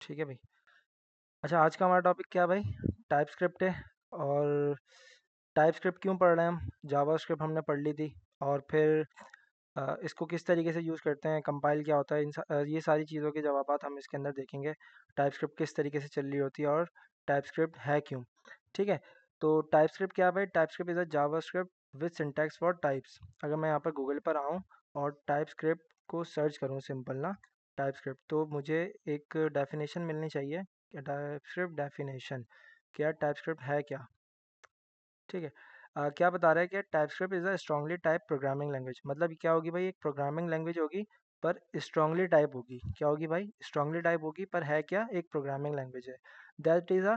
ठीक है भाई। अच्छा, आज का हमारा टॉपिक क्या है भाई? टाइप स्क्रिप्ट है। और टाइप स्क्रिप्ट क्यों पढ़ रहे हैं हम? जावा स्क्रिप्ट हमने पढ़ ली थी। और फिर इसको किस तरीके से यूज़ करते हैं, कंपाइल क्या होता है, ये सारी चीज़ों के जवाबात हम इसके अंदर देखेंगे। टाइप स्क्रिप्ट किस तरीके से चल रही होती है और टाइप स्क्रिप्ट है क्यों। ठीक है। तो टाइप स्क्रिप्ट क्या है भाई? Type script is a Java script with syntax for types. अगर मैं यहाँ पर गूगल पर आऊँ और टाइप स्क्रिप्ट को सर्च करूँ, सिंपल ना, टाइप स्क्रिप्ट, तो मुझे एक डेफिनेशन मिलनी चाहिए। क्या टाइप स्क्रिप्ट डेफिनेशन, क्या टाइप स्क्रिप्ट है क्या? ठीक है। क्या बता रहा है कि type script is a strongly type programming language. मतलब क्या होगी भाई? एक प्रोग्रामिंग लैंग्वेज होगी पर स्ट्रांगली टाइप होगी। क्या होगी भाई? स्ट्रांगली टाइप होगी पर है क्या? एक प्रोग्रामिंग लैंग्वेज है। That is a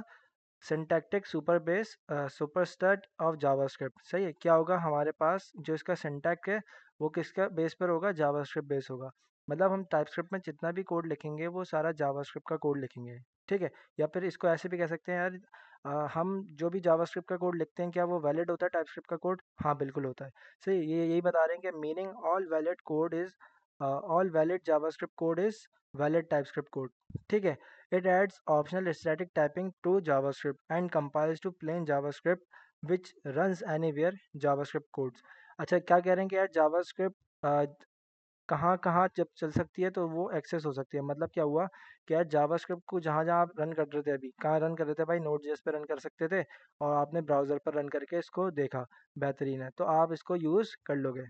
syntactic super base superstate of JavaScript. सही है। क्या होगा हमारे पास? जो इसका सिंटैक्स है वो किसका बेस पर होगा? जावास्क्रिप्ट बेस होगा। मतलब हम टाइपस्क्रिप्ट में जितना भी कोड लिखेंगे वो सारा जावास्क्रिप्ट का कोड लिखेंगे। ठीक है। या फिर इसको ऐसे भी कह सकते हैं यार, हम जो भी जावास्क्रिप्ट का कोड लिखते हैं क्या वो वैलिड होता है टाइपस्क्रिप्ट का कोड? हाँ, बिल्कुल होता है। सही, ये यही बता रहे हैं कि meaning all valid code is all valid JavaScript code is valid TypeScript code. ठीक है। It adds optional static typing to JavaScript and compiles to plain JavaScript which runs anywhere JavaScript codes। अच्छा, क्या कह रहे हैं कि यार JavaScript कहाँ कहाँ जब चल सकती है तो वो एक्सेस हो सकती है। मतलब क्या हुआ कि यार जावास्क्रिप्ट को जहाँ जहाँ आप रन कर रहे थे, अभी कहाँ रन कर रहे थे भाई? नोड जेएस पे रन कर सकते थे और आपने ब्राउज़र पर रन करके इसको देखा, बेहतरीन है, तो आप इसको यूज़ कर लोगे।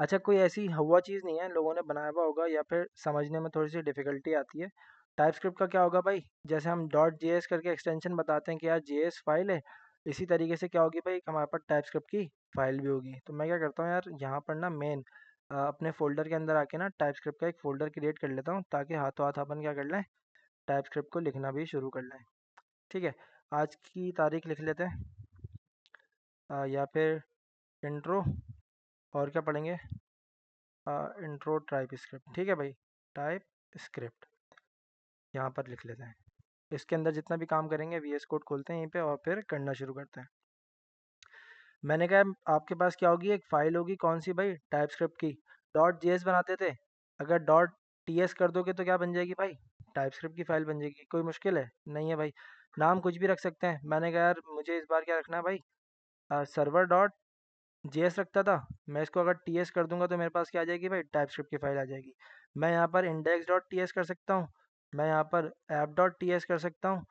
अच्छा, कोई ऐसी हुआ चीज़ नहीं है, लोगों ने बनाया हुआ होगा या फिर समझने में थोड़ी सी डिफ़िकल्टी आती है। टाइप स्क्रिप्ट का क्या होगा भाई? जैसे हम डॉट जेएस करके एक्सटेंशन बताते हैं कि यार जेएस फाइल है, इसी तरीके से क्या होगी भाई? हमारे पास टाइप स्क्रिप्ट की फाइल भी होगी। तो मैं क्या करता हूँ यार, यहाँ पर ना मेन अपने फ़ोल्डर के अंदर आके ना टाइप स्क्रिप्ट का एक फ़ोल्डर क्रिएट कर लेता हूँ ताकि हाथों हाथ अपन क्या कर लें, टाइप स्क्रिप्ट को लिखना भी शुरू कर लें। ठीक है। आज की तारीख लिख लेते हैं, या फिर इंट्रो, और क्या पढ़ेंगे? Intro type script. ठीक है भाई, टाइप स्क्रिप्ट यहाँ पर लिख लेते हैं। इसके अंदर जितना भी काम करेंगे वीएस कोड खोलते हैं यहीं पे और फिर करना शुरू करते हैं। मैंने कहा आपके पास क्या होगी? एक फाइल होगी, कौन सी भाई? टाइप स्क्रिप्ट की। डॉट जेएस बनाते थे, अगर डॉट टीएस कर दोगे तो क्या बन जाएगी भाई? टाइप स्क्रिप्ट की फाइल बन जाएगी। कोई मुश्किल है? नहीं है भाई। नाम कुछ भी रख सकते हैं। मैंने कहा यार मुझे इस बार क्या रखना है भाई? सर्वर डॉट जेएस रखता था, मैं इसको अगर टीएस कर दूंगा तो मेरे पास क्या आ जाएगी भाई? टाइप स्क्रिप्ट की फाइल आ जाएगी। मैं यहाँ पर इंडेक्स डॉट टीएस कर सकता हूँ, मैं यहाँ पर ऐप डॉट टीएस कर सकता हूँ,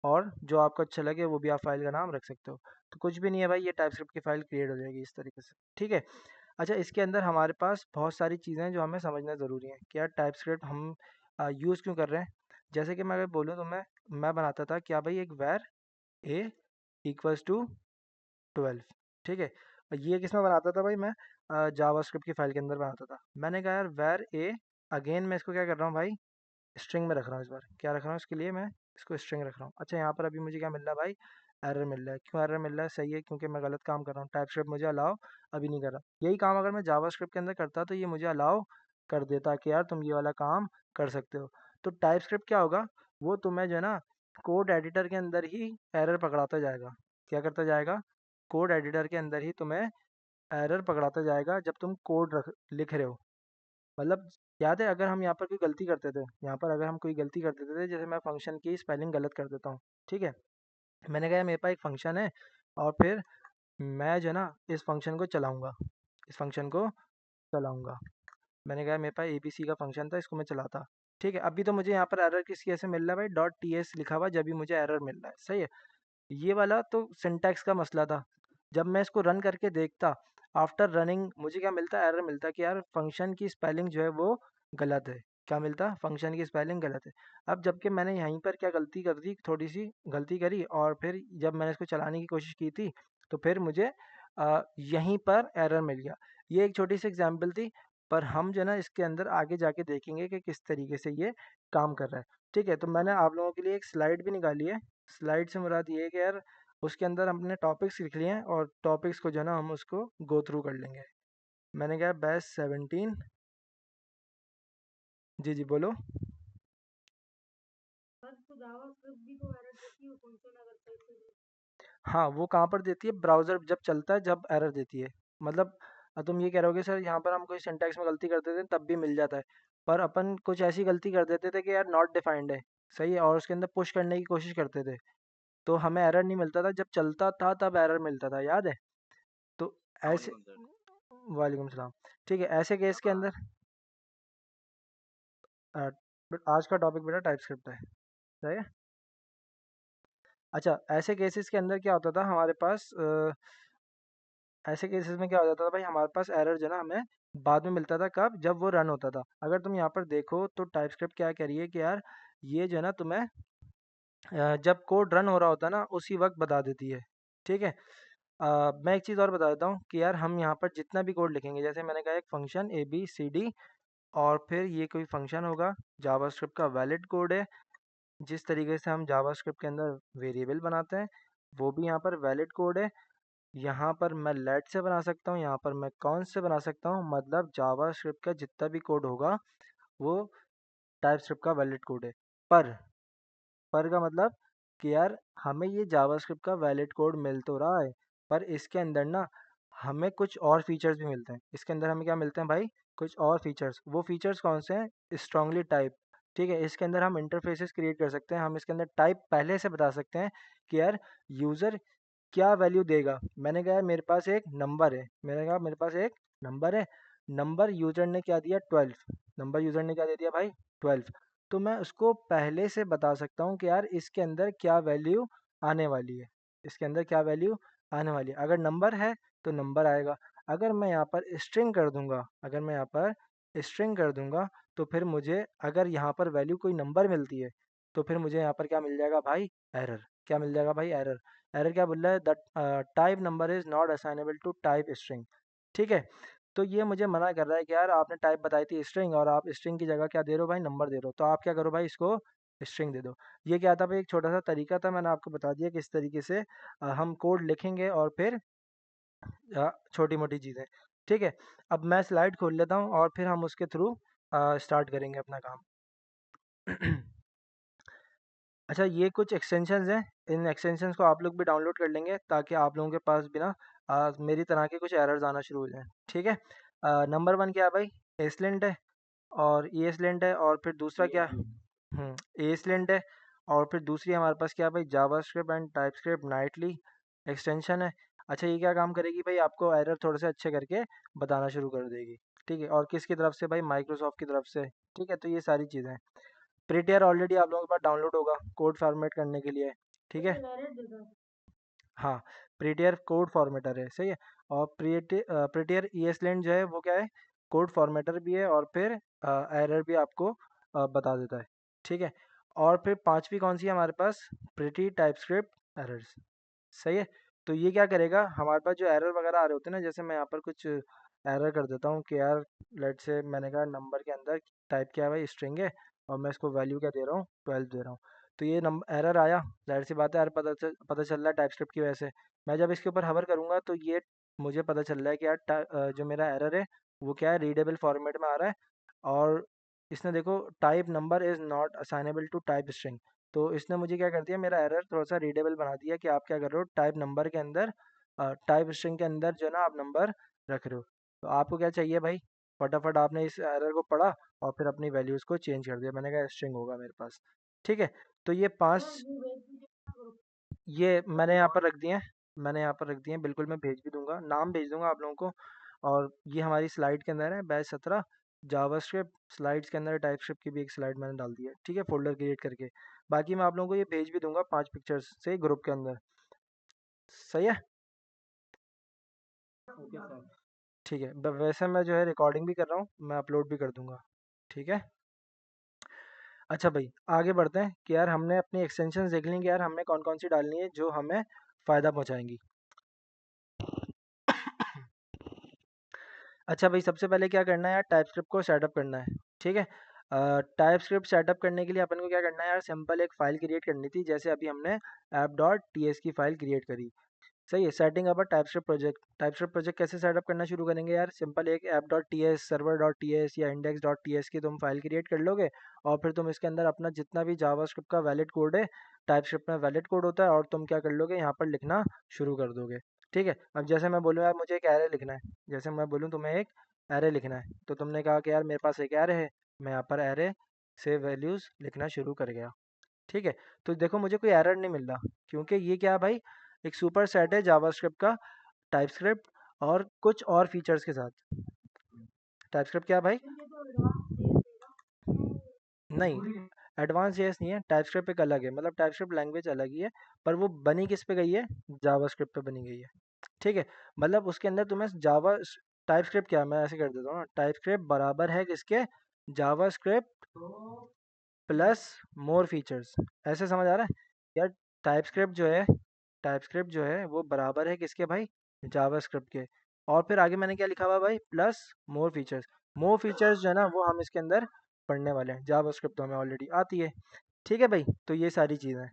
और जो आपको अच्छा लगे वो भी आप फाइल का नाम रख सकते हो। तो कुछ भी नहीं है भाई, ये टाइप स्क्रिप्ट की फाइल क्रिएट हो जाएगी इस तरीके से। ठीक है। अच्छा, इसके अंदर हमारे पास बहुत सारी चीज़ें हैं जो हमें समझना ज़रूरी है कि यार टाइप स्क्रिप्ट हम यूज़ क्यों कर रहे हैं। जैसे कि मैं अगर बोलूँ तो मैं बनाता था क्या भाई? एक वैर ए इक्वल्स टू 12। ठीक है। और ये किसमें बनाता था भाई? मैं जावास्क्रिप्ट की फाइल के अंदर बनाता था। मैंने कहा यार वैर ए, अगेन मैं इसको क्या कर रहा हूँ भाई? स्ट्रिंग में रख रहा हूँ। इस बार क्या रख रहा हूँ इसके लिए? मैं इसको स्ट्रिंग रख रहा हूँ। अच्छा, यहाँ पर अभी मुझे क्या मिल रहा है भाई? एरर मिल रहा है। क्यों एरर मिल रहा है? सही है, क्योंकि मैं गलत काम कर रहा हूँ। टाइप स्क्रिप्ट मुझे अलाउ अभी नहीं कर रहा। यही काम अगर मैं जावास्क्रिप्ट के अंदर करता तो ये मुझे अलाउ कर देता कि यार तुम ये वाला काम कर सकते हो। तो टाइप स्क्रिप्ट क्या होगा? वो तुम्हें जो है ना कोड एडिटर के अंदर ही एरर पकड़ाता जाएगा। क्या करता जाएगा? कोड एडिटर के अंदर ही तुम्हें एरर पकड़ाता जाएगा जब तुम कोड लिख रहे हो। मतलब याद है, अगर हम यहाँ पर कोई गलती करते थे, यहाँ पर अगर हम कोई गलती कर देते थे, जैसे मैं फंक्शन की स्पेलिंग गलत कर देता हूँ। ठीक है। मैंने कहा मेरे पास एक फंक्शन है और फिर मैं जो है ना इस फंक्शन को चलाऊंगा, इस फंक्शन को चलाऊंगा। मैंने कहा मेरे पास एबीसी का फंक्शन था, इसको मैं चलाता। ठीक है। अभी तो मुझे यहाँ पर एरर किस कैसे मिल रहा है भाई? डॉट टी एस लिखा हुआ जब भी मुझे एरर मिल रहा है। सही है। ये वाला तो सिंटैक्स का मसला था। जब मैं इसको रन करके देखता, आफ्टर रनिंग मुझे क्या मिलता? एरर मिलता कि यार फंक्शन की स्पेलिंग जो है वो गलत है। क्या मिलता? फंक्शन की स्पेलिंग गलत है। अब जबकि मैंने यहीं पर क्या गलती कर दी, थोड़ी सी गलती करी, और फिर जब मैंने इसको चलाने की कोशिश की थी तो फिर मुझे यहीं पर एरर मिल गया। ये एक छोटी सी एग्जाम्पल थी, पर हम जो है ना इसके अंदर आगे जाके देखेंगे कि किस तरीके से ये काम कर रहा है। ठीक है। तो मैंने आप लोगों के लिए एक स्लाइड भी निकाली है। स्लाइड से मुराद ये है कि यार उसके अंदर हमने टॉपिक्स लिख लिए हैं और टॉपिक्स को जो है ना हम उसको गो थ्रू कर लेंगे। मैंने कहा बेस्ट 17। जी जी बोलो। हाँ, वो कहाँ पर देती है? ब्राउज़र जब चलता है जब एरर देती है। मतलब तुम ये कह रहे होगे सर यहाँ पर हम कोई सिंटैक्स में गलती करते थे तब भी मिल जाता है। पर अपन कुछ ऐसी गलती कर देते थे कि यार नॉट डिफाइंड है, सही है, और उसके अंदर पुश करने की कोशिश करते थे, तो हमें एरर नहीं मिलता था, जब चलता था तब एरर मिलता था, याद है? तो ऐसे, वालेकुम सलाम। ठीक है, ऐसे केस के अंदर अ, आज का टॉपिक बेटा टाइप स्क्रिप्ट है, सही है। अच्छा, ऐसे केसेस के अंदर क्या होता था हमारे पास, ऐसे केसेस में क्या हो जाता था भाई, हमारे पास एरर जो है ना हमें बाद में मिलता था, कब? जब वो रन होता था। अगर तुम यहाँ पर देखो तो टाइप स्क्रिप्ट क्या कह रही है कि यार ये जो है ना तुम्हें जब कोड रन हो रहा होता है ना उसी वक्त बता देती है, ठीक है। मैं एक चीज़ और बता देता हूँ कि यार हम यहाँ पर जितना भी कोड लिखेंगे, जैसे मैंने कहा एक function A B C D, और फिर ये कोई फंक्शन होगा, जावास्क्रिप्ट का वैलिड कोड है। जिस तरीके से हम जावास्क्रिप्ट के अंदर वेरिएबल बनाते हैं, वो भी यहाँ पर वैलिड कोड है। यहाँ पर मैं लेट से बना सकता हूँ, यहाँ पर मैं कौन से बना सकता हूँ, मतलब जावास्क्रिप्ट का जितना भी कोड होगा वो टाइपस्क्रिप्ट का वैलिड कोड है। पर पर का मतलब कि यार हमें ये जावास्क्रिप्ट का वैलिड कोड मिल तो रहा है, पर इसके अंदर ना हमें कुछ और फीचर्स भी मिलते हैं। इसके अंदर हमें क्या मिलते हैं भाई? कुछ और फीचर्स। वो फीचर्स कौन से हैं? Strongly type. ठीक है, इसके अंदर हम इंटरफेसेस क्रिएट कर सकते हैं, हम इसके अंदर टाइप पहले से बता सकते हैं कि यार यूज़र क्या वैल्यू देगा। मैंने कहा मेरे पास एक नंबर है, मैंने कहा मेरे पास एक नंबर है, नंबर यूज़र ने क्या दिया? 12। नंबर यूज़र ने क्या दे दिया भाई? 12। तो मैं उसको पहले से बता सकता हूँ कि यार इसके अंदर क्या वैल्यू आने वाली है, इसके अंदर क्या वैल्यू आने वाली है। अगर नंबर है तो नंबर आएगा। अगर मैं यहाँ पर स्ट्रिंग कर दूंगा, अगर मैं यहाँ पर स्ट्रिंग कर दूंगा, तो फिर मुझे अगर यहाँ पर वैल्यू कोई नंबर मिलती है, तो फिर मुझे यहाँ पर क्या मिल जाएगा भाई? एरर। क्या मिल जाएगा भाई? एरर। एरर क्या बोल रहा है? That type number is not assignable to type string. ठीक है, तो ये मुझे मना कर रहा है कि यार आपने टाइप बताई थी स्ट्रिंग, और आप स्ट्रिंग की जगह क्या दे रहे हो भाई? नंबर दे रहे हो। तो आप क्या करो भाई? इसको स्ट्रिंग दे दो। ये क्या था भाई? एक छोटा सा तरीका था, मैंने आपको बता दिया किस तरीके से हम कोड लिखेंगे और फिर छोटी मोटी चीज़ें। ठीक है, अब मैं स्लाइड खोल लेता हूँ और फिर हम उसके थ्रू स्टार्ट करेंगे अपना काम। अच्छा, ये कुछ एक्सटेंशंस हैं, इन एक्सटेंशंस को आप लोग भी डाउनलोड कर लेंगे ताकि आप लोगों के पास भी ना मेरी तरह के कुछ एरर्स आना शुरू हो जाएं। ठीक है, नंबर वन क्या है भाई? एसलेंट है, और ई एसलेंट है, और फिर दूसरा क्या? एसलेंट है, और फिर दूसरी हमारे पास क्या है भाई? JavaScript and TypeScript Knightley extension है। अच्छा, ये क्या काम करेगी भाई? आपको एरर थोड़े से अच्छे करके बताना शुरू कर देगी। ठीक है, और किसकी तरफ से भाई? माइक्रोसॉफ्ट की तरफ से। ठीक है, तो ये सारी चीज़ें हैं। प्रीटियर ऑलरेडी आप लोगों के पास डाउनलोड होगा कोड फॉर्मेट करने के लिए। ठीक है, हाँ, प्रीटियर कोड फॉर्मेटर है, सही है। और प्रीटियर ईएसलैंड जो है वो क्या है? कोड फॉर्मेटर भी है, और फिर एरर भी आपको बता देता है। ठीक है, और फिर पांचवी कौन सी है हमारे पास? प्रीटी टाइपस्क्रिप्ट एरर्स, सही है। तो ये क्या करेगा? हमारे पास जो एरर वगैरह आ रहे होते हैं ना, जैसे मैं यहाँ पर कुछ एरर कर देता हूँ कि यार लेट से मैंने कहा नंबर के अंदर टाइप किया है भाई स्ट्रिंग है, और मैं इसको वैल्यू क्या दे रहा हूँ? 12 दे रहा हूँ। तो ये नंबर एरर आया, जाहिर सी बात है यार, पता चल रहा है टाइपस्क्रिप्ट की वजह से। मैं जब इसके ऊपर हवर करूँगा तो ये मुझे पता चल रहा है कि यार जो मेरा एरर है वो क्या है? रीडेबल फॉर्मेट में आ रहा है, और इसने देखो type number is not assignable to type string. तो इसने मुझे क्या कर दिया? मेरा एरर थोड़ा सा रीडेबल बना दिया कि आप क्या कर रहे हो? टाइप नंबर के अंदर, टाइप स्ट्रिंग के अंदर जो है ना आप नंबर रख रहे हो। तो आपको क्या चाहिए भाई? फटाफट आपने इस एरर को पढ़ा और फिर अपनी वैल्यूज़ को चेंज कर दिया। मैंने कहा स्ट्रिंग होगा मेरे पास। ठीक है, तो ये पांच, ये मैंने यहाँ पर रख दिए हैं, मैंने यहाँ पर रख दिए हैं, बिल्कुल मैं भेज भी दूंगा, नाम भेज दूंगा आप लोगों को। और ये हमारी स्लाइड के अंदर है, बैच 17 जावास्क्रिप्ट स्लाइड्स के अंदर टाइपस्क्रिप्ट की भी एक स्लाइड मैंने डाल दी है। ठीक है, फोल्डर क्रिएट करके। बाकी मैं आप लोगों को ये भेज भी दूंगा 5 पिक्चर्स से ग्रुप के अंदर, सही है। ओके सर, ठीक है। वैसे मैं जो है रिकॉर्डिंग भी कर रहा हूँ, मैं अपलोड भी कर दूंगा। ठीक है, अच्छा भाई आगे बढ़ते हैं कि यार हमने अपनी एक्सटेंशन देख ली कि यार हमने कौन कौन सी डालनी है जो हमें फ़ायदा पहुंचाएंगी। अच्छा भाई, सबसे पहले क्या करना है यार? टाइपस्क्रिप्ट को सेटअप करना है। ठीक है, टाइपस्क्रिप्ट सेटअप करने के लिए अपन को क्या करना है यार? सिंपल एक फ़ाइल क्रिएट करनी थी, जैसे अभी हमने app.ts की फ़ाइल क्रिएट करी। सही है, सेटिंग अप अ टाइपस्क्रिप्ट प्रोजेक्ट। टाइपस्क्रिप्ट प्रोजेक्ट कैसे सेटअप करना शुरू करेंगे यार? सिंपल एक app.ts server.ts या index.ts की तुम फाइल क्रिएट कर लोगे, और फिर तुम इसके अंदर अपना जितना भी जावास्क्रिप्ट का वैलिड कोड है, टाइपस्क्रिप्ट में वैलिड कोड होता है, और तुम क्या कर लोगे? यहाँ पर लिखना शुरू कर दोगे। ठीक है, अब जैसे मैं बोलूँ यार मुझे एक एरे लिखना है, जैसे मैं बोलूँ तुम्हें एक एरे लिखना है, तो तुमने कहा कि यार मेरे पास एक एरे है, मैं यहाँ पर एरे से वैल्यूज़ लिखना शुरू कर गया। ठीक है, तो देखो मुझे कोई एरर नहीं मिल रहा, क्योंकि ये क्या है भाई, एक सुपर सेट है जावास्क्रिप्ट का, टाइपस्क्रिप्ट और कुछ और फीचर्स के साथ। टाइपस्क्रिप्ट क्या है भाई? नहीं, एडवांस जेएस नहीं है, टाइपस्क्रिप्ट एक अलग है, मतलब टाइपस्क्रिप्ट लैंग्वेज अलग ही है, पर वो बनी किस पे गई है? जावास्क्रिप्ट पे बनी गई है। ठीक है, मतलब उसके अंदर तुम्हें जावा, टाइपस्क्रिप्ट क्या है, मैं ऐसे कर देता हूँ ना, टाइपस्क्रिप्ट बराबर है किसके? JavaScript plus more features. ऐसे समझ आ रहा है यार? टाइपस्क्रिप्ट जो है, टाइपस्क्रिप्ट जो है वो बराबर है किसके भाई? जावास्क्रिप्ट के। और फिर आगे मैंने क्या लिखा हुआ भाई? Plus more features. More features जो है ना वो हम इसके अंदर पढ़ने वाले हैं, जावास्क्रिप्ट तो हमें ऑलरेडी आती है। ठीक है भाई, तो ये सारी चीज़ें।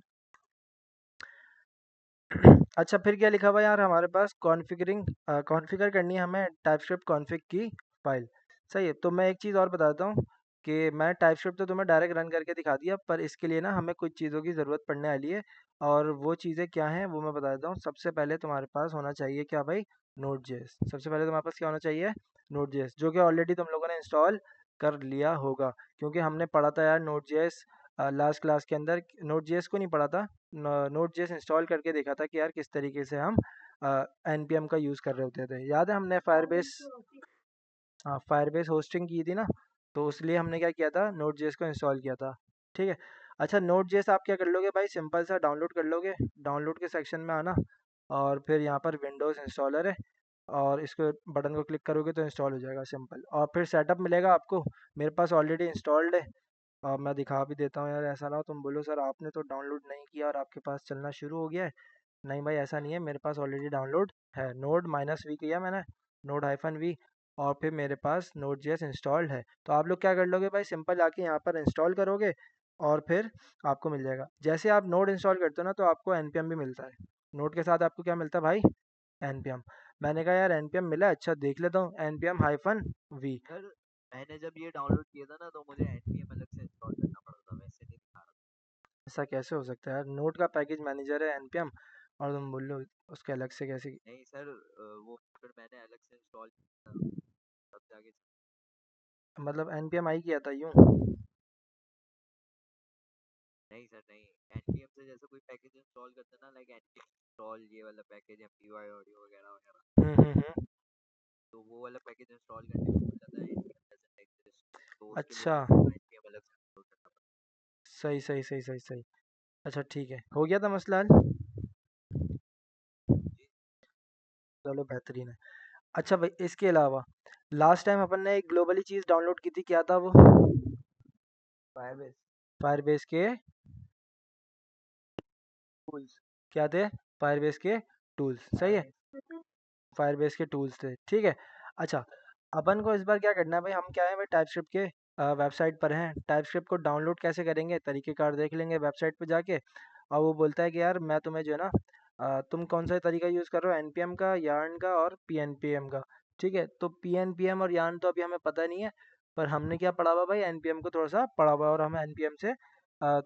अच्छा, फिर क्या लिखा हुआ है यार हमारे पास? कॉन्फ़िगरिंग, कॉन्फ़िगर करनी है हमें टाइपस्क्रिप्ट कॉन्फ़िग की फाइल। सही है, तो मैं एक चीज़ और बताता हूँ कि मैं टाइपस्क्रिप्ट तो तुम्हें डायरेक्ट रन करके दिखा दिया, पर इसके लिए ना हमें कुछ चीज़ों की ज़रूरत पड़ने वाली है। और वो चीज़ें क्या हैं वो मैं बता देता हूँ। सबसे पहले तुम्हारे पास होना चाहिए क्या भाई? Node JS. सबसे पहले तुम्हारे पास क्या होना चाहिए? नोड जेएस, जो कि ऑलरेडी तुम लोगों ने इंस्टॉल कर लिया होगा, क्योंकि हमने पढ़ा था यार नोड जेएस लास्ट क्लास के अंदर। नोड जेएस को नहीं पढ़ा था, नोड जेएस इंस्टॉल करके देखा था कि यार किस तरीके से हम एनपीएम का यूज़ कर रहे होते थे। याद है हमने फायरबेस, हाँ फायरबेस होस्टिंग की थी ना, तो उसलिए हमने क्या किया था? नोड जेएस को इंस्टॉल किया था। ठीक है, अच्छा नोड जेएस आप क्या कर लोगे भाई? सिंपल सा डाउनलोड कर लोगे, डाउनलोड के सेक्शन में आना, और फिर यहाँ पर विंडोज़ इंस्टॉलर है, और इसको बटन को क्लिक करोगे तो इंस्टॉल हो जाएगा, सिंपल। और फिर सेटअप मिलेगा आपको, मेरे पास ऑलरेडी इंस्टॉल्ड है। मैं दिखा भी देता हूँ यार, ऐसा ना हो तुम बोलो सर आपने तो डाउनलोड नहीं किया और आपके पास चलना शुरू हो गया है। नहीं भाई ऐसा नहीं है, मेरे पास ऑलरेडी डाउनलोड है, नोड माइनस वी किया मैंने, नोड हाइफन वी, और फिर मेरे पास नोड जेएस इंस्टॉल्ड है। तो आप लोग क्या कर लोगे भाई? सिंपल आके यहाँ पर इंस्टॉल करोगे, और फिर आपको मिल जाएगा। जैसे आप नोड इंस्टॉल करते हो ना, तो आपको एनपीएम भी मिलता है। नोड के साथ आपको क्या मिलता है भाई? एनपीएम। मैंने कहा यार एनपीएम मिला है, अच्छा देख लेता हूँ, एनपीएम हाइफन वी। सर मैंने जब ये डाउनलोड किया था ना तो मुझे एनपीएम अलग से इंस्टॉल करना पड़ा था, मैं इससे नहीं दिखा रहा ऐसा कैसे हो सकता है यार? नोड का पैकेज मैनेजर है एनपीएम, और तुम बोल लो उसके अलग से कैसे? था। नहीं सर, वो फिर मैंने अलग से इंस्टॉल किया था, तब जाके। मतलब एनपीएम आई किया था यूँ? नहीं सर नहीं, एनपीएम से जैसे कोई पैकेज इंस्टॉल करते हैं ना, लाइक एनपीएम इंस्टॉल ये वाला पैकेज, एमपीवाई ऑडियो वगैरह वगैरह, हम्म। तो वो वाला पैकेज इंस्टॉल करने में भूल जाता है एनपीएम डजंट एग्जिस्ट, तो उसके लिए अच्छा, फिर मेरे को एनपीएम अलग से इंस्टॉल करना पड़ता सही सही सही सही सही। अच्छा ठीक है, हो गया था मसला हल? है। जी। चलो बेहतरीन है। अच्छा भाई, इसके अलावा लास्ट टाइम अपन ने एक ग्लोबली चीज़ डाउनलोड की थी, क्या था वो? फायरबेस। फायरबेस के टूल्स। क्या थे? फायरबेस के टूल्स, सही है। फायरबेस के टूल्स थे, ठीक है। अच्छा, अपन को इस बार क्या करना है भाई? हम क्या है भाई, टाइपस्क्रिप्ट के वेबसाइट पर हैं। टाइपस्क्रिप्ट को डाउनलोड कैसे करेंगे, तरीक़ेकार देख लेंगे वेबसाइट पे जाके। और वो बोलता है कि यार मैं तुम्हें जो है ना, तुम कौन सा तरीका यूज़ कर रहे हो, एनपीएम का, यार्न का और पीएनपीएम का? ठीक है, तो पीएनपीएम और यार्न तो अभी हमें पता नहीं है, पर हमने क्या पढ़ा हुआ भाई? एनपीएम को थोड़ा सा पढ़ा हुआ है, और हम एनपीएम से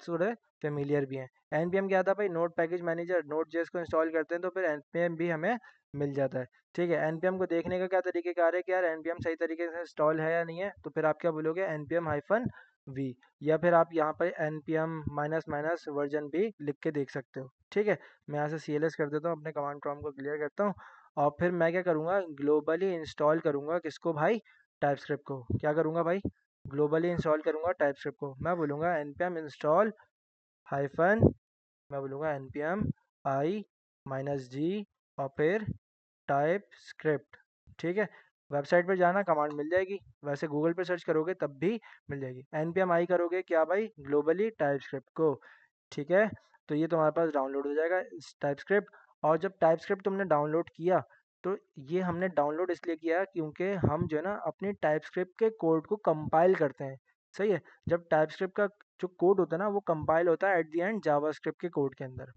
थोड़े फेमिलियर भी हैं। एनपीएम क्या था भाई? Node package manager. Node JS को इंस्टॉल करते हैं तो फिर एनपीएम भी हमें मिल जाता है। ठीक है, एनपीएम को देखने का क्या तरीक़ेकार है कि यार एनपीएम सही तरीके से इंस्टॉल है या नहीं है, तो फिर आप क्या बोलोगे? एनपीएम हाइफन वी, या फिर आप यहाँ पर एनपीएम माइनस माइनस वर्जन भी लिख के देख सकते हो। ठीक है, मैं यहाँ से सीएलएस कर देता हूँ, अपने कमांड प्रॉम्प्ट को क्लियर करता हूँ, और फिर मैं क्या करूँगा? ग्लोबली इंस्टॉल करूँगा किसको भाई? टाइपस्क्रिप्ट को। क्या करूँगा भाई? ग्लोबली इंस्टॉल करूँगा टाइपस्क्रिप्ट को। मैं बोलूँगा एनपीएम इंस्टॉल हाइफन, मैं बोलूँगा एनपीएम आई माइनस जी, और फिर टाइप स्क्रिप्ट। ठीक है, वेबसाइट पर जाना, कमांड मिल जाएगी, वैसे गूगल पे सर्च करोगे तब भी मिल जाएगी। एनपीएम आई करोगे क्या भाई? ग्लोबली टाइप स्क्रिप्ट को। ठीक है, तो ये तुम्हारे पास डाउनलोड हो जाएगा टाइप स्क्रिप्ट। और जब टाइप स्क्रिप्ट तुमने डाउनलोड किया, तो ये हमने डाउनलोड इसलिए किया क्योंकि हम जो है ना अपनी टाइप स्क्रिप्ट के कोड को कंपाइल करते हैं। सही है, जब टाइप स्क्रिप्ट का जो कोड होता है ना वो कंपाइल होता है एट द एंड जावास्क्रिप्ट के कोड के अंदर।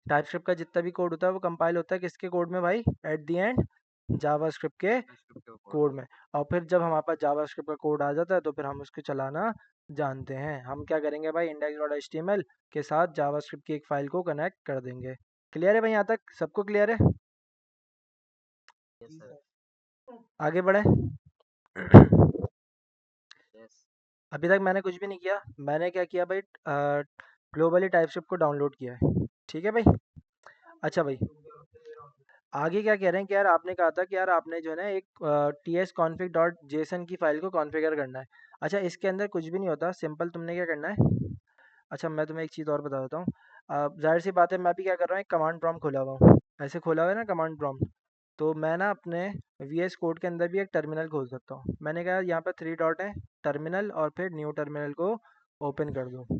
टाइपस्क्रिप्ट का जितना भी कोड होता है वो कंपाइल होता है किसके कोड में भाई? एट द एंड जावास्क्रिप्ट के स्क्रिप्ट के कोड कोड में। में। और फिर जब हमारे पास जावास्क्रिप्ट का कोड आ जाता है तो फिर हम उसको चलाना जानते हैं। हम क्या करेंगे भाई? index.html के साथ जावास्क्रिप्ट की एक फाइल को कनेक्ट कर देंगे। क्लियर है भाई? यहाँ तक सबको क्लियर है? Yes sir. आगे बढ़े। यस। अभी तक मैंने कुछ भी नहीं किया। मैंने क्या किया भाई, ग्लोबली टाइपस्क्रिप्ट को डाउनलोड किया है। ठीक है भाई। अच्छा भाई, आगे क्या कह रहे हैं कि यार आपने कहा था कि यार आपने जो है ना एक T S config dot JSON की फाइल को कॉन्फ़िगर करना है। अच्छा, इसके अंदर कुछ भी नहीं होता, सिंपल तुमने क्या करना है। अच्छा, मैं तुम्हें एक चीज़ और बता देता हूँ। ज़ाहिर सी बात है, मैं भी क्या कर रहा हूँ, एक कमांड प्रॉम्प्ट खोला हुआ हूँ। ऐसे खोला हुआ है ना कमांड प्रॉम्प्ट, तो मैं ना अपने वी एस कोड के अंदर भी एक टर्मिनल खोल सकता हूँ। मैंने कहा यहाँ पर 3 डॉट है, टर्मिनल, और फिर न्यू टर्मिनल को ओपन कर दूँ।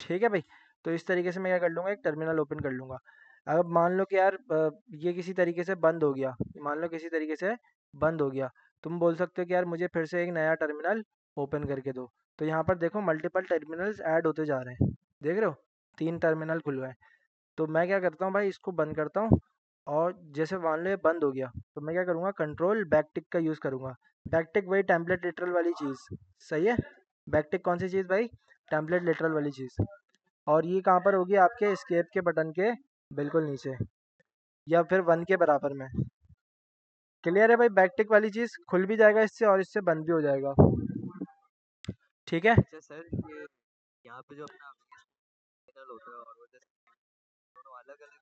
ठीक है भाई। तो इस तरीके से मैं क्या कर लूँगा, एक टर्मिनल ओपन कर लूँगा। अब मान लो कि यार ये किसी तरीके से बंद हो गया, मान लो किसी तरीके से बंद हो गया, तुम बोल सकते हो कि यार मुझे फिर से एक नया टर्मिनल ओपन करके दो। तो यहाँ पर देखो मल्टीपल टर्मिनल्स ऐड होते जा रहे हैं, देख रहे हो, 3 टर्मिनल खुल गए हैं। तो मैं क्या करता हूँ भाई, इसको बंद करता हूँ, और जैसे मान लो ये बंद हो गया, तो मैं क्या करूँगा, कंट्रोल बैकटिक का यूज़ करूँगा। बैकटिक वही टेम्पलेट लिटरल वाली चीज़, सही है। बैकटिक कौन सी चीज़ भाई, टेम्पलेट लिटरल वाली चीज़। और ये कहाँ पर होगी, आपके एस्केप के बटन के बिल्कुल नीचे, या फिर 1 के बराबर में। क्लियर है भाई, बैकटिक वाली चीज़ खुल भी जाएगा इससे, और इससे बंद भी हो जाएगा। ठीक है। अच्छा सर, ये यहाँ पे जो अपना टर्मिनल होता है और वो जैसे दोनों अलग अलग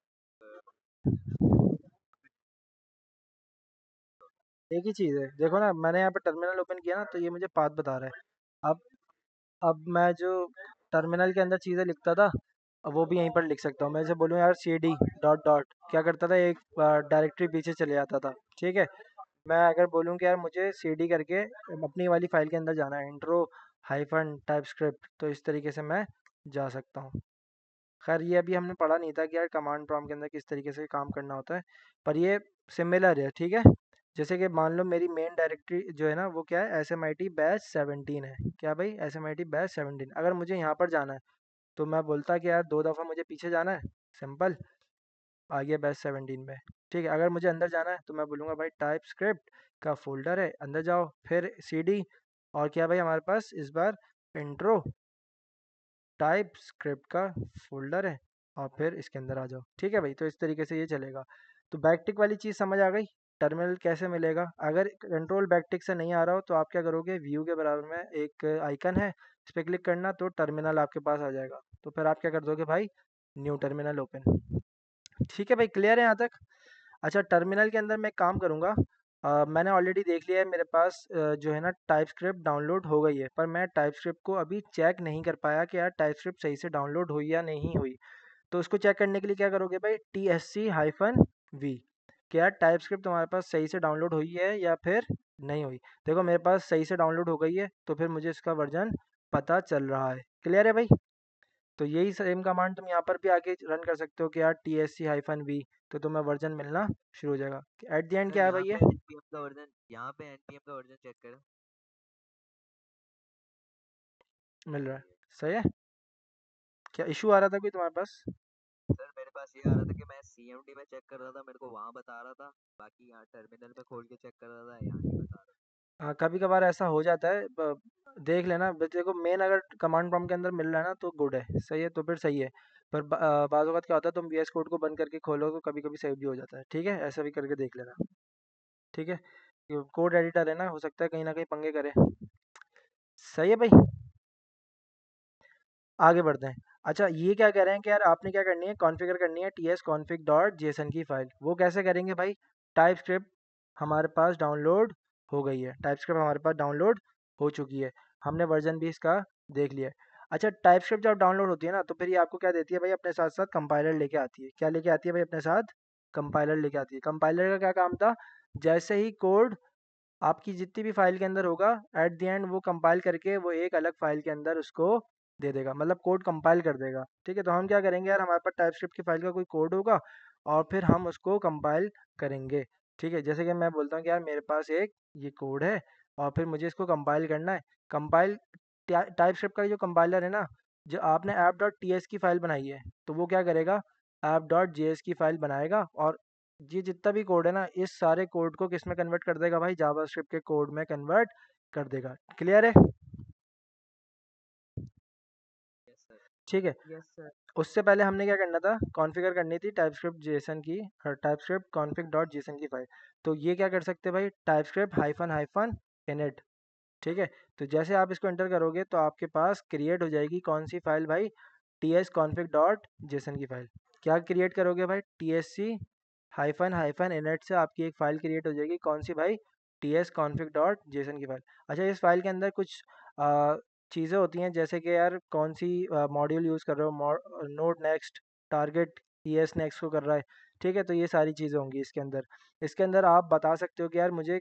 एक ही चीज़ है, देखो ना, मैंने यहाँ पे टर्मिनल ओपन किया ना, तो ये मुझे पाथ बता रहा है। अब मैं जो टर्मिनल के अंदर चीज़ें लिखता था, अब वो भी यहीं पर लिख सकता हूँ। मैं जैसे बोलूँ यार सी डी डॉट डॉट, क्या करता था, एक डायरेक्टरी पीछे चले जाता था। ठीक है। मैं अगर बोलूँ कि यार मुझे सी डी करके अपनी वाली फाइल के अंदर जाना है, इंट्रो हाइफन टाइप स्क्रिप्ट, तो इस तरीके से मैं जा सकता हूँ। खैर ये अभी हमने पढ़ा नहीं था कि यार कमांड प्रॉम्प्ट के अंदर किस तरीके से काम करना होता है, पर ये सिमिलर है। ठीक है। जैसे कि मान लो मेरी मेन डायरेक्टरी जो है ना, वो क्या है, S M I T batch 17 है। क्या भाई, S M I T batch 17, अगर मुझे यहाँ पर जाना है, तो मैं बोलता कि यार 2 दफ़ा मुझे पीछे जाना है, सिंपल, आ गया बैच 17 में। ठीक है। अगर मुझे अंदर जाना है, तो मैं बोलूँगा भाई टाइप स्क्रिप्ट का फोल्डर है, अंदर जाओ, फिर सी डी, और क्या भाई हमारे पास इस बार इंट्रो टाइप स्क्रिप्ट का फोल्डर है, और फिर इसके अंदर आ जाओ। ठीक है भाई, तो इस तरीके से ये चलेगा। तो बैकटिक वाली चीज़ समझ आ गई। टर्मिनल कैसे मिलेगा, अगर कंट्रोल बैकटिक से नहीं आ रहा हो, तो आप क्या करोगे, व्यू के बराबर में एक आइकन है, इस पर क्लिक करना, तो टर्मिनल आपके पास आ जाएगा। तो फिर आप क्या कर दोगे भाई, न्यू टर्मिनल ओपन। ठीक है भाई, क्लियर है यहाँ तक। अच्छा, टर्मिनल के अंदर मैं एक काम करूँगा। मैंने ऑलरेडी देख लिया है, मेरे पास जो है ना टाइप स्क्रिप्ट डाउनलोड हो गई है, पर मैं टाइप स्क्रिप्ट को अभी चेक नहीं कर पाया कि यार टाइप स्क्रिप्ट सही से डाउनलोड हुई या नहीं हुई। तो उसको चेक करने के लिए क्या करोगे भाई, T S C hyphen V, क्या टाइप स्क्रिप्ट तुम्हारे पास सही से डाउनलोड हुई है या फिर नहीं हुई। देखो मेरे पास सही से डाउनलोड हो गई है, तो फिर मुझे इसका वर्जन पता चल रहा है। क्लियर है भाई। तो यही सेम कमांड तुम यहाँ पर भी आके रन कर सकते हो कि यार T S C hyphen V, तो तुम्हें वर्जन मिलना शुरू हो जाएगा। एट द एंड सर क्या है यहाँ भाई पे ये, एनपीएम का वर्जन, यहाँ पे एनपीएम का वर्जन चेक करें। मिल रहा है, सही है। क्या इशू आ रहा था कोई तुम्हारे पास। सर मेरे पास ये आ रहा था कि मैं सीएमडी में चेक कर रहा था, मेरे को वहाँ बता रहा था, बाकी यहाँ टर्मिनल में खोल के चेक कर रहा था, यहाँ नहीं बता रहा। हाँ, कभी कभार ऐसा हो जाता है, देख लेना। बस देखो मेन अगर कमांड प्रॉम्प्ट के अंदर मिल रहा है ना, तो गुड है, सही है, तो फिर सही है। पर बाज़ औक़ात क्या होता है, तुम वी एस कोड को बंद करके खोलो, तो कभी कभी सही भी हो जाता है। ठीक है, ऐसा भी करके देख लेना। ठीक है। कोड एडिटर है ना, हो सकता है कहीं ना कहीं पंगे करे। सही है भाई। आगे बढ़ते हैं। अच्छा, ये क्या कह रहे हैं कि यार आपने क्या करनी है, कॉन्फ़िगर करनी है T S config dot JSON की फ़ाइल। वो कैसे करेंगे भाई, टाइप स्क्रिप्ट हमारे पास डाउनलोड हो गई है, टाइप स्क्रिप्ट हमारे पास डाउनलोड हो चुकी है, हमने वर्जन भी इसका देख लिया है। अच्छा, टाइप स्क्रिप्ट जब डाउनलोड होती है ना, तो फिर ये आपको क्या देती है भाई, अपने साथ साथ कंपाइलर लेके आती है। क्या लेके आती है भाई, अपने साथ कंपाइलर लेके आती है। कंपाइलर का क्या काम था, जैसे ही कोड आपकी जितनी भी फाइल के अंदर होगा, एट द एंड वो कंपाइल करके वो एक अलग फाइल के अंदर उसको दे देगा, मतलब कोड कंपाइल कर देगा। ठीक है। तो हम क्या करेंगे यार, हमारे पास टाइप स्क्रिप्ट की फाइल का कोई कोड होगा, और फिर हम उसको कंपाइल करेंगे। ठीक है। जैसे कि मैं बोलता हूँ कि यार मेरे पास एक ये कोड है, और फिर मुझे इसको कंपाइल करना है। कंपाइल, टाइप स्क्रिप्ट का जो कंपाइलर है ना, जो आपने ऐप डॉट टी एस की फाइल बनाई है, तो वो क्या करेगा, ऐप डॉट जे एस की फाइल बनाएगा, और ये जितना भी कोड है ना, इस सारे कोड को किस में कन्वर्ट कर देगा भाई, जावास्क्रिप्ट के कोड में कन्वर्ट कर देगा। क्लियर है। Yes sir. ठीक है। Yes sir. उससे पहले हमने क्या करना था, कॉन्फ़िगर करनी थी टाइपस्क्रिप्ट जेसन की, टाइपस्क्रिप्ट कॉन्फ़िग डॉट जेसन की फाइल। तो ये क्या कर सकते हैं भाई, टाइपस्क्रिप्ट हाइफन हाइफन इनिट, ठीक है। तो जैसे आप इसको एंटर करोगे तो आपके पास क्रिएट हो जाएगी कौन सी फाइल भाई, T S config dot JSON की फाइल। क्या क्रिएट करोगे भाई, T S C hyphen hyphen init से आपकी एक फ़ाइल क्रिएट हो जाएगी कौन सी भाई, T S config dot JSON की फ़ाइल। अच्छा, इस फाइल के अंदर कुछ चीज़ें होती हैं जैसे कि यार कौन सी मॉड्यूल यूज़ कर रहे हो, node next, target E S next को कर रहा है। ठीक है, तो ये सारी चीज़ें होंगी इसके अंदर। इसके अंदर आप बता सकते हो कि यार मुझे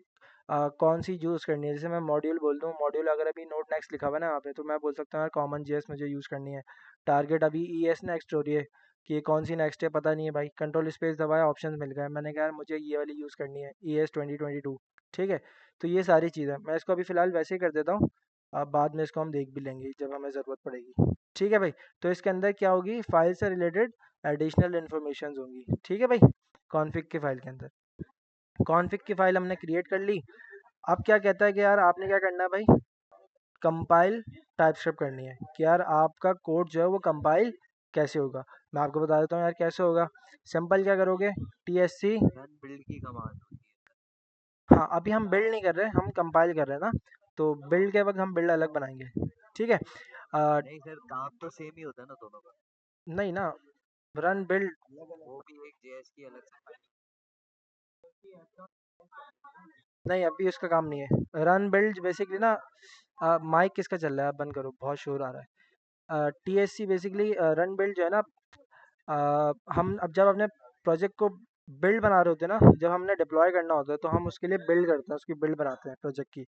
कौन सी यूज़ करनी है। जैसे मैं मॉड्यूल बोल दूँ, मॉड्यूल अगर अभी नोड नेक्स्ट लिखा हुआ है ना यहाँ पे, तो मैं बोल सकता हूँ यार कॉमन जेएस मुझे यूज़ करनी है। टारगेट अभी ई एस नेक्स्ट हो रही है, कि ये कौन सी नेक्स्ट है पता नहीं है भाई, कंट्रोल स्पेस दबाया ऑप्शन मिल गया, मैंने कहा यार मुझे ये वाली यूज़ करनी है, ई एस 2022। ठीक है, तो ये सारी चीज़ें मैं इसको अभी फ़िलहाल वैसे ही कर देता हूँ। अब बाद में इसको हम देख भी लेंगे जब हमें ज़रूरत पड़ेगी। ठीक है भाई, तो इसके अंदर क्या होगी, फाइल से रिलेटेड एडिशनल इन्फॉर्मेशन होंगी। ठीक है भाई, कॉन्फ़िग की फ़ाइल के अंदर कॉन्फ़िग की फ़ाइल हमने क्रिएट कर ली। अब क्या कहता है कि यार आपने क्या करना है भाई, कंपाइल टाइपस्क्रिप्ट करनी है कि यार आपका कोड जो है वो कंपाइल कैसे होगा। मैं आपको बता देता हूँ यार कैसे होगा। सिंपल क्या करोगे, T S C, run build की कमांड होती है। हाँ अभी हम बिल्ड नहीं कर रहे, हम कंपाइल कर रहे हैं ना, तो बिल्ड के वक्त हम बिल्ड अलग बनाएंगे। ठीक है, नहीं सर, काम तो सेम ही होता है ना दोनों का। नहीं ना, रन बिल्ड, वो भी एक जेएस की अलग से फाइल। नहीं अभी उसका काम नहीं है। रन बिल्ड बेसिकली ना, माइक किसका चल रहा है, आप बंद करो बहुत शोर आ रहा है। T S C basically run build जो है ना, हम अब जब अपने प्रोजेक्ट को बिल्ड बना रहे होते हैं ना, जब हमने डिप्लॉय करना होता है तो हम उसके लिए बिल्ड करते हैं, उसकी बिल्ड बनाते हैं प्रोजेक्ट की,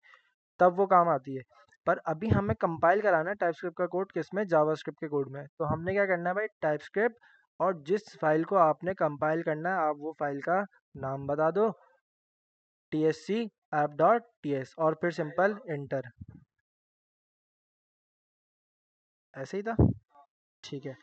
तब वो काम आती है। पर अभी हमें कंपाइल कराना है टाइपस्क्रिप्ट का कोड, किसमें, जावास्क्रिप्ट के कोड में। तो हमने क्या करना है भाई, टाइपस्क्रिप्ट और जिस फाइल को आपने कंपाइल करना है आप वो फाइल का नाम बता दो, T S C app dot T S, और फिर सिंपल इंटर, ऐसे ही था। ठीक है,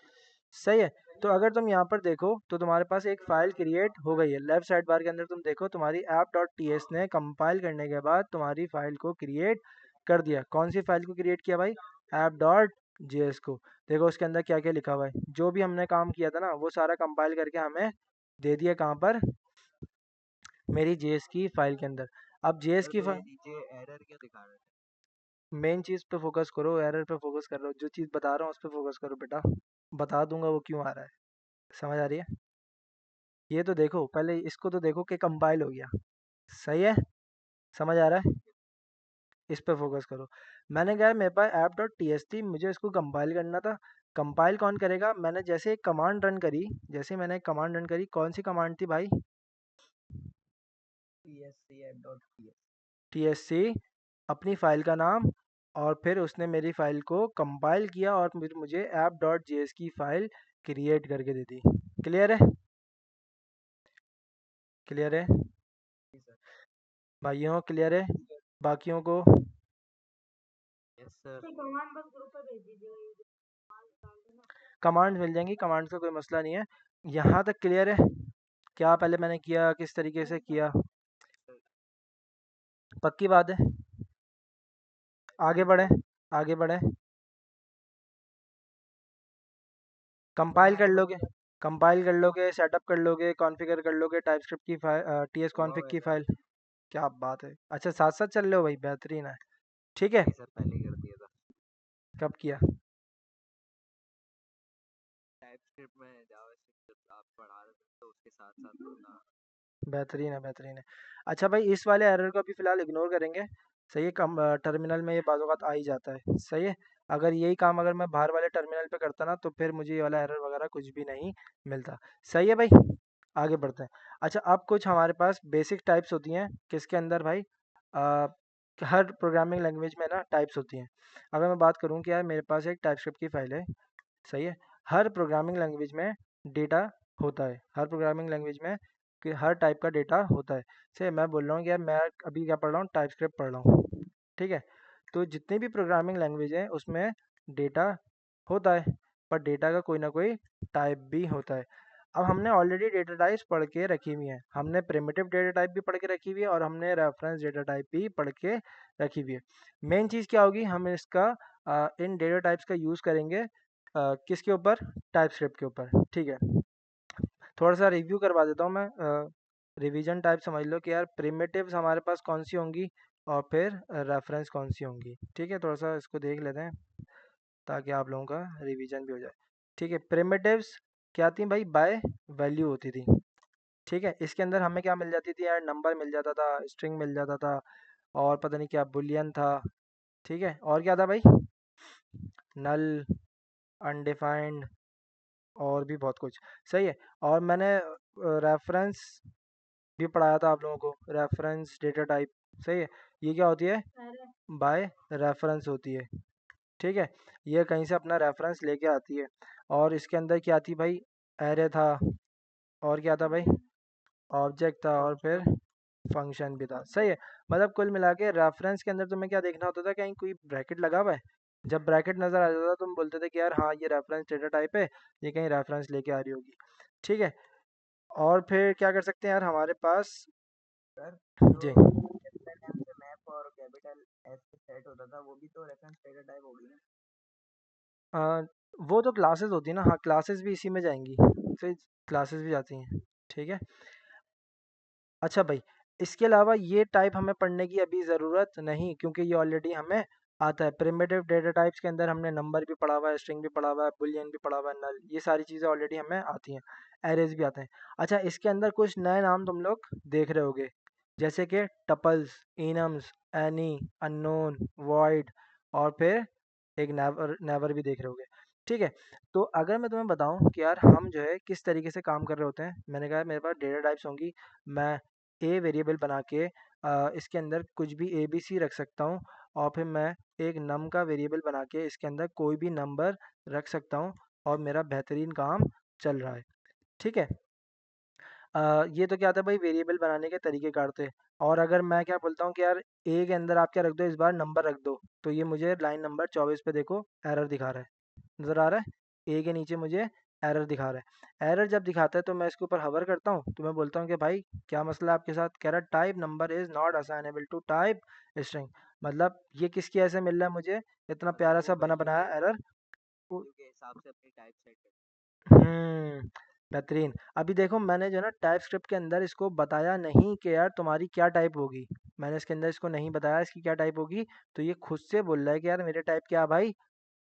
सही है। तो अगर तुम यहाँ पर देखो तो तुम्हारे पास एक फाइल क्रिएट हो गई है, लेफ्ट साइड बार के अंदर तुम देखो तुम्हारी ऐप डॉट टी एस ने कंपाइल करने के बाद तुम्हारी फाइल को क्रिएट कर दिया। कौन सी फाइल को क्रिएट किया भाई, ऐप डॉट जे एस को। देखो उसके अंदर क्या क्या लिखा हुआ है, जो भी हमने काम किया था ना वो सारा कंपाइल करके हमें दे दिया कहाँ पर, मेरी जे एस की फाइल के अंदर। अब जे एस सर की तो ये नीचे एरर क्यों दिखा रहे थे? मेन चीज़ पे फोकस करो, एरर पे फोकस कर रहे हो, जो चीज़ बता रहा हूँ उस पर फोकस करो बेटा, बता दूंगा वो क्यों आ रहा है। समझ आ रही है, ये तो देखो पहले, इसको तो देखो कि कंपाइल हो गया, सही है, समझ आ रहा है, इस पे फोकस करो। मैंने कहा मेरे पास ऐप डॉट टी एस थी, मुझे इसको कंपाइल करना था। कंपाइल कौन करेगा, मैंने जैसे एक कमांड रन करी, जैसे मैंने एक कमांड रन करी, कौन सी कमांड थी भाई, psc app dot P. T S C, अपनी फाइल का नाम, और फिर उसने मेरी फाइल को कंपाइल किया और फिर मुझे ऐप डॉट जे एस की फाइल क्रिएट करके दे दी। क्लियर है, क्लियर है जी सर। भाइयों, क्लियर है बाकियों को। Yes sir. कमांड मिल जाएंगी, कमांड का कोई मसला नहीं है। यहाँ तक क्लियर है, क्या पहले मैंने किया किस तरीके से किया, पक्की बात है, आगे बढ़े, आगे बढ़े, कंपाइल कर लोगे, कंपाइल कर लोगे, सेटअप कर लोगे, कॉन्फ़िगर कर लोगे टाइपस्क्रिप्ट की फाइल, टी एस हुआ कॉन्फ़िग हुआ है की सर। फाइल। क्या बात है, अच्छा साथ साथ चल रहे हो भाई, बेहतरीन है। ठीक है, नहीं सर, पहले ही कर दिया था। कब किया, टाइपस्क्रिप्ट में जावास्क्रिप्ट जब आप पढ़ा रहे थे तो उसके साथ साथ था। बेहतरीन है, बेहतरीन है। अच्छा भाई, इस वाले एरर को अभी फ़िलहाल इग्नोर करेंगे, सही है, कम टर्मिनल में ये बाज़ आ ही जाता है, सही है। अगर यही काम अगर मैं बाहर वाले टर्मिनल पे करता ना तो फिर मुझे ये वाला एरर वगैरह कुछ भी नहीं मिलता। सही है भाई, आगे बढ़ते हैं। अच्छा, अब कुछ हमारे पास बेसिक टाइप्स होती हैं किसके अंदर भाई, अ, हर प्रोग्रामिंग लैंग्वेज में ना टाइप्स होती हैं। अगर मैं बात करूँ कि यार मेरे पास एक टाइपस्क्रिप्ट की फ़ाइल है, सही है, हर प्रोग्रामिंग लैंग्वेज में डेटा होता है, हर प्रोग्रामिंग लैंग्वेज में कि हर टाइप का डेटा होता है। से मैं बोल रहा हूँ कि यार मैं अभी क्या पढ़ रहा हूँ, टाइपस्क्रिप्ट पढ़ रहा हूँ। ठीक है, तो जितनी भी प्रोग्रामिंग लैंग्वेज है उसमें डेटा होता है, पर डेटा का कोई ना कोई टाइप भी होता है। अब हमने ऑलरेडी डेटा टाइप्स पढ़ के रखी हुई हैं, हमने प्रिमिटिव डेटा टाइप भी पढ़ के रखी हुई है और हमने रेफरेंस डेटा टाइप भी पढ़ के रखी हुई है। मेन चीज़ क्या होगी, हम इसका इन डेटा टाइप्स का यूज़ करेंगे किसके ऊपर, टाइपस्क्रिप्ट के ऊपर। ठीक है, थोड़ा सा रिव्यू करवा देता हूँ मैं, रिवीजन टाइप समझ लो कि यार प्रिमिटिव्स हमारे पास कौन सी होंगी, और फिर रेफरेंस कौन सी होंगी। ठीक है, थोड़ा सा इसको देख लेते हैं ताकि आप लोगों का रिवीजन भी हो जाए। ठीक है, प्रिमिटिव्स क्या थी भाई, बाय वैल्यू होती थी। ठीक है, इसके अंदर हमें क्या मिल जाती थी यार, नंबर मिल जाता था, स्ट्रिंग मिल जाता था, और पता नहीं क्या बुलियन था। ठीक है, और क्या था भाई, नल, अनडिफाइंड, और भी बहुत कुछ। सही है, और मैंने रेफरेंस भी पढ़ाया था आप लोगों को, रेफरेंस डेटा टाइप। सही है, ये क्या होती है, बाय रेफरेंस होती है। ठीक है, ये कहीं से अपना रेफरेंस लेके आती है। और इसके अंदर क्या थी भाई, एरे था, और क्या था भाई, ऑब्जेक्ट था, और फिर फंक्शन भी था। सही है, मतलब कुल मिला के रेफरेंस के अंदर तुम्हें क्या देखना होता था, कहीं कोई ब्रैकेट लगा हुआ है। जब ब्रैकेट नज़र आ जाता था तुम बोलते थे कि यार हाँ ये रेफरेंस डेटा टाइप है, ये कहीं रेफरेंस लेके आ रही होगी। ठीक है, और फिर क्या कर सकते हैं यार हमारे पास। सर जी, जो पिछले टाइम से मैप और कैपिटल एस से सेट होता था वो भी तो रेफरेंस डेटा टाइप होगी ना। अ, वो तो क्लासेस होती है ना, हाँ क्लासेस भी इसी में जाएंगी। सही, क्लासेस भी जाती हैं। ठीक है, अच्छा भाई, इसके अलावा ये टाइप हमें पढ़ने की अभी ज़रूरत नहीं, क्योंकि ये ऑलरेडी हमें आता है। प्रिमिटिव डेटा टाइप्स के अंदर हमने नंबर भी पढ़ा हुआ है, स्ट्रिंग भी पढ़ा हुआ है, बुलियन भी पढ़ा हुआ है, नल, ये सारी चीज़ें ऑलरेडी हमें आती हैं। एरेज भी आते हैं। अच्छा, इसके अंदर कुछ नए नाम तुम लोग देख रहे होगे, जैसे कि टपल्स, इनम्स, एनी, अननोन, वॉइड, और फिर एक नेवर, नेवर भी देख रहे होगे। ठीक है, तो अगर मैं तुम्हें बताऊं कि यार हम जो है किस तरीके से काम कर रहे होते हैं, मैंने कहा मेरे पास डेटा टाइप्स होंगी, मैं ए वेरिएबल बना के इसके अंदर कुछ भी ए बी सी रख सकता हूँ, और फिर मैं एक नम का वेरिएबल बना के इसके अंदर कोई भी नंबर रख सकता हूँ, और मेरा बेहतरीन काम चल रहा है। ठीक है, ये तो क्या था भाई, वेरिएबल बनाने के तरीके कार थे। और अगर मैं क्या बोलता हूँ कि यार ए के अंदर आप क्या रख दो, इस बार नंबर रख दो, तो ये मुझे लाइन नंबर 24 पे देखो एरर दिखा रहा है, नज़र आ रहा है, ए के नीचे मुझे एरर दिखा रहा है। एरर जब दिखाता है तो मैं इसके ऊपर हवर करता हूँ, तो मैं बोलता हूँ कि भाई क्या मसला है आपके साथ, कह रहा type number is not assignable to type string. मतलब ये किसकी ऐसे मिल रहा है मुझे, इतना मतलब प्यारा वो सा बना वैल्यू बनाया एरर। वैल्यू के हिसाब से अपनी टाइप सेट कर। हम्म, बेहतरीन। अभी देखो मैंने जो है ना टाइप स्क्रिप्ट के अंदर इसको बताया नहीं कि यार तुम्हारी क्या टाइप होगी, मैंने इसके अंदर इसको नहीं बताया इसकी क्या टाइप होगी, तो ये खुद से बोल रहा है कि यार मेरे टाइप क्या है भाई,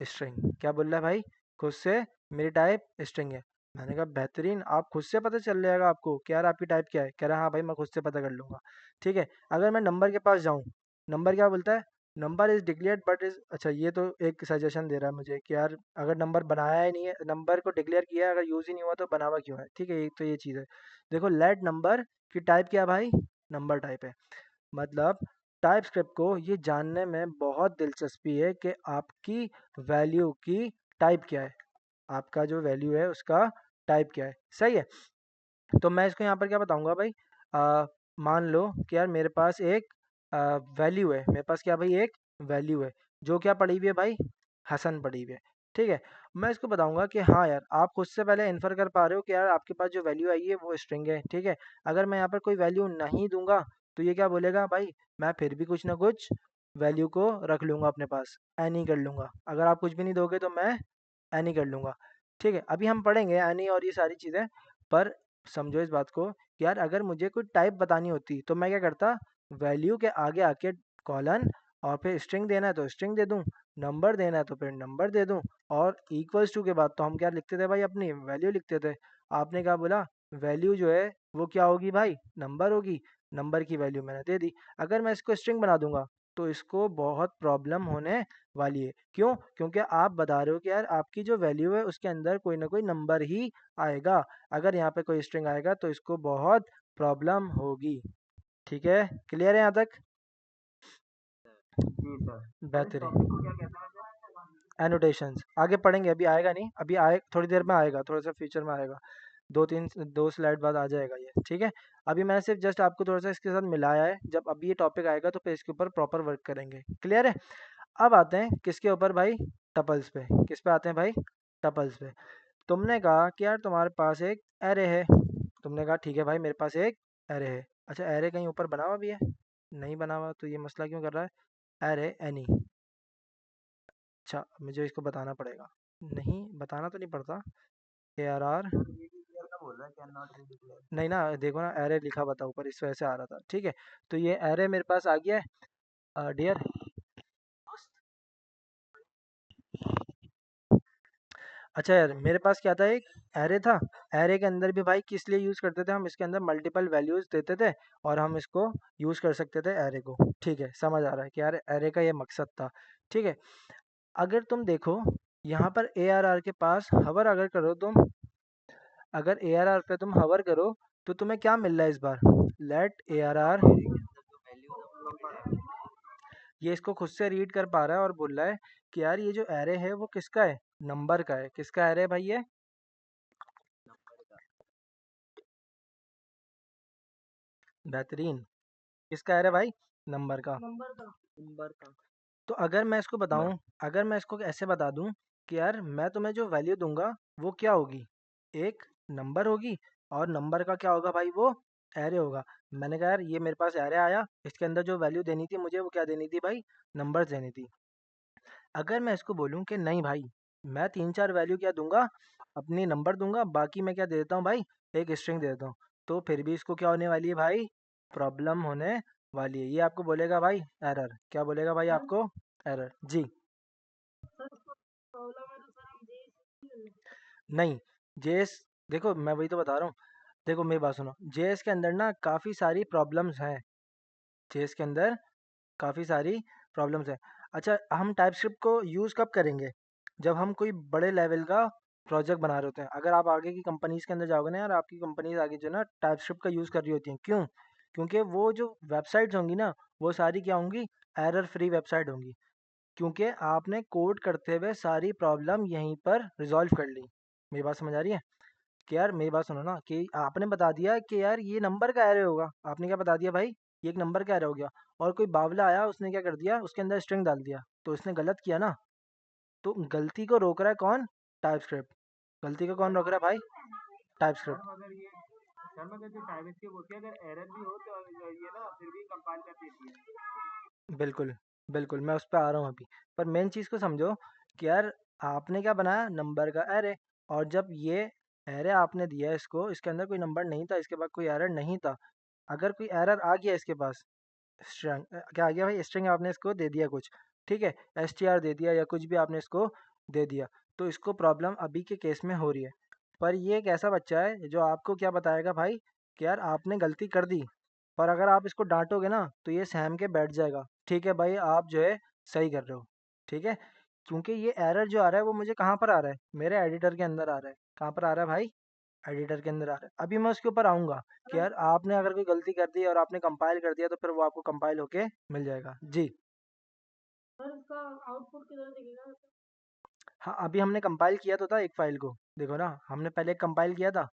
स्ट्रिंग। क्या बोल रहा है भाई, खुद से मेरी टाइप स्ट्रिंग है। मैंने कहा बेहतरीन, आप खुद से पता चल जाएगा आपको कि यार आपकी टाइप क्या है, कह रहा है हाँ भाई मैं खुद से पता कर लूंगा। ठीक है, अगर मैं नंबर के पास जाऊँ, नंबर क्या बोलता है, number is declared but is, अच्छा ये तो एक सजेशन दे रहा है मुझे कि यार अगर नंबर बनाया ही नहीं है, नंबर को डिक्लेयर किया है, अगर यूज़ ही नहीं हुआ तो बनावा क्यों है। ठीक है, तो ये चीज़ है। देखो लेट नंबर की टाइप क्या है भाई, नंबर टाइप है। मतलब टाइप स्क्रिप्ट को ये जानने में बहुत दिलचस्पी है कि आपकी वैल्यू की टाइप क्या है, आपका जो वैल्यू है उसका टाइप क्या है। सही है, तो मैं इसको यहाँ पर क्या बताऊँगा भाई, मान लो कि यार मेरे पास एक वैल्यू है, मेरे पास क्या भाई एक वैल्यू है, जो क्या पड़ी हुई है भाई, हसन पड़ी हुई है। ठीक है, मैं इसको बताऊंगा कि हाँ यार आप खुद से पहले इन्फर कर पा रहे हो कि यार आपके पास जो वैल्यू आई है वो स्ट्रिंग है। ठीक है, अगर मैं यहाँ पर कोई वैल्यू नहीं दूंगा तो ये क्या बोलेगा भाई, मैं फिर भी कुछ ना कुछ वैल्यू को रख लूंगा अपने पास, एनी कर लूंगा, अगर आप कुछ भी नहीं दोगे तो मैं एनी कर लूंगा। ठीक है, अभी हम पढ़ेंगे एनी और ये सारी चीज़ें, पर समझो इस बात को कि यार अगर मुझे कोई टाइप बतानी होती तो मैं क्या करता, वैल्यू के आगे आके कॉलन, और फिर स्ट्रिंग देना है तो स्ट्रिंग दे दूं, नंबर देना है तो फिर नंबर दे दूं, और इक्वल्स टू के बाद तो हम क्या लिखते थे भाई, अपनी वैल्यू लिखते थे। आपने क्या बोला, वैल्यू जो है वो क्या होगी भाई, नंबर होगी, नंबर की वैल्यू मैंने दे दी। अगर मैं इसको स्ट्रिंग बना दूंगा तो इसको बहुत प्रॉब्लम होने वाली है। क्यों, क्योंकि आप बता रहे हो कि यार आपकी जो वैल्यू है उसके अंदर कोई ना कोई नंबर ही आएगा, अगर यहाँ पे कोई स्ट्रिंग आएगा तो इसको बहुत प्रॉब्लम होगी। ठीक है, क्लियर है यहाँ तक। जी सर, सर इस बेहतरीन। टॉपिक को क्या कहते हैं वैसे। एनोटेशंस आगे पढ़ेंगे, अभी आएगा नहीं, अभी आए थोड़ी देर में आएगा, थोड़ा सा फ्यूचर में आएगा, दो स्लाइड बाद आ जाएगा ये। ठीक है, अभी मैंने सिर्फ जस्ट आपको थोड़ा सा इसके साथ मिलाया है, जब अभी ये टॉपिक आएगा तो फिर इसके ऊपर प्रॉपर वर्क करेंगे। क्लियर है, अब आते हैं किसके ऊपर भाई, टपल्स पे। किस पे आते हैं भाई, टपल्स पे। तुमने कहा कि यार तुम्हारे पास एक एरे है, तुमने कहा ठीक है भाई मेरे पास एक एरे है। अच्छा, एरे कहीं ऊपर बना हुआ भी है, नहीं बना हुआ, तो ये मसला क्यों कर रहा है, एरे एनी। अच्छा, मुझे इसको बताना पड़ेगा, नहीं बताना तो नहीं पड़ता, ए आर आर, सर ये भी क्लियर का बोल रहा है कैन नॉट रीड। नहीं ना, देखो ना एरे लिखा हुआ था ऊपर, इस वजह से आ रहा था। ठीक है, तो ये एरे मेरे पास आ गया है। डियर, अच्छा यार, मेरे पास क्या था, एक एरे था। एरे के अंदर भी भाई किस लिए यूज़ करते थे हम, इसके अंदर मल्टीपल वैल्यूज़ देते थे और हम इसको यूज़ कर सकते थे एरे को। ठीक है, समझ आ रहा है कि यार एरे का ये मकसद था। ठीक है, अगर तुम देखो यहाँ पर ए आर आर के पास हवर अगर करो तुम, अगर ए आर आर पे तुम हवर करो तो तुम्हें क्या मिल रहा है इस बार, let A R R. Array के अंदर जो वैल्यूज है वो पढ़ पा रहा है। ये इसको खुद से रीड कर पा रहा है और बोल रहा है कि यार ये जो एरे है वो किसका है, नंबर का है। किसका एरे है भाई ये, नंबर का। बेहतरीन। किसका एरे भाई, नंबर का। नंबर का। तो अगर मैं इसको बताऊं, अगर मैं इसको ऐसे बता दूं कि यार मैं तुम्हें जो वैल्यू दूंगा वो क्या होगी, एक नंबर होगी, और नंबर का क्या होगा भाई, वो एरे होगा। मैंने कहा यार ये मेरे पास एरे आया, इसके अंदर जो वैल्यू देनी थी मुझे वो क्या देनी थी भाई, नंबर्स देनी थी। अगर मैं इसको बोलूं कि नहीं भाई, मैं तीन चार वैल्यू क्या दूंगा, अपनी नंबर दूंगा, बाकी मैं क्या दे देता हूँ भाई, एक स्ट्रिंग दे देता हूँ, तो फिर भी इसको क्या होने वाली है भाई, प्रॉब्लम होने वाली है। ये आपको बोलेगा भाई एरर, क्या बोलेगा भाई आपको, एरर जी। नहीं, जेएस, देखो मैं वही तो बता रहा हूँ, देखो मेरी बात सुनो, जेएस के अंदर ना काफ़ी सारी प्रॉब्लम्स हैं, जेएस के अंदर काफ़ी सारी प्रॉब्लम्स हैं। अच्छा, हम टाइपस्क्रिप्ट को यूज़ कब करेंगे, जब हम कोई बड़े लेवल का प्रोजेक्ट बना रहे होते हैं। अगर आप आगे की कंपनीज के अंदर जाओगे ना यार, आपकी कंपनीज आगे जो है ना टाइपस्क्रिप्ट का यूज़ कर रही होती हैं, क्यों, क्योंकि वो जो वेबसाइट्स होंगी ना वो सारी क्या होंगी, एरर फ्री वेबसाइट होंगी, क्योंकि आपने कोड करते हुए सारी प्रॉब्लम यहीं पर रिजॉल्व कर ली। मेरी बात समझ आ रही है कि यार, मेरी बात सुनो ना, कि आपने बता दिया कि यार ये नंबर का एरे होगा, आपने क्या बता दिया भाई, ये एक नंबर का एरे हो गया, और कोई बावला आया उसने क्या कर दिया, उसके अंदर स्ट्रिंग डाल दिया, तो इसने गलत किया ना। तो गलती को रोक रहा है कौन, टाइपस्क्रिप्ट। गलती को कौन रोक रहा है भाई, टाइपस्क्रिप्ट। अगर ये सर मतलब जो टाइपस्क्रिप्ट होती है, अगर एरर भी हो तो ये ना फिर भी कंपाइल कर देती है। बिल्कुल, बिल्कुल, मैं उस पे आ रहा हूँ अभी। पर मेन चीज़ को समझो कि यार आपने क्या बनाया, नंबर का एरे, और जब ये एरे आपने दिया इसको, इसके अंदर कोई नंबर नहीं था, इसके बाद कोई एरर नहीं था, अगर कोई एरर आ गया इसके पास, स्ट्रिंग क्या आ गया भाई, स्ट्रिंग आपने इसको दे दिया कुछ, ठीक है, एसटीआर दे दिया या कुछ भी आपने इसको दे दिया, तो इसको प्रॉब्लम अभी के केस में हो रही है। पर ये एक ऐसा बच्चा है जो आपको क्या बताएगा भाई कि यार आपने गलती कर दी, पर अगर आप इसको डांटोगे ना तो ये सहम के बैठ जाएगा, ठीक है भाई आप जो है सही कर रहे हो, ठीक है, क्योंकि ये एरर जो आ रहा है वो मुझे कहाँ पर आ रहा है, मेरे एडिटर के अंदर आ रहा है। कहाँ पर आ रहा है भाई, एडिटर के अंदर आ रहा है। अभी मैं उसके ऊपर आऊँगा कि यार आपने अगर कोई गलती कर दी और आपने कंपाइल कर दिया तो फिर वो आपको कंपाइल होके मिल जाएगा जी। हाँ, अभी हमने कंपाइल किया तो था एक फ़ाइल को, देखो ना हमने पहले कंपाइल किया था,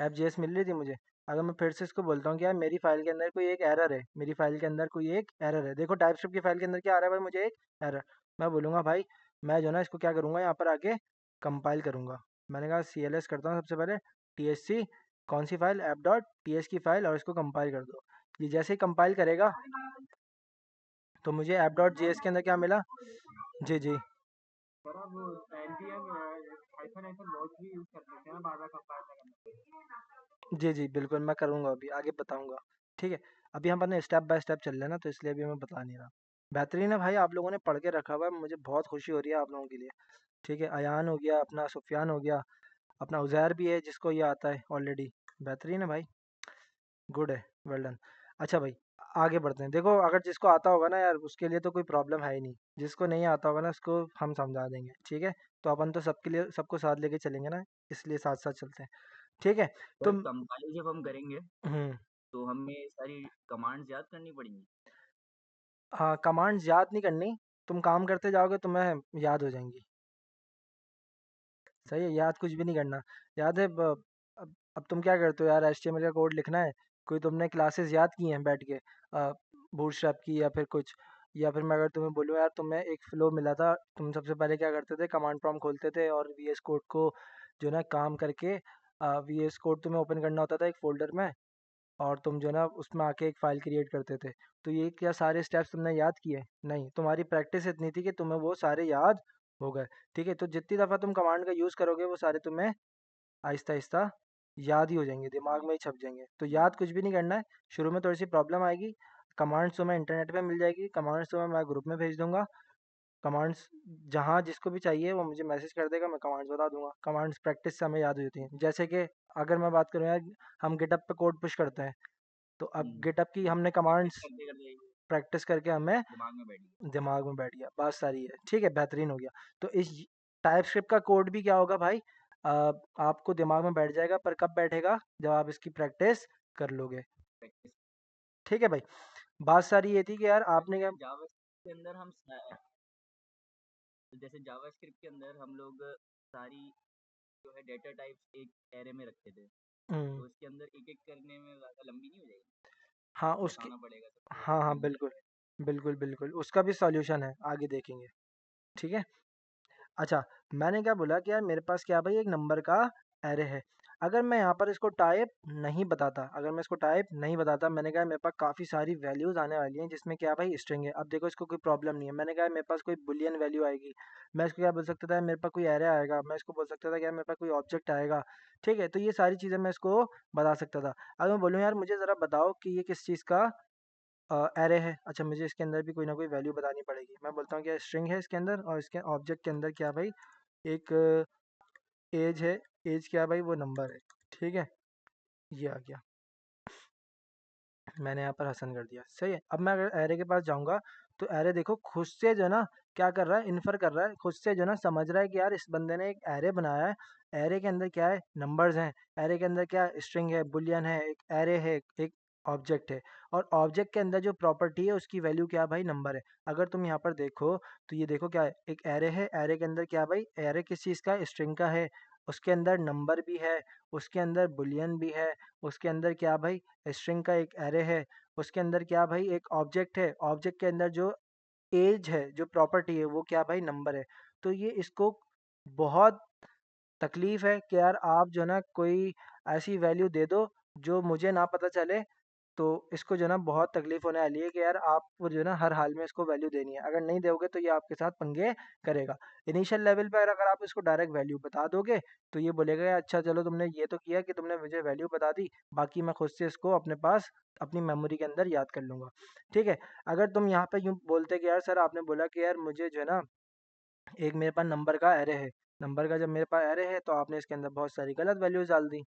एफ जी एस मिल रही थी मुझे। अगर मैं फिर से इसको बोलता हूँ कि यार मेरी फ़ाइल के अंदर कोई एक एरर है, मेरी फ़ाइल के अंदर कोई एक एरर है, देखो टाइपस्क्रिप्ट की फ़ाइल के अंदर क्या आ रहा है भाई, मुझे एक एरर। मैं बोलूँगा भाई, मैं जो है ना इसको क्या करूँगा, यहाँ पर आके कंपाइल करूँगा। मैंने कहा सी एल एस करता हूँ सबसे पहले, टी एस सी, कौन सी file, app dot T S की फ़ाइल, और इसको कंपाइल कर दो। ये जैसे ही कंपाइल करेगा तो मुझे ऐप डॉट जी एस के अंदर क्या मिला, जी जी, सर आप npm हाइफन हाइफन लॉग भी यूज कर सकते हैं ना बार बार कंपाइल करने। जी जी बिल्कुल, मैं करूँगा, अभी आगे बताऊँगा। ठीक है, अभी हम अपने स्टेप बाय स्टेप चल रहे हैं ना, तो इसलिए अभी मैं बता नहीं रहा। बेहतरीन है भाई, आप लोगों ने पढ़ के रखा हुआ है, मुझे बहुत खुशी हो रही है आप लोगों के लिए। ठीक है, अयान हो गया, अपना सुफियान हो गया, अपना उज़ैर भी है जिसको ये आता है ऑलरेडी। बेहतरीन है भाई, गुड है, वेल डन। अच्छा भाई, आगे बढ़ते हैं। देखो अगर जिसको आता होगा ना यार उसके लिए तो कोई प्रॉब्लम है ही नहीं, जिसको नहीं आता होगा ना उसको हम समझा देंगे, ठीक है। तो अपन तो सबके लिए सबको साथ लेके चलेंगे ना, इसलिए साथ साथ चलते हैं, ठीक है। सर तो कंपाइल जब हम करेंगे हम्म, तो हमें सारी कमांड्स याद करनी पड़ेंगी। हाँ, कमांड्स याद नहीं करनी, तुम काम करते जाओगे तुम्हें याद हो जाएंगी। सही है, याद कुछ भी नहीं करना। याद है अब तुम क्या करते हो यार, एचटीएमएल का कोड लिखना है, कोई तुमने क्लासेस याद की हैं बैठ के, बूटस्ट्रैप की या फिर कुछ, या फिर मैं अगर तुम्हें बोलूँ यार तुम्हें एक फ्लो मिला था, तुम सबसे पहले क्या करते थे, कमांड प्रॉम्प्ट खोलते थे और वी एस कोड को जो है ना काम करके, वी एस कोड तुम्हें ओपन करना होता था एक फोल्डर में, और तुम जो है ना उसमें आके एक फ़ाइल क्रिएट करते थे। तो ये क्या सारे स्टेप्स तुमने याद किए? नहीं, तुम्हारी प्रैक्टिस इतनी थी कि तुम्हें वो सारे याद हो गए। ठीक है, तो जितनी दफ़ा तुम कमांड का यूज़ करोगे वो सारे तुम्हें आहिस्ता-आहिस्ता याद ही हो जाएँगे, दिमाग में ही छप जाएँगे। तो याद कुछ भी नहीं करना है, शुरू में थोड़ी-सी प्रॉब्लम आएगी, कमांड्स तुम्हें इंटरनेट पे मिल जाएगी, कमांड्स तुम्हें मैं ग्रुप में भेज दूंगा। कमांड्स जहाँ जिसको भी चाहिए वो मुझे मैसेज कर देगा, मैं कमांड्स बता दूंगा। कमांड्स प्रैक्टिस से हमें याद हो जाती हैं। जैसे कि अगर मैं बात करूँ यार, हम गिटअप पे कोड पुश करते हैं, तो अब गिटअप की वो हमने प्रैक्टिस कमांड्स करते करते ये प्रैक्टिस करके हमें दिमाग में बैठ गया। दिमाग में बैठ गया, बात सारी है। ठीक है, बेहतरीन हो गया। तो इस टाइप स्क्रिप्ट का कोड भी क्या होगा भाई, आपको दिमाग में बैठ जाएगा, पर कब बैठेगा, जब आप इसकी प्रैक्टिस कर लोगे। प्रैक्टिस ठीक है भाई, बात सारी ये थी कि यार तो आपने क्या। जैसे जावास्क्रिप्ट के अंदर तो जैसे जावास्क्रिप्ट के अंदर हम लोग सारी जो है डेटा टाइप्स एक एरे में रखते थे, हम्म, तो उसके अंदर एक एक करने में ज़्यादा लंबी नहीं हो जाएगी? हाँ उसकी, बताना पड़ेगा सबको हाँ हाँ न्यूमरल बिल्कुल, में। बिल्कुल बिल्कुल उसका भी सॉल्यूशन है, आगे देखेंगे। ठीक है। अच्छा, मैंने क्या बोला कि यार मेरे पास क्या भाई एक नंबर का एरे है। अगर मैं यहाँ पर इसको टाइप नहीं बताता, अगर मैं इसको टाइप नहीं बताता, मैंने कहा मेरे पास काफ़ी सारी वैल्यूज़ आने वाली हैं जिसमें क्या भाई स्ट्रिंग है। अब देखो इसको कोई प्रॉब्लम नहीं है, मैंने कहा मेरे पास कोई बुलियन वैल्यू आएगी, मैं इसको क्या बोल सकता था, मेरे पास कोई एरे आएगा, मैं इसको बोल सकता था कि यार मेरे पास कोई ऑब्जेक्ट आएगा। ठीक है, तो ये सारी चीज़ें मैं इसको बता सकता था। अगर मैं बोलूँ यार मुझे ज़रा बताओ कि ये किस चीज़ का एरे है, अच्छा मुझे इसके अंदर भी कोई ना कोई वैल्यू बतानी पड़ेगी। मैं बोलता हूँ कि स्ट्रिंग है इसके अंदर, और इसके ऑब्जेक्ट के अंदर क्या भाई एक एज है, एज क्या भाई वो नंबर है। ठीक है, ये आ गया, मैंने यहाँ पर हसन कर दिया, सही है। अब मैं अगर एरे के पास जाऊँगा, तो एरे देखो खुद से जो है ना क्या कर रहा है, इन्फर कर रहा है, खुद से जो है ना समझ रहा है कि यार इस बंदे ने एक एरे बनाया है। एरे के अंदर क्या है, नंबर्स हैं। एरे के अंदर क्या है, स्ट्रिंग है, बुलियन है, एक एरे है, एक ऑब्जेक्ट है। और ऑब्जेक्ट के अंदर जो प्रॉपर्टी है उसकी वैल्यू क्या भाई, नंबर है। अगर तुम यहाँ पर देखो, तो ये देखो क्या है, एक एरे है, एरे के अंदर क्या भाई, एरे किस चीज़ का, स्ट्रिंग का है। उसके अंदर नंबर भी है, उसके अंदर बुलियन भी है, उसके अंदर क्या भाई, स्ट्रिंग का एक एरे है, उसके अंदर क्या भाई एक ऑब्जेक्ट है, ऑब्जेक्ट के अंदर जो एज है, जो प्रॉपर्टी है, वो क्या भाई, नंबर है। तो ये इसको बहुत तकलीफ है कि यार आप जो है ना कोई ऐसी वैल्यू दे दो जो मुझे ना पता चले। तो इसको जो है ना बहुत तकलीफ होने वाली है कि यार आपको जो है ना हर हाल में इसको वैल्यू देनी है। अगर नहीं दोगे तो ये आपके साथ पंगे करेगा। इनिशियल लेवल पे अगर आप इसको डायरेक्ट वैल्यू बता दोगे, तो ये बोलेगा यार अच्छा चलो तुमने ये तो किया कि तुमने मुझे वैल्यू बता दी, बाकी मैं खुद से इसको अपने पास अपनी मेमोरी के अंदर याद कर लूंगा। ठीक है। अगर तुम यहाँ पे यूँ बोलते कि यार सर आपने बोला कि यार मुझे जो है ना एक मेरे पास नंबर का एरे है, नंबर का जब मेरे पास एरे है तो आपने इसके अंदर बहुत सारी गलत वैल्यूज डाल दी।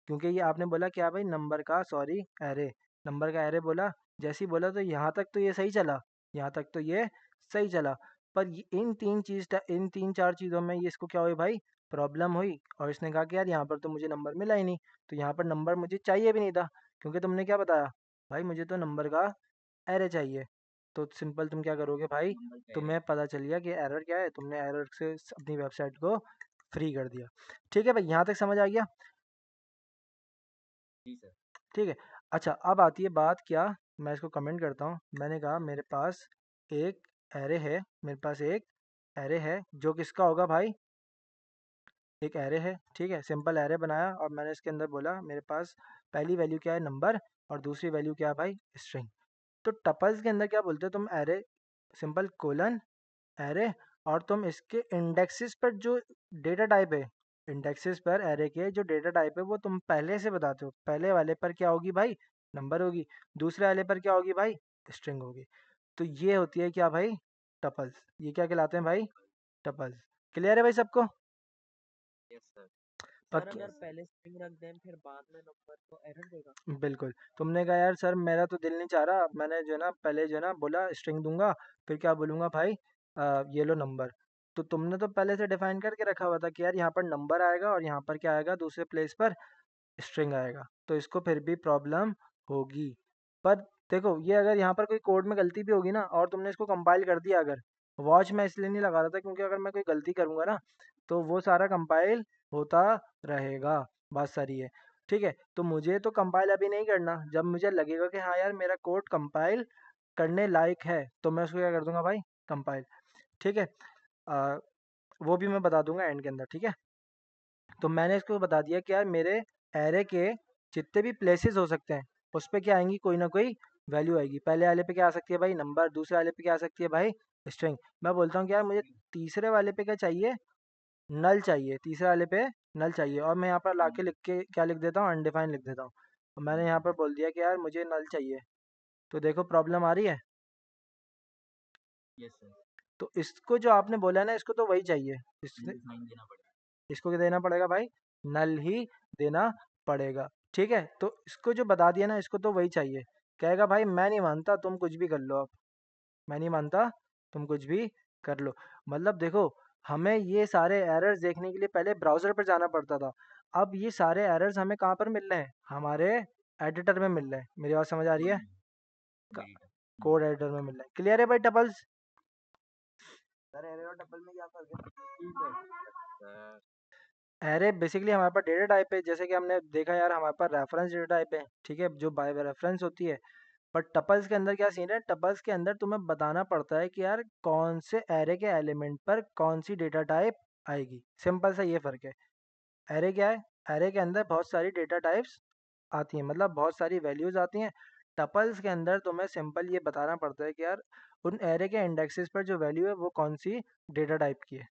क्योंकि ये आपने बोला क्या भाई, नंबर का सॉरी एरे, नंबर का एरे बोला। जैसे ही बोला तो यहाँ तक तो ये सही चला, यहाँ तक तो ये सही चला। पर इन तीन चार चीज़ों में ये इसको क्या हुई भाई, प्रॉब्लम हुई। और इसने कहा कि यार यहाँ पर तो मुझे नंबर मिला ही नहीं, तो यहाँ पर नंबर मुझे चाहिए भी नहीं था, क्योंकि तुमने क्या बताया भाई, मुझे तो नंबर का एरे चाहिए। तो सिंपल तुम क्या करोगे भाई, नंबर का एरे। तुम्हें पता चल गया कि एरर क्या है, तुमने एरर से अपनी वेबसाइट को फ्री कर दिया। ठीक है भाई, यहाँ तक समझ आ गया। जी सर। ठीक है। अच्छा, अब आती है बात क्या, मैं इसको कमेंट करता हूँ। मैंने कहा मेरे पास एक एरे है, मेरे पास एक एरे है जो किसका होगा भाई, एक एरे है। ठीक है, सिंपल एरे बनाया और मैंने इसके अंदर बोला मेरे पास पहली वैल्यू क्या है, नंबर, और दूसरी वैल्यू क्या है भाई, स्ट्रिंग। तो टपल्स के अंदर क्या बोलते हो तुम, एरे सिंपल कोलन एरे, और तुम इसके इंडेक्सेस पर जो डेटा टाइप है, इंडेक्सेस पर एरे के जो डेटा टाइप है वो तुम पहले से बताते हो। पहले वाले पर क्या होगी भाई, नंबर होगी, दूसरे वाले पर क्या होगी भाई, स्ट्रिंग होगी। तो ये होती है क्या भाई, टपल्स। ये क्या कहलाते हैं भाई, टपल्स। क्लियर है भाई सबको। Yes sir. सर पक्की, अगर पहले स्ट्रिंग रख दें फिर बाद में नंबर तो एरर देगा? बिल्कुल। तुमने कहा यार सर मेरा तो दिल नहीं चाह रहा, मैंने जो है ना पहले जो है ना बोला स्ट्रिंग दूंगा, फिर क्या बोलूंगा भाई, ये लो नंबर। तो तुमने तो पहले से डिफाइन करके रखा हुआ था कि यार यहाँ पर नंबर आएगा और यहाँ पर क्या आएगा, दूसरे प्लेस पर स्ट्रिंग आएगा, तो इसको फिर भी प्रॉब्लम होगी। पर देखो ये अगर यहाँ पर कोई कोड में गलती भी होगी ना, और तुमने इसको कंपाइल कर दिया, अगर वॉच मैं इसलिए नहीं लगा रहा था क्योंकि अगर मैं कोई गलती करूंगा ना, तो वो सारा कंपाइल होता रहेगा, बात सारी है। ठीक है, तो मुझे तो कंपाइल अभी नहीं करना, जब मुझे लगेगा कि हाँ यार मेरा कोड कंपाइल करने लायक है, तो मैं उसको क्या कर दूंगा भाई, कंपाइल। ठीक है। आ, वो भी मैं बता दूंगा एंड के अंदर। ठीक है, तो मैंने इसको बता दिया कि यार मेरे एरे के जितने भी प्लेसेस हो सकते हैं उस पे क्या आएंगी, कोई ना कोई वैल्यू आएगी। पहले वाले पे क्या आ सकती है भाई, नंबर, दूसरे वाले पे क्या आ सकती है भाई, स्ट्रिंग। मैं बोलता हूँ कि यार मुझे तीसरे वाले पे क्या चाहिए, नल चाहिए, तीसरे वाले पे नल चाहिए, और मैं यहाँ पर लाके लिख के क्या लिख देता हूँ, अनडिफाइंड लिख देता हूँ। तो मैंने यहाँ पर बोल दिया कि यार मुझे नल चाहिए, तो देखो प्रॉब्लम आ रही है। Yes sir. तो इसको जो आपने बोला है ना, इसको तो वही चाहिए। नल साइन देना पड़ेगा। इसको क्या देना पड़ेगा भाई? नल ही देना पड़ेगा। ठीक है, तो इसको जो बता दिया ना, इसको तो वही चाहिए। कहेगा भाई मैं नहीं मानता, तुम कुछ भी कर लो अब। मैं नहीं मानता, तुम कुछ भी कर लो। मतलब देखो, हमें ये सारे एरर्स देखने के लिए पहले ब्राउज़र पर जाना पड़ता था। अब ये सारे एरर्स हमें कहाँ पर मिल रहे हैं? हमारे एडिटर में मिल रहे हैं। मेरी बात समझ आ रही कोड है? में, कोड एडिटर। कोड एडिटर में मिल रहा है। क्लियर है भाई टपल्स? सर एरे और टपल में क्या फर्क है? ठीक है सर। एरे बेसिकली हमारे पास डेटा टाइप है, जैसे कि हमने देखा यार, हमारे पास रेफरेंस डेटा टाइप है, ठीक है, जो बाय रेफरेंस होती है। पर टपल्स के अंदर क्या सीन है? टपल्स के अंदर तुम्हें बताना पड़ता है कि यार कौन से एरे के एलिमेंट पर कौन सी डेटा टाइप आएगी। सिंपल सा ये फर्क है। एरे क्या है? एरे के अंदर बहुत सारी डेटा टाइप्स आती हैं, मतलब बहुत सारी वैल्यूज आती हैं। टपल्स के अंदर तुम्हें सिंपल ये बताना पड़ता है कि यार उन एरे के इंडेक्सेस पर जो वैल्यू है वो कौन सी डेटा टाइप की है।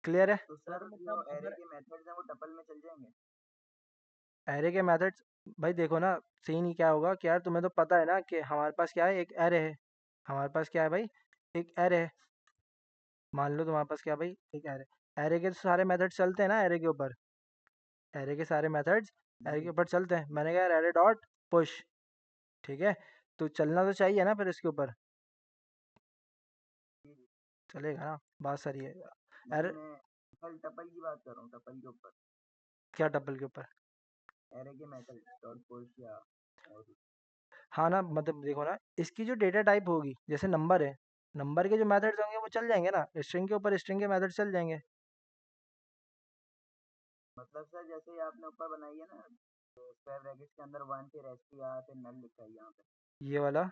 क्लियर है? तो सर जो एरे के मेथड्स हैं वो टपल में चल जाएंगे? एरे के मेथड्स, भाई देखो ना, सीन ही क्या होगा कि यार तुम्हें तो पता है ना कि हमारे पास क्या है, एक एरे है। हमारे पास क्या है भाई? एक एरे है। मान लो तुम्हारे पास क्या है भाई? एक एरे। एरे के तो सारे मेथड्स चलते हैं ना एरे के ऊपर। एरे के सारे मेथड्स एरे के जी। ऊपर चलते हैं। मैंने कहा यार एरे डॉट पुश, ठीक है, तो चलना तो चाहिए ना फिर इसके ऊपर। चलेगा ना? बात सही है। नहीं एरे, मैं कल टपल की बात कर रहा हूँ, टपल के ऊपर। क्या टपल के ऊपर? एरे के मेथड डॉट पुश या और। हाँ ना, मतलब देखो ना, इसकी जो डेटा टाइप होगी, जैसे नंबर है, नंबर के जो मेथड्स होंगे वो चल जाएंगे ना, स्ट्रिंग के ऊपर स्ट्रिंग के मेथड्स चल जाएंगे। मतलब सर जैसे आपने ऊपर बनाई है ना, स्क्वायर ब्रैकेट्स के अंदर वन फिर एस टी आर फिर नल लिखा है यहाँ पे। ये वाला, है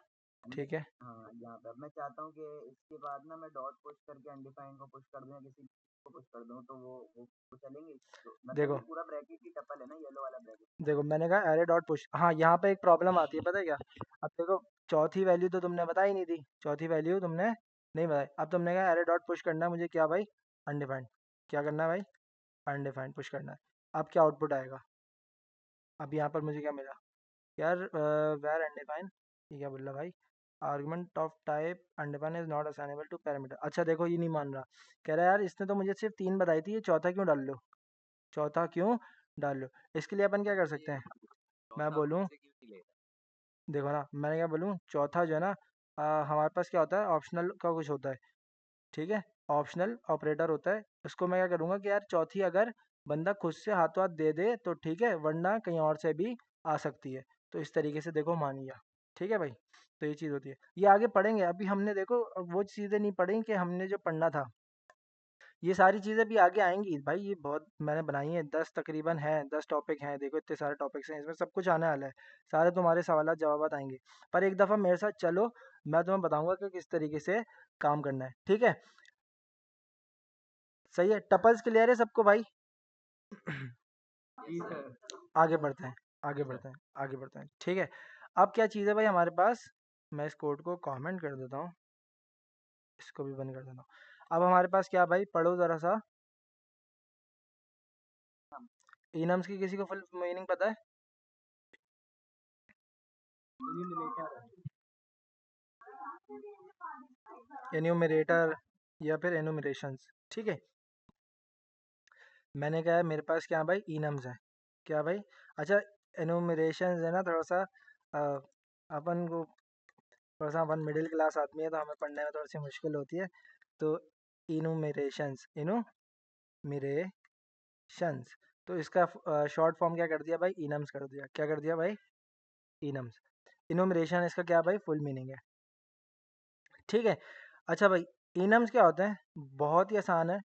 ना? ठीक है। हाँ यहाँ पे अब मैं चाहता हूँ कि इसके बाद ना मैं डॉट पुश करके अनडिफाइंड को पुश कर दूँ या किसी को पुश कर दूँ तो वो चलेंगे? तो मतलब देखो ये पूरा ब्रैकेट ही टपल है ना, येलो वाला ब्रैकेट? देखो मैंने कहा एरे डॉट पुश, हाँ यहाँ पे एक प्रॉब्लम आती है, पता है क्या? अब देखो, चौथी वैल्यू तो तुमने बताई नहीं थी, चौथी वैल्यू तुमने नहीं बताई। अब तुमने कहा एरे डॉट पुश करना है मुझे, क्या भाई? अनडिफाइंड। क्या करना है भाई? अनडिफाइंड पुश करना है। अब क्या आउटपुट आएगा? अब यहाँ पर मुझे क्या मिला? यार वेर अनडिफाइंड, ये क्या बोल रहा भाई? Argument of type undefined is not assignable to parameter. अच्छा देखो, ये नहीं मान रहा। कह रहा है यार इसने तो मुझे सिर्फ तीन बताई थी, ये चौथा क्यों डाल लो? चौथा क्यों डाल लो? इसके लिए अपन क्या कर सकते ये हैं? मैं चौथा बोलूँ, मुझसे क्यों नहीं ले रहा? देखो ना, मैंने क्या बोलूँ, चौथा जो है ना, हमारे पास क्या होता है, ऑप्शनल का कुछ होता है, ठीक है, ऑप्शनल ऑपरेटर होता है। उसको मैं क्या करूँगा कि यार चौथी अगर बंदा खुद से हाथों हाथ दे दे तो ठीक है, वरना कहीं और से भी आ सकती है। तो इस तरीके से देखो मान लिया। ठीक है भाई, तो ये चीज़ होती है। ये आगे पढ़ेंगे, अभी हमने देखो वो चीज़ें नहीं पढ़ी कि हमने जो पढ़ना था। ये सारी चीज़ें भी आगे आएंगी भाई, ये बहुत मैंने बनाई है, 10 तकरीबन है, 10 टॉपिक हैं, देखो इतने सारे टॉपिक्स हैं, इसमें सब कुछ आने वाला है। सारे तुम्हारे सवाल जवाब आएंगे। पर एक दफ़ा मेरे साथ चलो, मैं तुम्हें बताऊंगा कि किस तरीके से काम करना है, ठीक है? सही है, टपल्स क्लियर है सबको भाई? जी सर। आगे बढ़ते हैं, आगे जी सर। बढ़ते हैं, आगे बढ़ते हैं, ठीक है। अब क्या चीज़ है भाई हमारे पास? मैं इस कोड को कमेंट कर देता हूँ, इसको भी बंद कर देता हूँ। अब हमारे पास क्या भाई, पढ़ो ज़रा सा। इनम्स की किसी को फुल मीनिंग पता है? इन्यूमरेटर। एन्यूमरेटर या फिर एनुमरेशंस, ठीक है। मैंने कहा है मेरे पास क्या है भाई, इनम्स है। क्या भाई? अच्छा, एनुमरेशंस है ना, थोड़ा सा अ, अपन को, थोड़ा सा अपन मिडिल क्लास आदमी है तो हमें पढ़ने में थोड़ी सी मुश्किल होती है। तो इनुमरेशंस, इनुमरेशंस, तो इसका शॉर्ट फॉर्म क्या कर दिया भाई? इनम्स कर दिया। क्या कर दिया भाई? इनम्स। इनुमरेशन इसका क्या भाई? फुल मीनिंग है, ठीक है। अच्छा भाई, इनम्स क्या होते हैं? बहुत ही आसान है,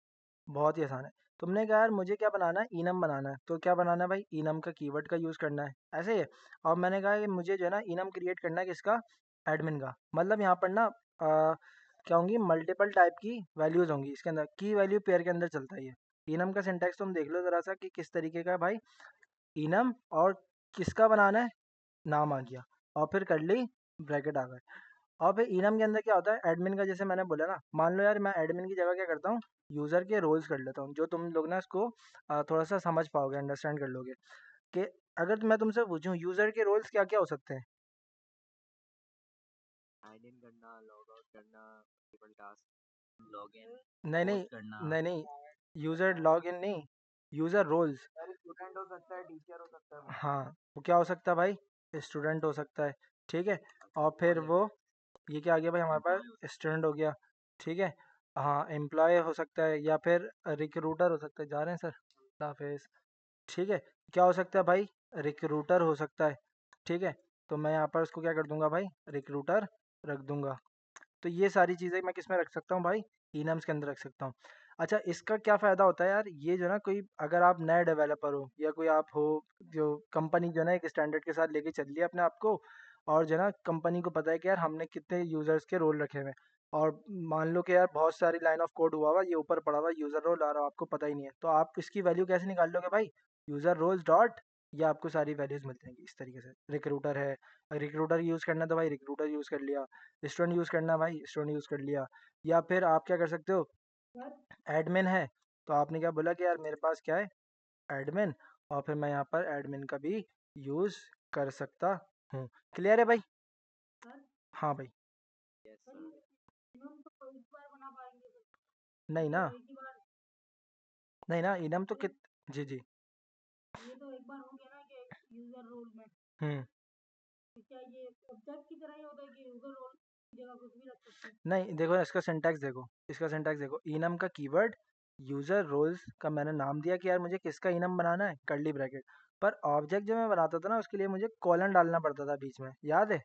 बहुत ही आसान है। तुमने कहा यार मुझे क्या बनाना है, इनम बनाना है, तो क्या बनाना है भाई? इनम का कीवर्ड का यूज़ करना है, ऐसे ही है। और मैंने कहा कि मुझे जो है ना इनम क्रिएट करना है, किसका? एडमिन का। मतलब यहाँ पर ना क्या होंगी, मल्टीपल टाइप की वैल्यूज़ होंगी इसके अंदर, की वैल्यू पेयर के अंदर चलता है ये। इनम का सिंटैक्स तुम देख लो ज़रा सा कि किस तरीके का है भाई। इनम और किसका बनाना है? नाम आ गया, और फिर कर ली ब्रैकेट आ गए। और फिर इनम के अंदर क्या होता है, एडमिन का, जैसे मैंने बोला ना, मान लो यार मैं एडमिन की जगह क्या करता हूँ, यूज़र के रोल्स कर लेता हूँ, जो तुम लोग ना इसको थोड़ा सा समझ पाओगे, अंडरस्टैंड कर लोगे। कि अगर मैं तुमसे पूछूं यूज़र के रोल्स क्या क्या हो सकते हैं, इन करना, लॉग आउट करना, मल्टीपल टास्क, लॉग इन, नहीं नहीं पोस्ट करना। नहीं नहीं, यूजर लॉग इन नहीं, यूजर रोल्स। स्टूडेंट हो सकता है, टीचर हो सकता है। हाँ, वो क्या हो सकता है भाई, स्टूडेंट हो सकता है, ठीक है। अच्छा, और फिर कॉलेज। वो, ये क्या आ गया भाई हमारे पास, स्टूडेंट हो गया, ठीक है। हाँ, एम्प्लॉय हो सकता है, या फिर रिक्रूटर हो सकता है, जा रहे हैं सर, अल्लाह हाफिज़, ठीक है। क्या हो सकता है भाई, रिक्रूटर हो सकता है, ठीक है। तो मैं यहाँ पर उसको क्या कर दूंगा भाई, रिक्रूटर रख दूंगा। तो ये सारी चीज़ें मैं किस में रख सकता हूँ भाई, इनम्स के अंदर रख सकता हूँ। अच्छा, इसका क्या फ़ायदा होता है यार, ये जो ना, कोई अगर आप नए डेवलपर हो या कोई आप हो, जो कंपनी जो है ना एक स्टैंडर्ड के साथ लेके चल रही है अपने आप को, और जो है ना कंपनी को पता है कि यार हमने कितने यूज़र्स के रोल रखे हुए हैं, और मान लो कि यार बहुत सारी लाइन ऑफ कोड हुआ हुआ, ये ऊपर पड़ा हुआ यूज़र रोल आ रहा हो, आपको पता ही नहीं है, तो आप इसकी वैल्यू कैसे निकाल लोगे भाई, यूज़र रोल्स डॉट, या आपको सारी वैल्यूज़ मिल जाएंगी इस तरीके से। रिक्रूटर है, रिक्रूटर यूज़ करना है तो भाई रिक्रूटर यूज़ कर लिया, स्टूडेंट यूज़ करना है भाई स्टूडेंट यूज़ कर लिया, या फिर आप क्या कर सकते हो, एडमिन है, तो आपने क्या बोला कि यार मेरे पास क्या है, एडमिन, और फिर मैं यहाँ पर एडमिन का भी यूज़ कर सकता हूँ। क्लियर है भाई? हाँ भाई। Yes sir. नहीं ना, नहीं ना, इनम तो कित, जी जी। हम्म। नहीं, देखो इसका सिंटैक्स देखो, इसका सिंटैक्स देखो, इनम का कीवर्ड यूजर रोल्स का मैंने नाम दिया कि यार मुझे किसका इनम बनाना है, कर्ली ब्रैकेट, पर ऑब्जेक्ट जो मैं बनाता था ना उसके लिए मुझे कॉलन डालना पड़ता था बीच में, याद है?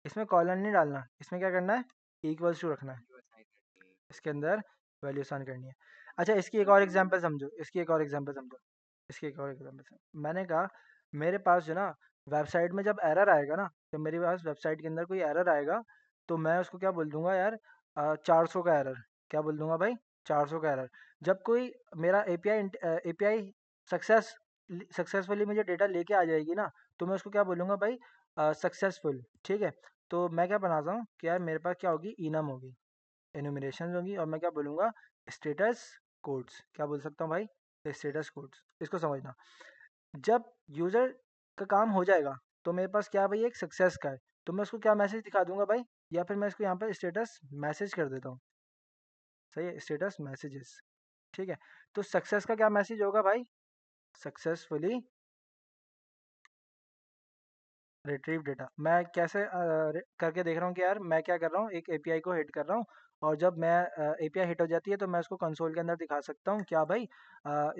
इसमें कॉलन नहीं डालना, इसमें क्या करना है, इक्वल्स टू रखना है, वैल्यू असाइन करनी है। इसके अंदर वैल्यू असाइन करनी है। अच्छा, इसकी एक और एग्जांपल समझो, इसकी एक और एग्जांपल समझो, इसकी एक और एग्जांपल समझो। मैंने कहा मेरे पास जो ना वेबसाइट में जब एरर आएगा ना, जब मेरे पास वेबसाइट के अंदर कोई एरर आएगा, तो मैं उसको क्या बोल दूंगा यार, 400 का एरर, क्या बोल दूंगा भाई, 400 का एरर। जब कोई मेरा एपीआई सक्सेस सक्सेसफुली मुझे डेटा लेके आ जाएगी ना, तो मैं उसको क्या बोलूँगा भाई, सक्सेसफुल, ठीक है। तो मैं क्या बनाता हूँ कि यार मेरे पास क्या होगी, इनम होगी, एनुमरेशन होगी, और मैं क्या बोलूँगा, स्टेटस कोड्स, क्या बोल सकता हूँ भाई, स्टेटस कोड्स। इसको समझना, जब यूज़र का काम हो जाएगा तो मेरे पास क्या है भाई, एक सक्सेस का है, तो मैं उसको क्या मैसेज दिखा दूंगा भाई, या फिर मैं इसको यहाँ पर स्टेटस मैसेज कर देता हूँ, सही है, स्टेटस मैसेजेस, ठीक है। तो सक्सेस का क्या मैसेज होगा भाई, सक्सेसफुली रिट्रीव डेटा। मैं कैसे करके देख रहा हूँ कि यार मैं क्या कर रहा हूँ, एक एपीआई को हिट कर रहा हूँ, और जब मैं एपीआई हिट हो जाती है तो मैं उसको कंसोल के अंदर दिखा सकता हूँ, क्या भाई,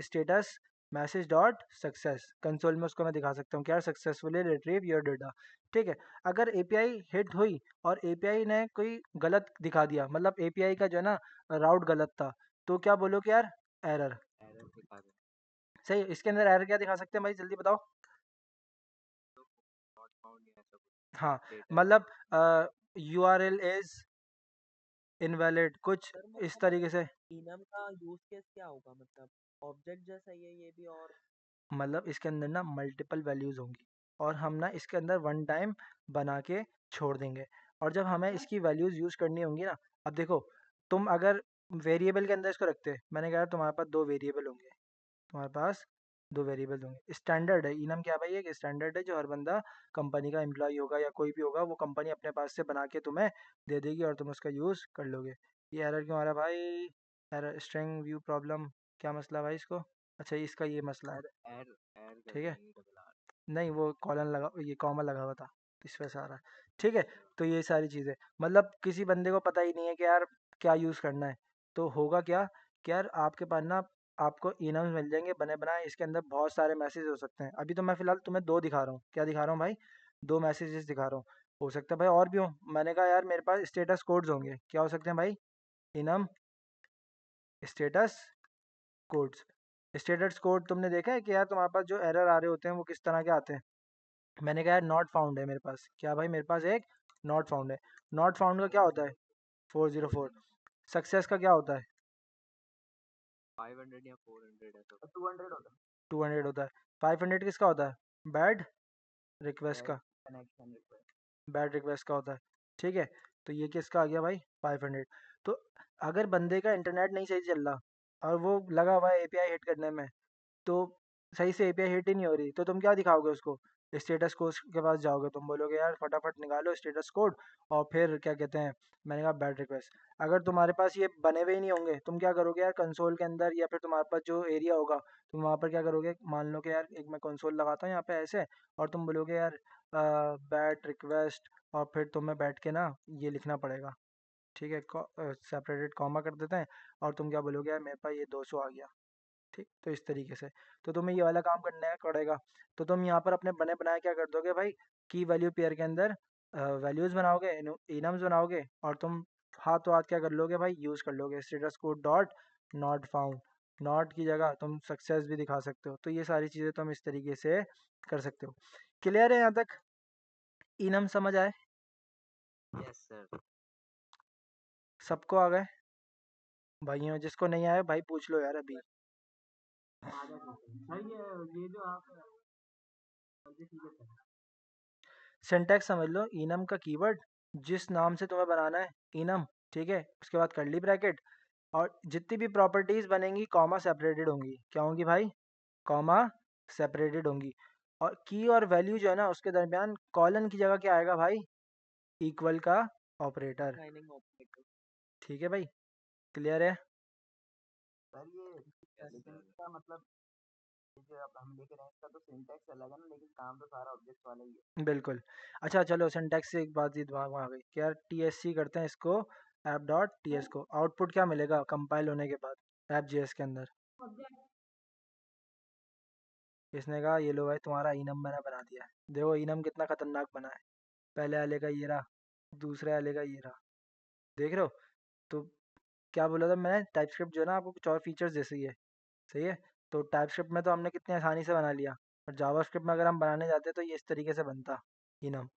status message dot success, console में उसको मैं दिखा सकता हूँ कि यार सक्सेसफुली रिट्रीव योर डेटा, ठीक है। अगर एपीआई हिट हुई और एपीआई ने कोई गलत दिखा दिया, मतलब एपीआई का जो है ना राउट गलत था, तो क्या बोलो कि यार, एरर। एरर दिखा दें। सही है, इसके अंदर एरर क्या दिखा सकते हैं भाई, जल्दी बताओ। तो नॉट फाउंड या ऐसा हाँ, कुछ स्टेटस। मतलब यूआरएल इज इनवैलिड, कुछ सर इस मतलब तरीके से। इनम का यूज केस क्या होगा, मतलब ऑब्जेक्ट जैसा ही है ये भी, और मतलब इसके अंदर ना मल्टीपल वैल्यूज होंगी, और हम ना इसके अंदर वन टाइम बना के छोड़ देंगे, और जब हमें इसकी वैल्यूज यूज करनी होंगी ना, अब देखो, तुम अगर वेरिएबल के अंदर इसको रखते, मैंने कहा तुम्हारे पास दो वेरिएबल होंगे, तुम्हारे पास दो वेरिएबल होंगे, स्टैंडर्ड है, इनम क्या भाई, एक स्टैंडर्ड है जो हर बंदा कंपनी का एम्प्लॉय होगा या कोई भी होगा, वो कंपनी अपने पास से बना के तुम्हें दे देगी और तुम उसका यूज़ कर लोगे। ये एरर क्यों आ रहा है भाई, एरर स्ट्रिंग व्यू प्रॉब्लम, क्या मसला है भाई इसको, अच्छा इसका ये मसला है, सर एर एर कर ठीक रही है। है डबल आर। नहीं, वो कॉलन लगा, ये कॉमा लगा हुआ था, इस वजह से आ रहा है, ठीक है। अच्छा। तो ये सारी चीज़ें, मतलब किसी बंदे को पता ही नहीं है कि यार क्या यूज़ करना है, तो होगा क्या कि यार आपके पास ना, आपको इनम्स मिल जाएंगे बने बनाए, इसके अंदर बहुत सारे मैसेज हो सकते हैं, अभी तो मैं फिलहाल तुम्हें दो दिखा रहा हूँ, क्या दिखा रहा हूँ भाई, दो मैसेजेस दिखा रहा हूँ, हो सकता है भाई और भी हो। मैंने कहा यार मेरे पास स्टेटस कोड्स होंगे, क्या हो सकते हैं भाई, enum status codes. Status code तुमने देखा है कि यार तुम्हारे पास जो एरर आ रहे होते हैं वो किस तरह के आते हैं। मैंने कहा यार नॉट फाउंड है मेरे पास, क्या भाई, मेरे पास एक नॉट फाउंड है। नॉट फाउंड का क्या फोर होता है, जीरो 404। सक्सेस का क्या होता है, 500 या 400 ऐसा 200 होता है। 200 होता है। 500 किसका होता है, बैड रिक्वेस्ट बैड का, कनेक्शन रिक्वेस्ट। बैड रिक्वेस्ट का होता है, ठीक है। तो ये किसका आ गया भाई, 500। तो अगर बंदे का इंटरनेट नहीं सही चल रहा और वो लगा हुआ है एपीआई हिट करने में, तो सही से एपीआई हिट ही नहीं हो रही, तो तुम क्या दिखाओगे उसको, स्टेटस कोड के पास जाओगे, तुम बोलोगे यार फटाफट निकालो स्टेटस कोड, और फिर क्या कहते हैं, मैंने कहा बैड रिक्वेस्ट। अगर तुम्हारे पास ये बने हुए ही नहीं होंगे, तुम क्या करोगे यार, कंसोल के अंदर या फिर तुम्हारे पास जो एरिया होगा, तुम वहाँ पर क्या करोगे, मान लो कि यार एक मैं कंसोल लगाता हूँ यहाँ पे ऐसे, और तुम बोलोगे यार बैड रिक्वेस्ट, और फिर तुम्हें बैठ के ना ये लिखना पड़ेगा, ठीक है, सेपरेटेड कॉमा कर देते हैं, और तुम क्या बोलोगे यार मेरे पास ये 200 आ गया, ठीक, तो इस तरीके से। तो तुम्हें ये वाला काम करना पड़ेगा। तो तुम यहाँ पर अपने बने बनाए क्या कर दोगे भाई, की वैल्यू पेयर के अंदर वैल्यूज बनाओगे, इनम्स बनाओगे, और तुम हाथों हाथ क्या कर लोगे भाई, यूज कर लोगे status code dot not found, not की जगह तुम सक्सेस भी दिखा सकते हो। तो ये सारी चीज़ें तुम इस तरीके से कर सकते हो। क्लियर है यहाँ तक, इनम समझ आए यस सर। सबको, आ गए भाइयों, जिसको नहीं आया भाई पूछ लो यार अभी। आधा क्वेश्चन सर, ये जो आप ठीक है सर। सिंटैक्स समझ लो, इनम का कीवर्ड जिस नाम से तुम्हें बनाना है, इनम, ठीक है, उसके बाद कर्ली ब्रैकेट, और जितनी भी प्रॉपर्टीज बनेंगी कॉमा सेपरेटेड होंगी, क्या होंगी भाई, कॉमा सेपरेटेड होंगी। और की और वैल्यू जो है ना उसके दरमियान कॉलन की जगह क्या आएगा भाई, इक्वल का ऑपरेटर। Signing operator. ठीक है भाई, क्लियर है। सर ये लेकिन इसका मतलब ये जो अब हम लिख रहे हैं इसका तो सिंटैक्स अलग है ना, लेकिन काम तो सारा ऑब्जेक्ट वाला ही है। बिल्कुल। अच्छा चलो, सिंटैक्स से एक बात ही दिमाग में आ गई कि यार TSC करते हैं इसको, ऐप डॉट टी एस को आउटपुट क्या मिलेगा कंपाइल होने के बाद ऐप JS के अंदर। इसने कहा ये लो भाई तुम्हारा इनम मैंने बना दिया है, देखो इनम कितना खतरनाक बना है, पहले वाले का ये रहा, दूसरे वाले का ये रहा, देख रहे हो। तो क्या बोला था मैंने, टाइपस्क्रिप्ट जो है ना आपको कुछ और फीचर्स जैसे ही है, सही है। तो टाइपस्क्रिप्ट में तो हमने कितनी आसानी से बना लिया, और जावास्क्रिप्ट में अगर हम बनाने जाते तो ये इस तरीके से बनता इनम।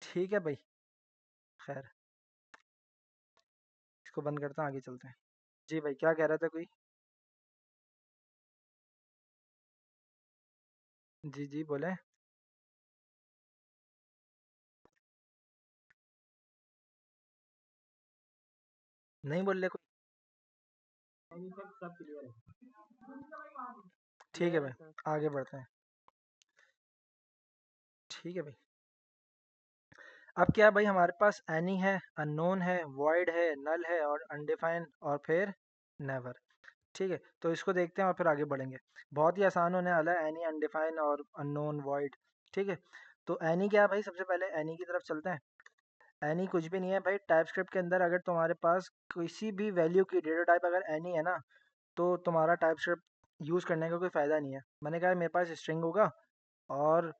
ठीक है भाई, खैर इसको बंद करता हूँ, आगे चलते हैं। जी भाई क्या कह रहा था कोई। जी जी बोले। नहीं बोल रहे कोई। नहीं सर, सब क्लियर है। ठीक है क्लियर है भाई, सर। आगे बढ़ते हैं। ठीक है भाई, अब क्या है भाई, हमारे पास एनी है, अननोन है, वॉइड है, नल है, और अनडिफाइंड, और फिर नेवर। ठीक है, तो इसको देखते हैं और फिर आगे बढ़ेंगे। बहुत ही आसान होने वाला है, एनी, अनडिफाइन और अननोन, वॉइड। ठीक है, तो एनी क्या है भाई, सबसे पहले एनी की तरफ चलते हैं। एनी कुछ भी नहीं है भाई, टाइपस्क्रिप्ट के अंदर अगर तुम्हारे पास किसी भी वैल्यू की डेटा टाइप अगर एनी है ना, तो तुम्हारा टाइपस्क्रिप्ट यूज़ करने का कोई फ़ायदा नहीं है। मैंने कहा मेरे पास स्ट्रिंग होगा, और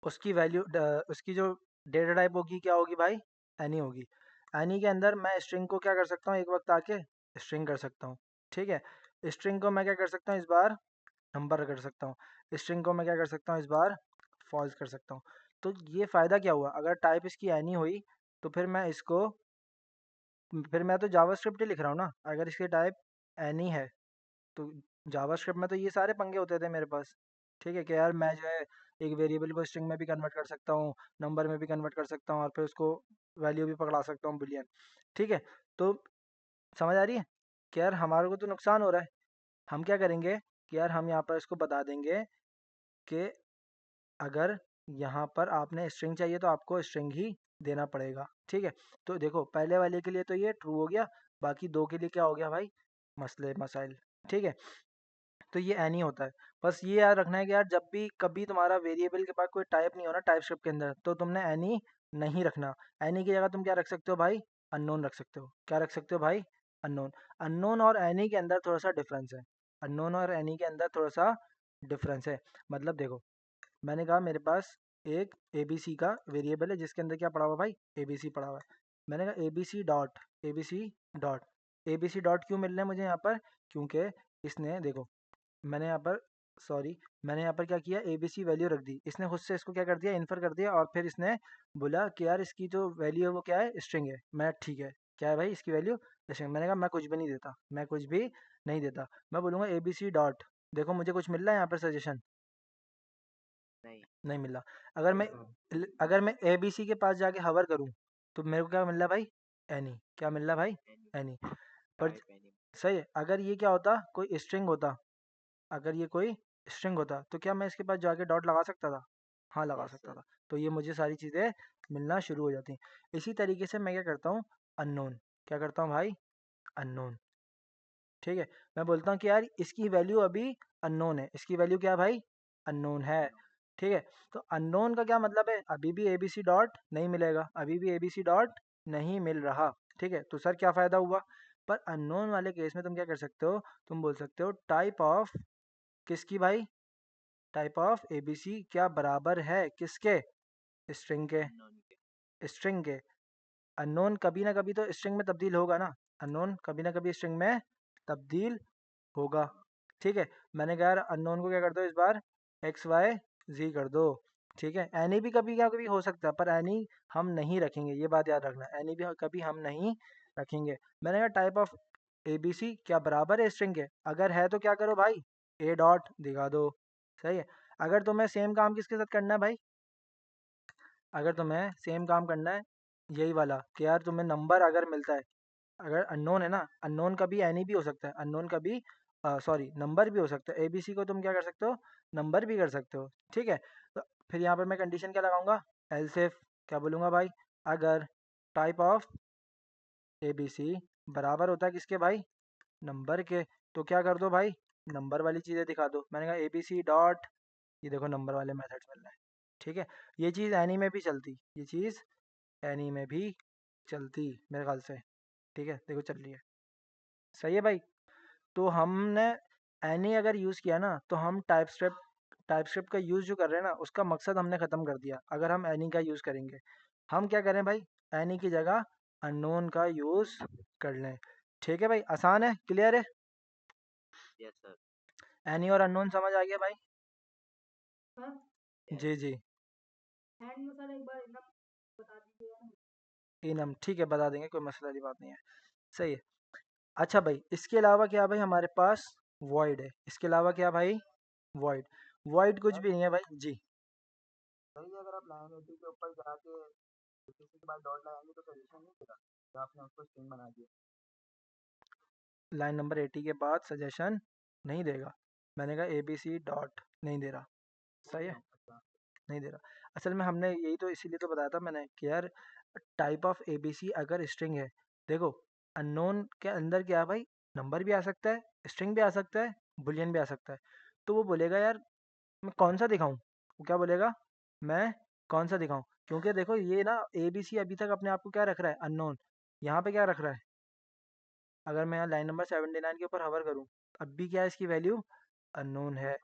उसकी वैल्यू उसकी जो डेटा टाइप होगी क्या होगी भाई, एनी होगी। एनी के अंदर मैं स्ट्रिंग को क्या कर सकता हूँ, एक वक्त आके स्ट्रिंग कर सकता हूँ। ठीक है, स्ट्रिंग को मैं क्या कर सकता हूँ, इस बार नंबर कर सकता हूँ, स्ट्रिंग को मैं क्या कर सकता हूँ, इस बार फॉल्स कर सकता हूँ। तो ये फ़ायदा क्या हुआ, अगर टाइप इसकी एनी हुई तो फिर मैं तो जावास्क्रिप्ट ही लिख रहा हूँ ना, अगर इसकी टाइप एनी है तो जावास्क्रिप्ट में तो ये सारे पंगे होते थे मेरे पास। ठीक है कि यार मैं जो है एक वेरिएबल को स्ट्रिंग में भी कन्वर्ट कर सकता हूँ, नंबर में भी कन्वर्ट कर सकता हूँ, और फिर उसको वैल्यू भी पकड़ा सकता हूँ बुलियन। ठीक है, तो समझ आ रही है कि यार हमारे को तो नुकसान हो रहा है। हम क्या करेंगे कि यार हम यहाँ पर इसको बता देंगे कि अगर यहाँ पर आपने स्ट्रिंग चाहिए तो आपको स्ट्रिंग ही देना पड़ेगा। ठीक है, तो देखो पहले वाले के लिए तो ये ट्रू हो गया, बाकी दो के लिए क्या हो गया भाई, मसले मसाइल। ठीक है, तो ये एनी होता है। बस ये याद रखना है कि यार जब भी कभी तुम्हारा वेरिएबल के पास कोई टाइप नहीं हो ना टाइपस्क्रिप्ट के अंदर, तो तुमने एनी नहीं रखना। एनी की जगह तुम क्या रख सकते हो भाई, अननोन रख सकते हो। क्या रख सकते हो भाई, अननोन। अननोन और एनी के अंदर थोड़ा सा डिफरेंस है, अननोन और एनी के अंदर थोड़ा सा डिफरेंस है। मतलब देखो, मैंने कहा मेरे पास एक ABC का वेरिएबल है जिसके अंदर क्या पड़ा हुआ भाई, ABC पड़ा हुआ है। मैंने कहा ABC डॉट क्यों मिल रहा है मुझे यहाँ पर, क्योंकि इसने देखो, मैंने यहाँ पर सॉरी मैंने यहाँ पर क्या किया, ABC वैल्यू रख दी, इसने खुद से इसको क्या कर दिया, इन्फर कर दिया, और फिर इसने बोला कि यार इसकी जो वैल्यू है वो क्या है, स्ट्रिंग है। मैं ठीक है, क्या है भाई इसकी वैल्यू, स्ट्रिंग। मैंने कहा मैं कुछ भी नहीं देता, मैं कुछ भी नहीं देता, मैं बोलूँगा ABC डॉट, देखो मुझे कुछ मिल रहा है यहाँ पर सजेशन, नहीं। नहीं मिला। अगर मैं अगर मैं ABC के पास जाके हवर करूँ तो मेरे को क्या मिल रहा है भाई, एनी। क्या मिल रहा है भाई, एनी। एनी। पर टाइप एनी। सही है, अगर ये क्या होता, कोई स्ट्रिंग होता, अगर ये कोई स्ट्रिंग होता तो क्या मैं इसके पास जाके डॉट लगा सकता था, हाँ लगा यस सकता सर। था। तो ये मुझे सारी चीज़ें मिलना शुरू हो जाती हैं। इसी तरीके से मैं क्या करता हूँ, अननोन, क्या करता हूँ भाई, अननोन, ठीक है। मैं बोलता हूँ कि यार इसकी वैल्यू अभी अननोन है, इसकी वैल्यू क्या है भाई, अननोन है, ठीक है। तो अननोन का क्या मतलब है, अभी भी ए बी सी डॉट नहीं मिलेगा, अभी भी ए बी सी डॉट नहीं मिल रहा, ठीक है। तो सर क्या फ़ायदा हुआ, पर अननोन वाले केस में तुम क्या कर सकते हो, तुम बोल सकते हो टाइप ऑफ किसकी भाई, type of A B C क्या बराबर है किसके, स्ट्रिंग के, अननोन के। स्ट्रिंग के। अननोन कभी ना कभी तो स्ट्रिंग में तब्दील होगा ना, अननोन कभी ना कभी स्ट्रिंग में तब्दील होगा, ठीक है। मैंने कहा यार अननोन को क्या कर दो इस बार एक्स वाई जी कर दो, ठीक है। एनी भी कभी क्या कभी हो सकता है, पर एनी हम नहीं रखेंगे, ये बात याद रखना, एनी भी कभी हम नहीं रखेंगे। मैंने कहा type of A B C क्या बराबर है स्ट्रिंग के, अगर है तो क्या करो भाई, ए डॉट दिखा दो, सही है। अगर तुम्हें सेम काम किसके साथ करना है भाई, अगर तुम्हें सेम काम करना है यही वाला कि यार तुम्हें नंबर अगर मिलता है, अगर अननोन है ना, अननोन का भी एनी भी हो सकता है, अननोन का भी सॉरी नंबर भी हो सकता है, एबीसी को तुम क्या कर सकते हो, नंबर भी कर सकते हो, ठीक है। तो फिर यहाँ पर मैं कंडीशन क्या लगाऊंगा, एल्स इफ क्या बोलूँगा भाई, अगर टाइप ऑफ एबीसी बराबर होता है किसके भाई, नंबर के, तो क्या कर दो भाई, नंबर वाली चीज़ें दिखा दो। मैंने कहा एबीसी डॉट, ये देखो नंबर वाले मेथड्स मिल रहे हैं, ठीक है। ये चीज़ एनी में भी चलती, ये चीज़ एनी में भी चलती मेरे ख्याल से, ठीक है, देखो चल रही है, सही है भाई। तो हमने एनी अगर यूज़ किया ना तो हम टाइप स्क्रिप्ट का यूज़ जो कर रहे हैं ना उसका मकसद हमने ख़त्म कर दिया। अगर हम एनी का यूज़ करेंगे, हम क्या करें भाई, एनी की जगह अननोन का यूज़ कर लें, ठीक है भाई, आसान है, क्लियर है। Yes sir. एनी और अननोन समझ आ गया भाई, यस। जी जी। इनम ठीक है, बता देंगे, कोई मसला वाली बात नहीं है, सही है। अच्छा भाई इसके अलावा क्या भाई हमारे पास वॉइड है, इसके अलावा क्या भाई, वॉइड, वॉइड कुछ सर भी नहीं है भाई जी। सही है, अगर आप लाइन 80 के ऊपर जाके किसी के बाद डॉट लगाएंगे तो सजेशन नहीं देगा, तो आपने उसको स्ट्रिंग बना दिया। लाइन नंबर 80 के बाद सजेशन नहीं देगा, मैंने कहा ए बी सी डॉट नहीं दे रहा, सही है, अच्छा। नहीं दे रहा। असल में हमने यही तो इसीलिए तो बताया था मैंने कि यार type of A B C अगर स्ट्रिंग है, देखो अननोन के अंदर क्या है भाई, नंबर भी आ सकता है, स्ट्रिंग भी आ सकता है, बुलियन भी आ सकता है। तो वो बोलेगा यार मैं कौन सा दिखाऊं, वो क्या बोलेगा, मैं कौन सा दिखाऊं, क्योंकि देखो ये ना ए बी सी अभी तक अपने आप को क्या रख रहा है, अननोन, यहाँ पे क्या रख रहा है, अगर मैं यहाँ लाइन नंबर 79 के ऊपर हवर करूँ, अब भी क्या है इसकी वैल्यू अननोन है,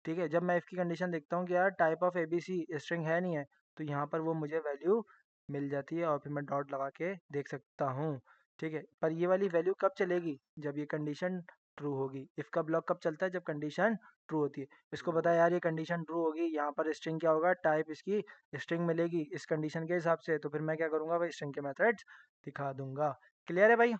ठीक है। जब मैं इफ़ की कंडीशन देखता हूँ कि यार type of A B C string है नहीं है, तो यहाँ पर वो मुझे वैल्यू मिल जाती है और फिर मैं डॉट लगा के देख सकता हूँ, ठीक है। पर ये वाली वैल्यू कब चलेगी, जब ये कंडीशन ट्रू होगी। इफ़ का ब्लॉक कब चलता है, जब कंडीशन ट्रू होती है। इसको पता है यार ये कंडीशन ट्रू होगी, यहाँ पर स्ट्रिंग क्या होगा, टाइप इसकी स्ट्रिंग मिलेगी इस कंडीशन के हिसाब से, तो फिर मैं क्या करूँगा भाई, स्ट्रिंग के मेथड्स दिखा दूंगा, क्लियर है भाई।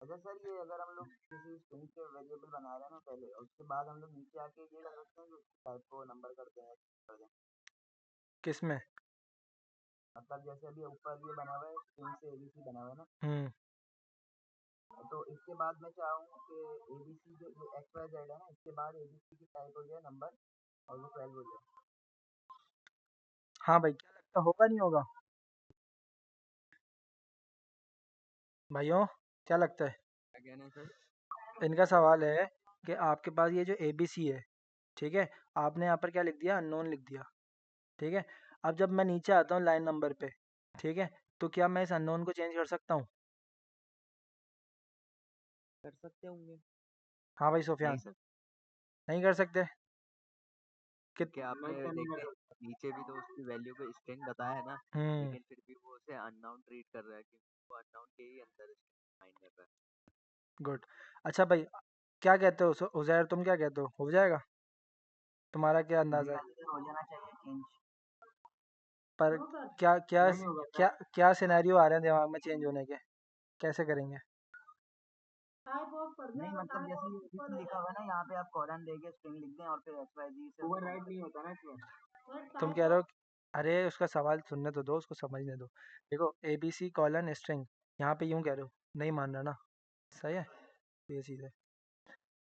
अच्छा सर, ये अगर हम लोग किसी स्ट्रिंग के वेरिएबल बना रहे हैं ना पहले, और उसके बाद हम लोग नीचे आके ये कर सकते हैं कि उसकी टाइप को नंबर कर दें या कर दें। किस में, मतलब जैसे अभी ऊपर ये बना हुआ है स्ट्रिंग से एबीसी बना हुआ है ना, हम्म, तो इसके बाद मैं चाहूँ कि एबीसी जो ये एक्स वाई जेड है ना, इसके बाद एबीसी की टाइप हो जाए नंबर और वो 12 हो जाए। हाँ भाई क्या लगता होगा नहीं होगा, भाइयों क्या लगता है। क्या कहना है सर? इनका सवाल है कि आपके पास ये जो ए बी सी है, ठीक है, आपने यहाँ पर क्या लिख दिया, अननोन लिख दिया, ठीक है। अब जब मैं नीचे आता हूँ लाइन नंबर पे, ठीक है, तो क्या मैं इस अननोन को चेंज कर सकता हूँ, कर सकते होंगे। हाँ भाई नहीं सुफियान, सर, नहीं कर सकते कि, क्योंकि आपने देखिए नीचे भी तो उसकी वैल्यू को स्ट्रिंग बताया है ना, हम्म, लेकिन फिर भी वो उसे अननाउन ट्रीट कर रहा है क्योंकि वो अननाउन के ही अंदर मायने पर। गुड। अच्छा भाई क्या कहते हो उजैर, तुम क्या कहते हो जाएगा, तुम्हारा क्या मेरे अंदाज़ा है, ख्याल से हो जाना चाहिए चेंज। पर क्या क्या क्यों नहीं होगा क्या सर? क्या सिनेरियो आ रहे हैं दिमाग में चेंज होने के, कैसे करेंगे। नहीं मतलब जैसे ये एबीसी लिखा हुआ है ना, यहाँ पे आप कॉलन देके स्ट्रिंग लिख दें और फिर एक्स वाई जी से ओवर राइट नहीं होता ना इसमें। तुम कह रहे हो अरे उसका सवाल सुनने तो दो, उसको समझने दो। देखो A B C colon string, यहाँ पे यूं कह रहे हो, नहीं मान रहा ना, सही है, तो ये चीज़ है।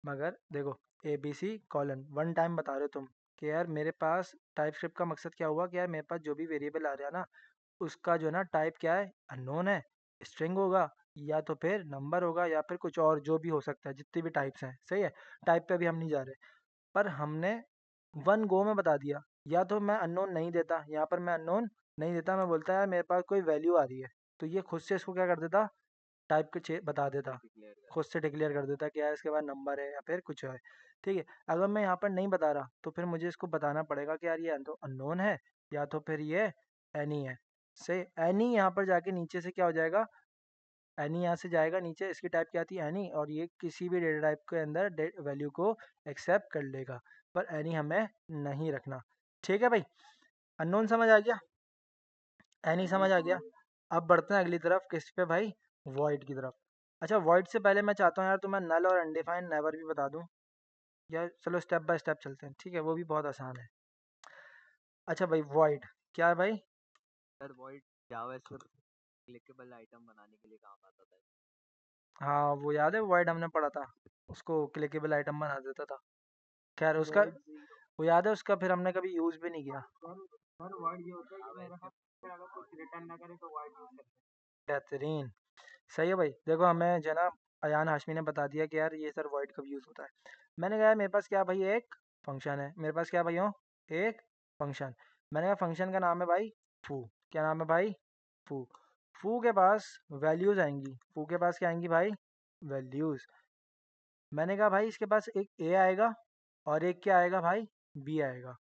मगर देखो A B C colon one time बता रहे हो तुम, कि यार मेरे पास टाइप स्क्रिप्ट का मकसद क्या हुआ कि यार मेरे पास जो भी वेरिएबल आ रहा है ना, उसका जो है ना टाइप क्या है, अननोन है, स्ट्रिंग होगा या तो फिर नंबर होगा या फिर कुछ और जो भी हो सकता है, जितनी भी टाइप्स हैं, सही है। टाइप पे अभी हम नहीं जा रहे, पर हमने वन गो में बता दिया। या तो मैं अननोन नहीं देता, यहाँ पर मैं अननोन नहीं देता, मैं बोलता यार मेरे पास कोई वैल्यू आ रही है, तो ये खुद से इसको क्या कर देता, टाइप के बता खुद से देता, डिक्लेयर कर खुद से डिक्लेयर कर देता कि यार इसके बाद नंबर है या फिर कुछ है। ठीक है। अगर मैं यहाँ पर नहीं बता रहा तो फिर मुझे इसको बताना पड़ेगा कि यार ये तो अननोन है या तो फिर ये एनी है। से एनी यहाँ पर जाके नीचे से क्या हो जाएगा, एनी यहाँ से जाएगा नीचे, इसकी टाइप क्या थी, एनी, और ये किसी भी डेटा टाइप के अंदर वैल्यू को एक्सेप्ट कर लेगा, पर एनी हमें नहीं रखना। ठीक है भाई, अननोन समझ आ गया, एनी समझ आ गया। अब बढ़ते हैं अगली तरफ, किस पे भाई, वॉइड की तरफ। अच्छा, वॉइड से पहले मैं चाहता हूँ यार तुम्हें नल और अनडिफाइंड नेवर भी बता दूँ। यार चलो स्टेप बाय स्टेप चलते हैं, ठीक है, वो भी बहुत आसान है। अच्छा भाई, वॉइड क्या है भाई? सर वॉइड जावा स्क्रिप्ट क्लिकेबल आइटम बनाने के लिए काम आता था। हाँ वो याद है, वॉइड हमने पढ़ा था, उसको क्लिकेबल आइटम बना देता था। खैर उसका, वॉइड जीरो। वो याद है, उसका फिर हमने कभी यूज़ भी नहीं किया। सर वॉइड ये होता है कि मेरा फंक्शन अगर कुछ रिटर्न ना करे तो वॉइड यूज करते हैं। बेहतरीन, सही है भाई। देखो हमें जो है ना, अयान हाशमी ने बता दिया कि यार ये सर वॉइड कब यूज़ होता है। मैंने कहा यार मेरे पास क्या भाई, एक फंक्शन है, मेरे पास क्या भाई हो, एक फंक्शन। मैंने कहा फंक्शन का नाम है भाई फू। क्या नाम है भाई? फू। फू के पास वैल्यूज़ आएंगी, फू के पास क्या आएंगी भाई, वैल्यूज़। मैंने कहा भाई इसके पास एक ए आएगा और एक क्या आएगा भाई, बी आएगा।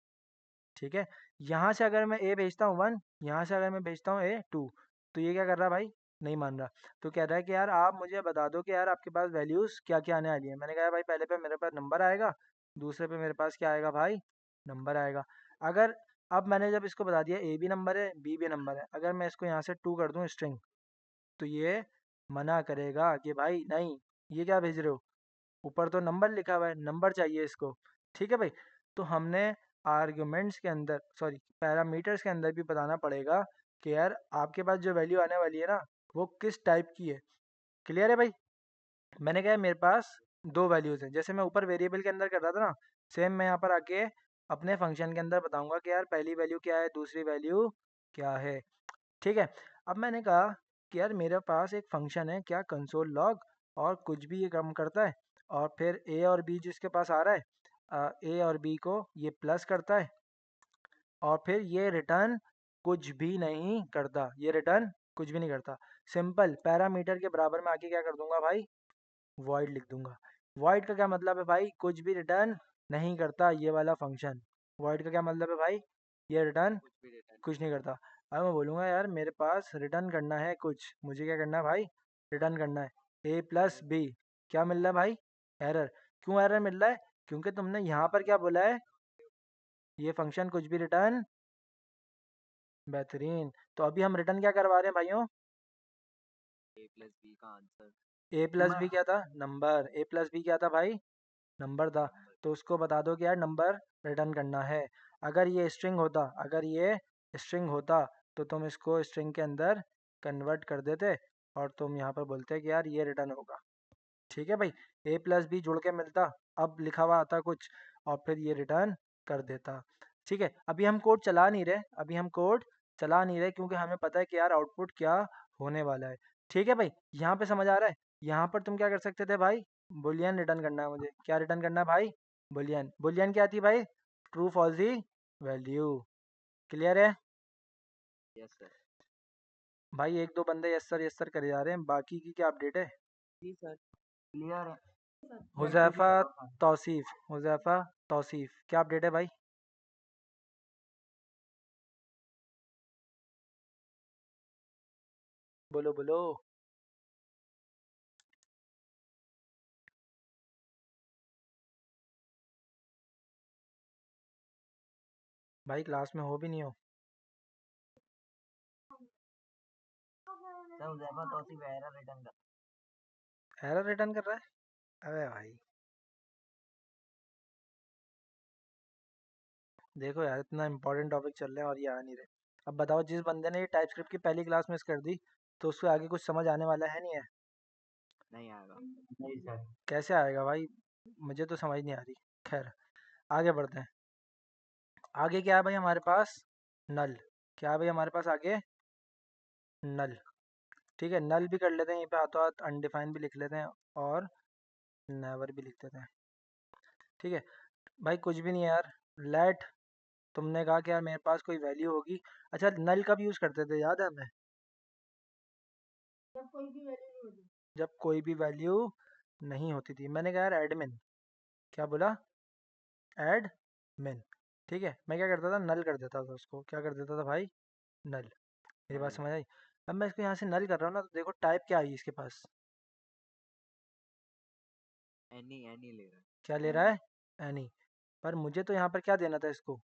ठीक है। यहाँ से अगर मैं ए भेजता हूँ वन, यहाँ से अगर मैं भेजता हूँ ए टू, तो ये क्या कर रहा है भाई, नहीं मान रहा। तो कह रहा है कि यार आप मुझे बता दो कि यार आपके पास वैल्यूज़ क्या क्या आने वाली है। मैंने कहा भाई पहले पे मेरे पास नंबर आएगा, दूसरे पे मेरे पास क्या आएगा भाई, नंबर आएगा। अगर अब मैंने जब इसको बता दिया ए भी नंबर है बी भी नंबर है, अगर मैं इसको यहाँ से टू कर दूँ स्ट्रिंग, तो ये मना करेगा कि भाई नहीं, ये क्या भेज रहे हो, ऊपर तो नंबर लिखा हुआ है, नंबर चाहिए इसको। ठीक है भाई। तो हमने आर्ग्यूमेंट्स के अंदर, सॉरी पैरामीटर्स के अंदर भी बताना पड़ेगा कि यार आपके पास जो वैल्यू आने वाली है ना, वो किस टाइप की है। क्लियर है भाई? मैंने कहा मेरे पास दो वैल्यूज़ हैं, जैसे मैं ऊपर वेरिएबल के अंदर कर रहा था ना, सेम मैं यहाँ पर आके अपने फंक्शन के अंदर बताऊंगा कि यार पहली वैल्यू क्या है, दूसरी वैल्यू क्या है। ठीक है। अब मैंने कहा कि यार मेरे पास एक फंक्शन है क्या, कंसोल लॉग, और कुछ भी ये काम करता है, और फिर ए और बी जिसके पास आ रहा है, ए और बी को ये प्लस करता है, और फिर ये रिटर्न कुछ भी नहीं करता, ये रिटर्न कुछ भी नहीं करता। सिंपल पैरामीटर के बराबर में आके क्या कर दूंगा भाई, वॉइड लिख दूंगा। वॉइड का क्या मतलब है भाई, कुछ भी रिटर्न नहीं करता ये वाला फंक्शन। वॉइड का क्या मतलब है भाई, ये रिटर्न कुछ भी रिटर्न नहीं कुछ नहीं करता। करता। अब मैं बोलूँगा यार मेरे पास रिटर्न करना है कुछ, मुझे क्या करना है भाई, रिटर्न करना है ए प्लस बी। क्या मिल रहा है भाई, एरर। क्यों एरर मिल रहा है? क्योंकि तुमने यहाँ पर क्या बोला है, ये फंक्शन कुछ भी रिटर्न। बेहतरीन। तो अभी हम रिटर्न क्या करवा रहे हैं भाइयों, ए प्लस बी का answer A plus B number. क्या था, नंबर। ए प्लस बी क्या था भाई, नंबर था। नंबर। तो उसको बता दो कि यार नंबर रिटर्न करना है। अगर ये स्ट्रिंग होता, अगर ये स्ट्रिंग होता, तो तुम इसको स्ट्रिंग के अंदर कन्वर्ट कर देते और तुम यहाँ पर बोलते कि यार ये रिटर्न होगा। ठीक है भाई। ए प्लस बी जुड़ के मिलता, अब लिखा हुआ आता कुछ, और फिर ये रिटर्न कर देता। ठीक है। अभी हम कोड चला नहीं रहे, अभी हम कोड चला नहीं रहे, क्योंकि हमें पता है कि यार आउटपुट क्या होने वाला है। ठीक है भाई, यहाँ पे समझ आ रहा है। यहाँ पर तुम क्या कर सकते थे भाई, बुलियन रिटर्न करना है मुझे, क्या रिटर्न करना है भाई, बुलियन। बुलियन क्या थी भाई, ट्रू फॉल्स दी वैल्यू। क्लियर है यस सर। भाई? एक दो बंदे यस सर करे जा रहे हैं, बाकी की क्या अपडेट है? जी सर क्लियर है। प्रैक्टिस हुजैफा कर रहा था। तौसीफ, हुजैफा तौसीफ, क्या अपडेट है भाई? बोलो बोलो। भाई क्लास में हो भी नहीं हो? Sir Huzaifa Tauseef error return कर। एरर रिटर्न कर रहा है? अबे भाई देखो यार, इतना इंपॉर्टेंट टॉपिक चल रहा है और ये आ नहीं रहे। अब बताओ, जिस बंदे ने ये टाइप स्क्रिप्ट की पहली क्लास मिस कर दी, तो उसको आगे कुछ समझ आने वाला है नहीं है। नहीं आएगा। नहीं सर। कैसे आएगा भाई, मुझे तो समझ नहीं आ रही। खैर, आगे बढ़ते हैं। आगे क्या है भाई हमारे पास? नल। क्या है भाई हमारे पास आगे? नल। ठीक है, नल भी कर लेते हैं यहीं पे हाथों हाथ, अनडिफाइन भी लिख लेते हैं और नेवर भी लिख देते हैं। ठीक है भाई, कुछ भी नहीं है यार। लेट, तुमने कहा कि यार मेरे पास कोई वैल्यू होगी। अच्छा, नल कब यूज़ करते थे याद है हमें? जब कोई भी वैल्यू नहीं होती थी। मैंने कहा यार एडमिन। क्या बोला? एडमिन। ठीक है, मैं क्या करता था, नल कर देता था उसको। क्या कर देता था भाई? नल। मेरी बात नल समझ आई? अब मैं इसको यहाँ से नल कर रहा हूँ ना, तो देखो टाइप क्या आई इसके पास। एनी एनी ले रहा है। क्या ले रहा है? एनी। पर मुझे तो यहाँ पर क्या देना था इसको,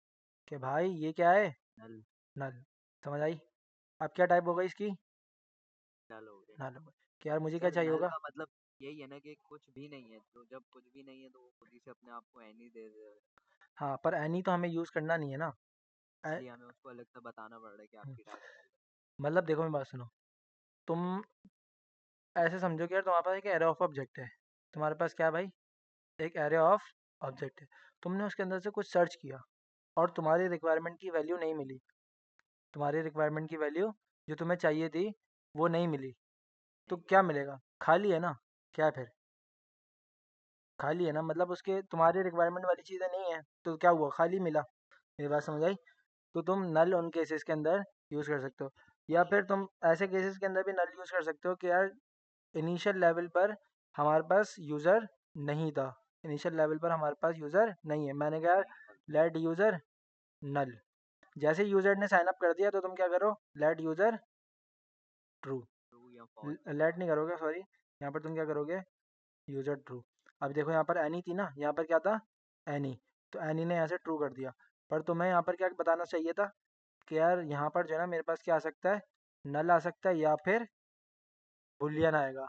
कि भाई ये क्या है? नल नल। समझ आई? अब क्या टाइप होगा इसकी? नल हो गया। नल होगा। कि यार मुझे क्या सर चाहिए नल होगा? का मतलब यही है ना कि कुछ भी नहीं है, तो जब कुछ भी नहीं है तो वो खुद ही से अपने आप को एनी दे दे। हाँ, पर एनी तो हमें यूज़ करना नहीं है ना। ए- इसलिए हमें उसको अलग से बताना पड़ रहा है कि हम्म, आपकी टाइप नल मतलब देखो मेरी बात सुनो। तुम ऐसे समझो कि यार तुम्हारे पास एक एरे ऑफ ऑब्जेक्ट है। तुम्हारे पास क्या है भाई? एक एरे ऑफ ऑब्जेक्ट है। तुमने उसके अंदर से कुछ सर्च किया और तुम्हारी रिक्वायरमेंट की वैल्यू नहीं मिली। तुम्हारी रिक्वायरमेंट की वैल्यू जो तुम्हें चाहिए थी वो नहीं मिली। तो नहीं क्या मिली। मिलेगा? खाली है ना। क्या है फिर? खाली है ना, मतलब उसके तुम्हारी रिक्वायरमेंट वाली चीज़ें नहीं है, तो क्या हुआ? खाली मिला। मेरी बात समझ आई? तो तुम नल उन केसेस के अंदर यूज़ कर सकते हो, या फिर तुम ऐसे केसेस के अंदर भी नल यूज़ कर सकते हो कि यार इनिशियल लेवल पर हमारे पास यूज़र नहीं था। इनिशियल लेवल पर हमारे पास यूज़र नहीं है। मैंने कहा नहीं था। लेट यूज़र नल। जैसे यूज़र ने साइन अप कर दिया तो तुम क्या करो? Let user true. ट्रू या फॉल्स। लेट नहीं करोगे, सॉरी, यहाँ पर तुम क्या करोगे? User true. अब देखो यहाँ पर एनी थी ना, यहाँ पर क्या था? एनी। तो एनी ने यहाँ से ट्रू कर दिया। पर तुम्हें यहाँ पर क्या बताना चाहिए था कि यार यहाँ पर जो है ना मेरे पास क्या आ सकता है? नल आ सकता है या फिर बुलियन आएगा।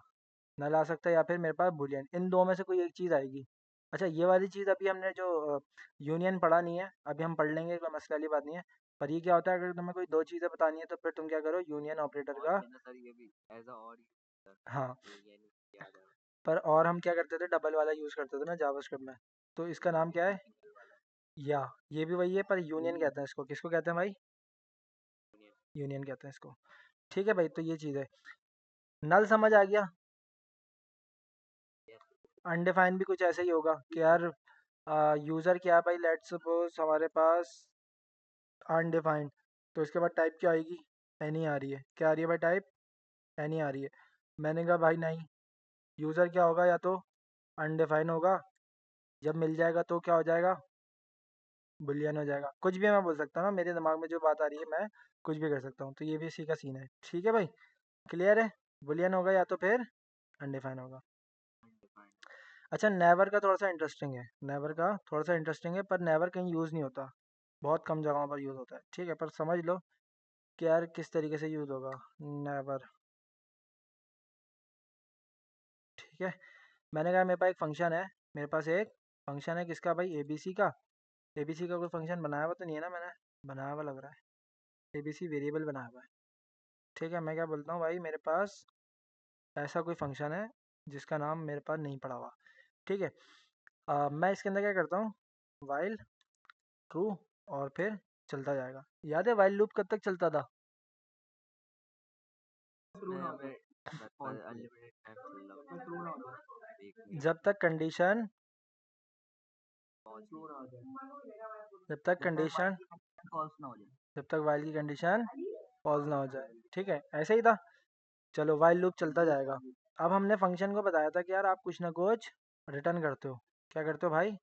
नल आ सकता है या फिर मेरे पास बुलियन, इन दो में से कोई एक चीज़ आएगी। अच्छा, ये वाली चीज़ अभी हमने जो यूनियन पढ़ा नहीं है, अभी हम पढ़ लेंगे, कोई मसले वाली बात नहीं है। पर ये क्या होता है, अगर तुम्हें कोई दो चीज़ें बतानी है तो फिर तुम क्या करो? यूनियन ऑपरेटर और का। भी है ना सर, ये भी एज अ और यूज सर, हाँ, ये नहीं याद है। पर और हम क्या करते थे, डबल वाला यूज़ करते थे ना जावास्क्रिप्ट में। तो इसका नाम क्या है? सिंगल वाला या। ये भी वही है, पर यूनियन कहते हैं इसको। किसको कहते हैं भाई? यूनियन। यूनियन कहते हैं इसको। ठीक है भाई, तो ये चीज़ है। नल समझ आ गया। यस। अनडिफाइन भी कुछ ऐसे ही होगा कि यार यूज़र क्या है भाई, लेट्स सपोज हमारे पास अनडिफाइंड। तो इसके बाद टाइप क्या आएगी? एनी आ रही है। क्या आ रही है भाई? टाइप एनी आ रही है। मैंने कहा भाई नहीं, यूज़र क्या होगा? या तो अनडिफाइन होगा, जब मिल जाएगा तो क्या हो जाएगा? बुलियन हो जाएगा। कुछ भी मैं बोल सकता हूँ ना, मेरे दिमाग में जो बात आ रही है मैं कुछ भी कर सकता हूँ। तो ये भी इसी का सीन है। ठीक है भाई, क्लियर है? बुलियन होगा या तो फिर अनडिफाइन होगा। अनडिफाइंड। अच्छा, नेवर का थोड़ा सा इंटरेस्टिंग है। नेवर का थोड़ा सा इंटरेस्टिंग है, पर नेवर कहीं यूज़ नहीं होता। बहुत कम जगहों पर यूज़ होता है। ठीक है, पर समझ लो कि यार किस तरीके से यूज़ होगा नेवर। ठीक है, मैंने कहा मेरे पास एक फंक्शन है। मेरे पास एक फंक्शन है किसका भाई? एबीसी का। एबीसी का कोई फंक्शन बनाया हुआ तो नहीं है ना मैंने? बनाया हुआ लग रहा है। एबीसी वेरिएबल बनाया हुआ है। ठीक है, मैं क्या बोलता हूँ भाई, मेरे पास ऐसा कोई फंक्शन है जिसका नाम मेरे पास नहीं पड़ा हुआ। ठीक है, मैं इसके अंदर क्या करता हूँ? वाइल ट्रू, और फिर चलता जाएगा। याद है वाइल लूप कब तक चलता था? मैं हमें अनलिमिटेड टाइम चल रहा होता है, एक भी जब तक कंडीशन पहुंच नहीं। जब तक जब तक कंडीशन वाइल की कंडीशन फॉल्स ना हो जाए। जब तक वाइल की कंडीशन फॉल्स ना हो जाए। ठीक है, ऐसे ही था। चलो, वाइल लूप चलता जाएगा। अब हमने फंक्शन को बताया था कि यार आप कुछ ना कुछ रिटर्न करते हो। क्या करते हो भाई? रिटर्न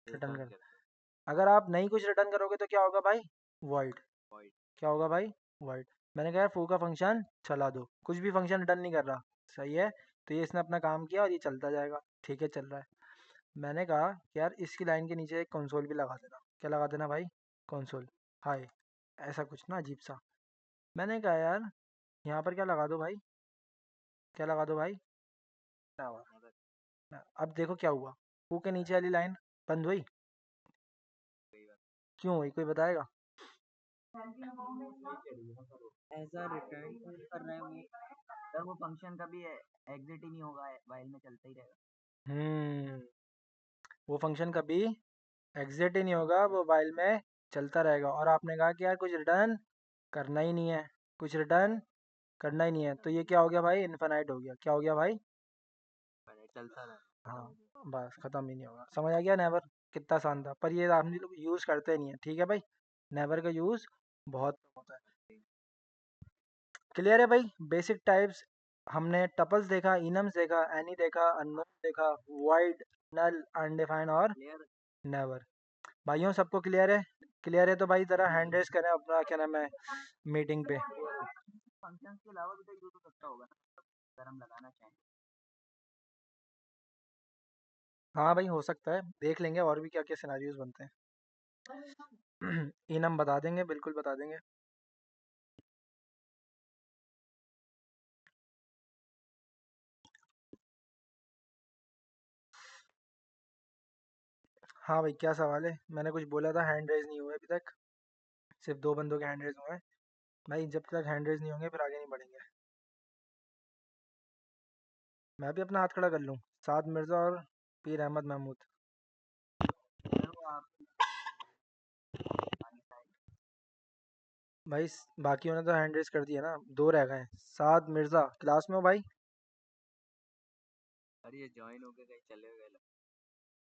रिटर्न कर। करते हैं। अगर आप नहीं कुछ रिटर्न करोगे तो क्या होगा भाई? वॉइड। वॉइड। क्या होगा भाई? वॉइड। मैंने कहा यार फू का फंक्शन चला दो, कुछ भी फंक्शन रिटर्न नहीं कर रहा। सही है, तो ये इसने अपना काम किया और ये चलता जाएगा। ठीक है, चल रहा है। मैंने कहा कि यार इसकी लाइन के नीचे एक कंसोल भी लगा देना। क्या लगा देना भाई? कंसोल। हाय, ऐसा कुछ ना अजीब सा। मैंने कहा यार यहाँ पर क्या लगा दो भाई? क्या लगा दो भाई? क्या हुआ? नेवर। अब देखो क्या हुआ। फू के नीचे वाली लाइन बंद हुई। कई बार क्यों हुई, कोई बताएगा? एज अ रिटर्न कर रहे हैं वो, सर वो फंक्शन कभी एग्जिट ही नहीं होगा, वाइल में चलता ही रहेगा। हम्म वो फंक्शन कभी एग्जिट ही नहीं होगा, वो वाइल में चलता रहेगा। और आपने कहा कि यार कुछ रिटर्न करना ही नहीं है, कुछ रिटर्न करना ही नहीं है, तो ये क्या हो गया भाई, इनफाइनाइट हो गया। क्या हो गया भाई? पर चलता रहा। हाँ, बस खत्म ही नहीं होगा। समझ आ गया नेवर? कितना आसान था, पर ये हम लोग यूज़ करते नहीं है, ठीक है भाई। नेवर का यूज़ बहुत कम होता है। क्लियर है भाई? बेसिक टाइप्स हमने टपल्स देखा, इनम्स देखा, एनी देखा, अननोन देखा, वाइड, नल, अनडिफाइंड और क्लियर। नेवर। भाइयों सबको क्लियर है? क्लियर है तो भाई ज़रा हैंड रेस करें अपना, क्या नाम है, मीटिंग पे। फंक्शंस के अलावा भी तो यूज हो सकता होगा ना, अगर हम लगाना चाहें। हाँ भाई, हो सकता है, देख लेंगे और भी क्या क्या सिनारियोज बनते हैं। इनम बता देंगे, बिल्कुल बता देंगे। हाँ भाई, क्या सवाल है? मैंने कुछ बोला था, हैंड रेज नहीं हुए अभी तक, सिर्फ 2 बंदों के हैंड रेज हुए हैं। भाई जब तक हैंड रेज नहीं होंगे फिर आगे नहीं बढ़ेंगे। मैं भी अपना हाथ खड़ा कर लूँ? साद मिर्ज़ा और पीर अहमद महमूद। सर वो आप भाई बाकियों ने तो हैंड रेज कर दिया ना, 2 रह गए हैं। साद मिर्ज़ा क्लास में हो भाई? सर ये ज्वाइन होके कहीं चले गए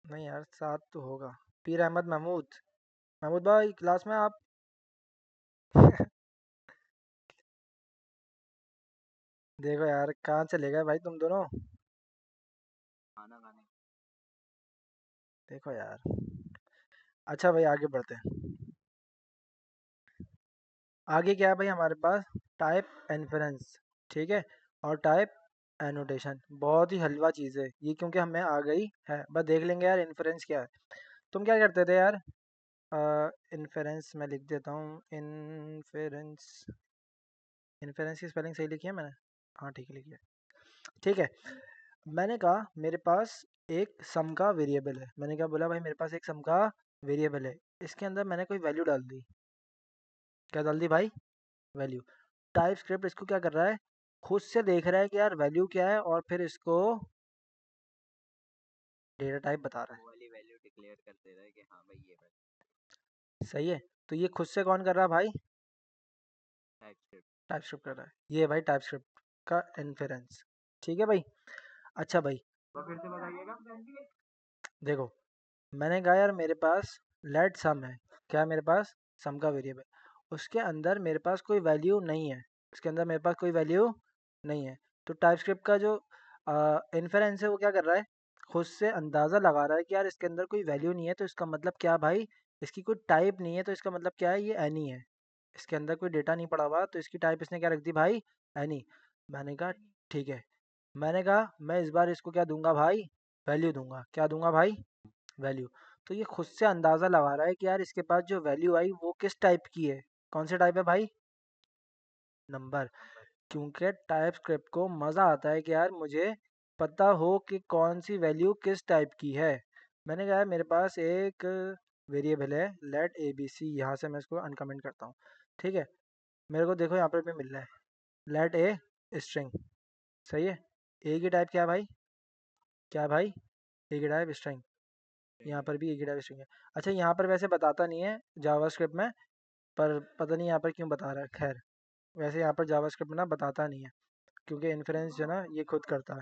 नहीं यार, साद तो होगा। पीर अहमद महमूद, महमूद भाई क्लास में आप? देखो यार, कहाँ चले गए भाई तुम दोनों? खाना खाने। देखो यार। अच्छा भाई, आगे बढ़ते हैं। आगे क्या है भाई हमारे पास? टाइप इन्फरेंस, ठीक है, और टाइप एनोटेशन। बहुत ही हलवा चीज़ है ये, क्योंकि हमें आ गई है, बस देख लेंगे यार इन्फरेंस क्या है। तुम क्या करते थे यार? इन्फरेंस मैं लिख देता हूँ, इन्फरेंस। इन्फरेंस की स्पेलिंग सही लिखी है मैंने? हाँ ठीक है, लिखी है। ठीक है, मैंने कहा मेरे पास एक सम का वेरिएबल है। मैंने क्या बोला भाई? मेरे पास एक सम का वेरिएबल है, इसके अंदर मैंने कोई वैल्यू डाल दी। क्या डाल दी भाई? वैल्यू। टाइप स्क्रिप्ट इसको क्या कर रहा है, खुद से देख रहा है कि यार वैल्यू क्या है, और फिर इसको डेटा टाइप बता रहा वो वाली वैल्यू डिक्लेयर कर दे रहा है कि हाँ भाई ये है। सही है, तो ये खुद से कौन कर रहा है भाई? Type script. टाइप स्क्रिप्ट कर रहा है। ये भाई टाइप स्क्रिप्ट का इन्फेरेंस। ठीक है भाई। अच्छा भाई, तो फिर से बताइएगा। देखो, मैंने कहा यार मेरे पास लेट सम है। क्या है मेरे पास? सम का वेरिएबल। उसके अंदर मेरे पास कोई वैल्यू नहीं है, उसके अंदर मेरे पास कोई वैल्यू नहीं है। तो टाइप स्क्रिप्ट का जो इन्फेरेंस है वो क्या कर रहा है, खुद से अंदाज़ा लगा रहा है कि यार इसके अंदर कोई वैल्यू नहीं है, तो इसका मतलब क्या भाई, इसकी कोई टाइप नहीं है, तो इसका मतलब क्या है, ये एनी है। इसके अंदर कोई डेटा नहीं पड़ा हुआ, तो इसकी टाइप इसने क्या रख दी भाई? एनी। मैंने कहा ठीक है। मैंने कहा मैं इस बार इसको क्या दूंगा भाई? वैल्यू दूंगा। क्या दूंगा भाई? वैल्यू। तो ये खुद से अंदाज़ा लगा रहा है कि यार इसके पास जो वैल्यू आई वो किस टाइप की है। कौन से टाइप है भाई? नंबर। क्योंकि टाइप स्क्रिप्ट को मज़ा आता है कि यार मुझे पता हो कि कौन सी वैल्यू किस टाइप की है। मैंने कहा मेरे पास एक वेरिएबल है लेट ए बी सी, यहाँ से मैं इसको अनकमेंट करता हूँ। ठीक है, मेरे को देखो यहाँ पर भी मिल रहा है लेट ए स्ट्रिंग। सही है। ए की टाइप क्या है भाई? क्या है भाई? ए की टाइप स्ट्रिंग। यहाँ पर भी ए की टाइप स्ट्रिंग है। अच्छा, यहाँ पर वैसे बताता नहीं है जावास्क्रिप्ट में, पर पता नहीं यहाँ पर क्यों बता रहा है। खैर, वैसे यहाँ पर जावास्क्रिप्ट में ना बताता नहीं है, क्योंकि इन्फ्रेंस जो है ना ये खुद करता है।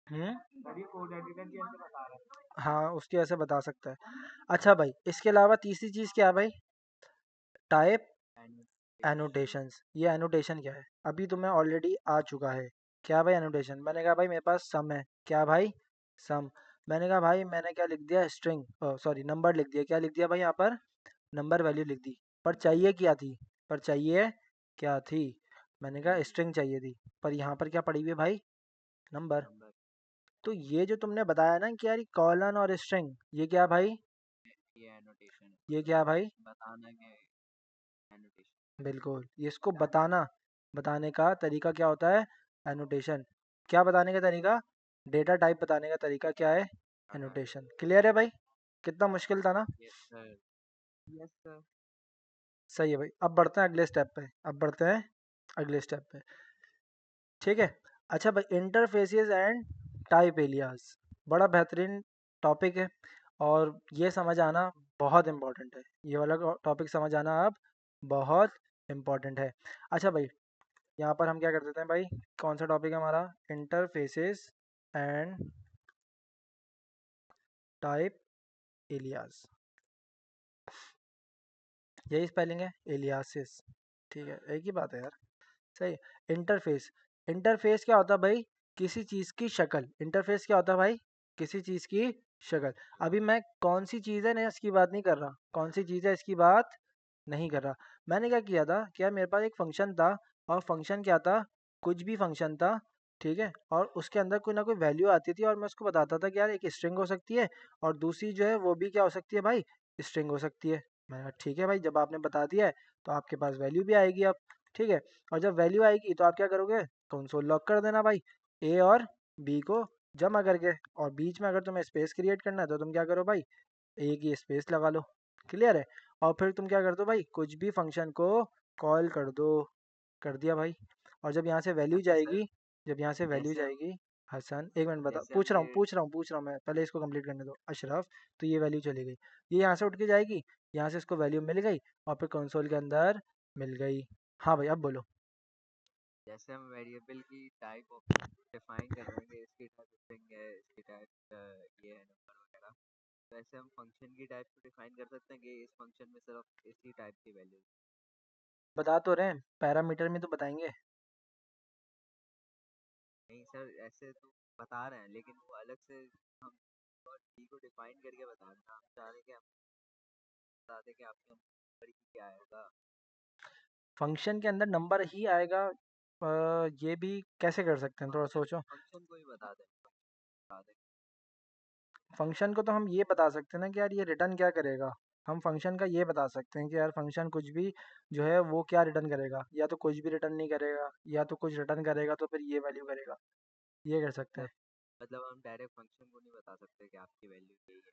हम्म। सर ये कोड एडिटर जी ऐसे बता रहा है। हाँ, उसकी ऐसे बता सकता है। अच्छा भाई, इसके अलावा तीसरी चीज़ क्या है भाई? Type annotation. एनोटेशंस। ये एनोटेशन क्या है? अभी तुम्हें ऑलरेडी आ चुका है। क्या भाई? एनोटेशन। मैंने कहा भाई मेरे पास सम है। क्या भाई? सम। मैंने कहा भाई मैंने क्या लिख दिया? स्ट्रिंग, सॉरी नंबर लिख दिया। क्या लिख दिया भाई यहाँ पर? नंबर वैल्यू लिख दी। पर चाहिए क्या थी? पर चाहिए क्या थी? मैंने कहा स्ट्रिंग चाहिए थी। पर यहाँ पर क्या पड़ी हुई है भाई? नंबर। नंबर। तो ये जो तुमने बताया ना कि यार कॉलन और स्ट्रिंग, ये क्या भाई? ये एनोटेशन ये क्या भाई? बताना है एनोटेशन। बिल्कुल, ये इसको बताना, बताने का तरीका क्या होता है? एनोटेशन। क्या बताने का तरीका? डेटा टाइप बताने का तरीका क्या है? एनोटेशन। क्लियर है भाई? कितना मुश्किल था ना? Yes sir. Yes sir. सही है भाई, अब बढ़ते हैं अगले स्टेप पे। अब बढ़ते हैं अगले स्टेप पे। ठीक है। अच्छा भाई, इंटरफेसेस एंड टाइप एलियास, बड़ा बेहतरीन टॉपिक है। और ये समझ आना बहुत इम्पोर्टेंट है, ये वाला टॉपिक समझ आना अब बहुत इम्पोर्टेंट है। अच्छा भाई, यहाँ पर हम क्या कर देते हैं भाई, कौन सा टॉपिक है हमारा, इंटरफेसेस एंड टाइप एलियास, यही स्पेलिंग है, एलियासिस, ठीक है, एक ही बात है यार, सही। इंटरफेस, इंटरफेस क्या होता है भाई, किसी चीज़ की शक्ल, इंटरफेस क्या होता है भाई, किसी चीज़ की शक्ल। अभी मैं कौन सी चीज़ है ना इसकी बात नहीं कर रहा, कौन सी चीज़ है इसकी बात नहीं कर रहा। मैंने क्या किया था कि यार मेरे पास एक फंक्शन था, और फंक्शन क्या था, कुछ भी फंक्शन था, ठीक है, और उसके अंदर कोई ना कोई वैल्यू आती थी, और मैं उसको बताता था कि यार एक स्ट्रिंग हो सकती है, और दूसरी जो है वो भी क्या हो सकती है भाई, स्ट्रिंग हो सकती है। मैंने कहा ठीक है भाई, जब आपने बता दिया है तो आपके पास वैल्यू भी आएगी अब, ठीक है। और जब वैल्यू आएगी तो आप क्या करोगे, कंसोल लॉक कर देना भाई, ए और बी को जमा करके, और बीच में अगर तुम्हें स्पेस क्रिएट करना है तो तुम क्या करो भाई, ए की स्पेस लगा लो, क्लियर है। और फिर तुम क्या कर दो भाई, कुछ भी फंक्शन को कॉल कर दो, कर दिया भाई। और जब यहाँ से वैल्यू अच्छा सर, जाएगी, जब यहाँ से वैल्यू जैसे हम जाएगी, हसन एक मिनट बता, जैसे हम पूछ रहा हूँ ये पूछ रहा हूँ मैं, पहले इसको कंप्लीट करने दो अशरफ। तो ये वैल्यू चली गई, ये यहाँ से उठ के जाएगी, यहाँ से इसको वैल्यू मिल गई, और फिर कंसोल के अंदर मिल गई। हाँ भाई अब बोलो। जैसे हम वेरिएबल की टाइप ऑफ डिफाइन कर देंगे, इसकी टाइप स्ट्रिंग है, इसकी टाइप ये है नंबर वगैरह, वैसे हम फंक्शन की टाइप को डिफाइन कर सकते हैं कि इस फंक्शन में सिर्फ इसी टाइप की वैल्यू। बता तो रहे हैं, पैरामीटर में तो बताएंगे। नहीं सर, ऐसे तो बता रहे हैं लेकिन वो अलग से हम और टी को डिफाइन करके बता रहे हैं, हम चाह रहे हैं कि हम बता दें कि आपके नंबर ही क्या आएगा। फंक्शन के अंदर नंबर ही आएगा, ये भी कैसे कर सकते हैं, थोड़ा फंक्शन सोचो। फंक्शन को ही बता दें, बता दें। फंक्शन को तो हम ये बता सकते हैं ना कि यार ये रिटर्न क्या करेगा, हम फंक्शन का ये बता सकते हैं कि यार फंक्शन कुछ भी जो है वो क्या रिटर्न करेगा, या तो कुछ भी रिटर्न नहीं करेगा, या तो कुछ रिटर्न करेगा तो फिर ये वैल्यू करेगा, ये कर सकते हैं। मतलब मतलब हम डायरेक्ट फंक्शन को नहीं बता सकते कि आपकी वैल्यू यही है।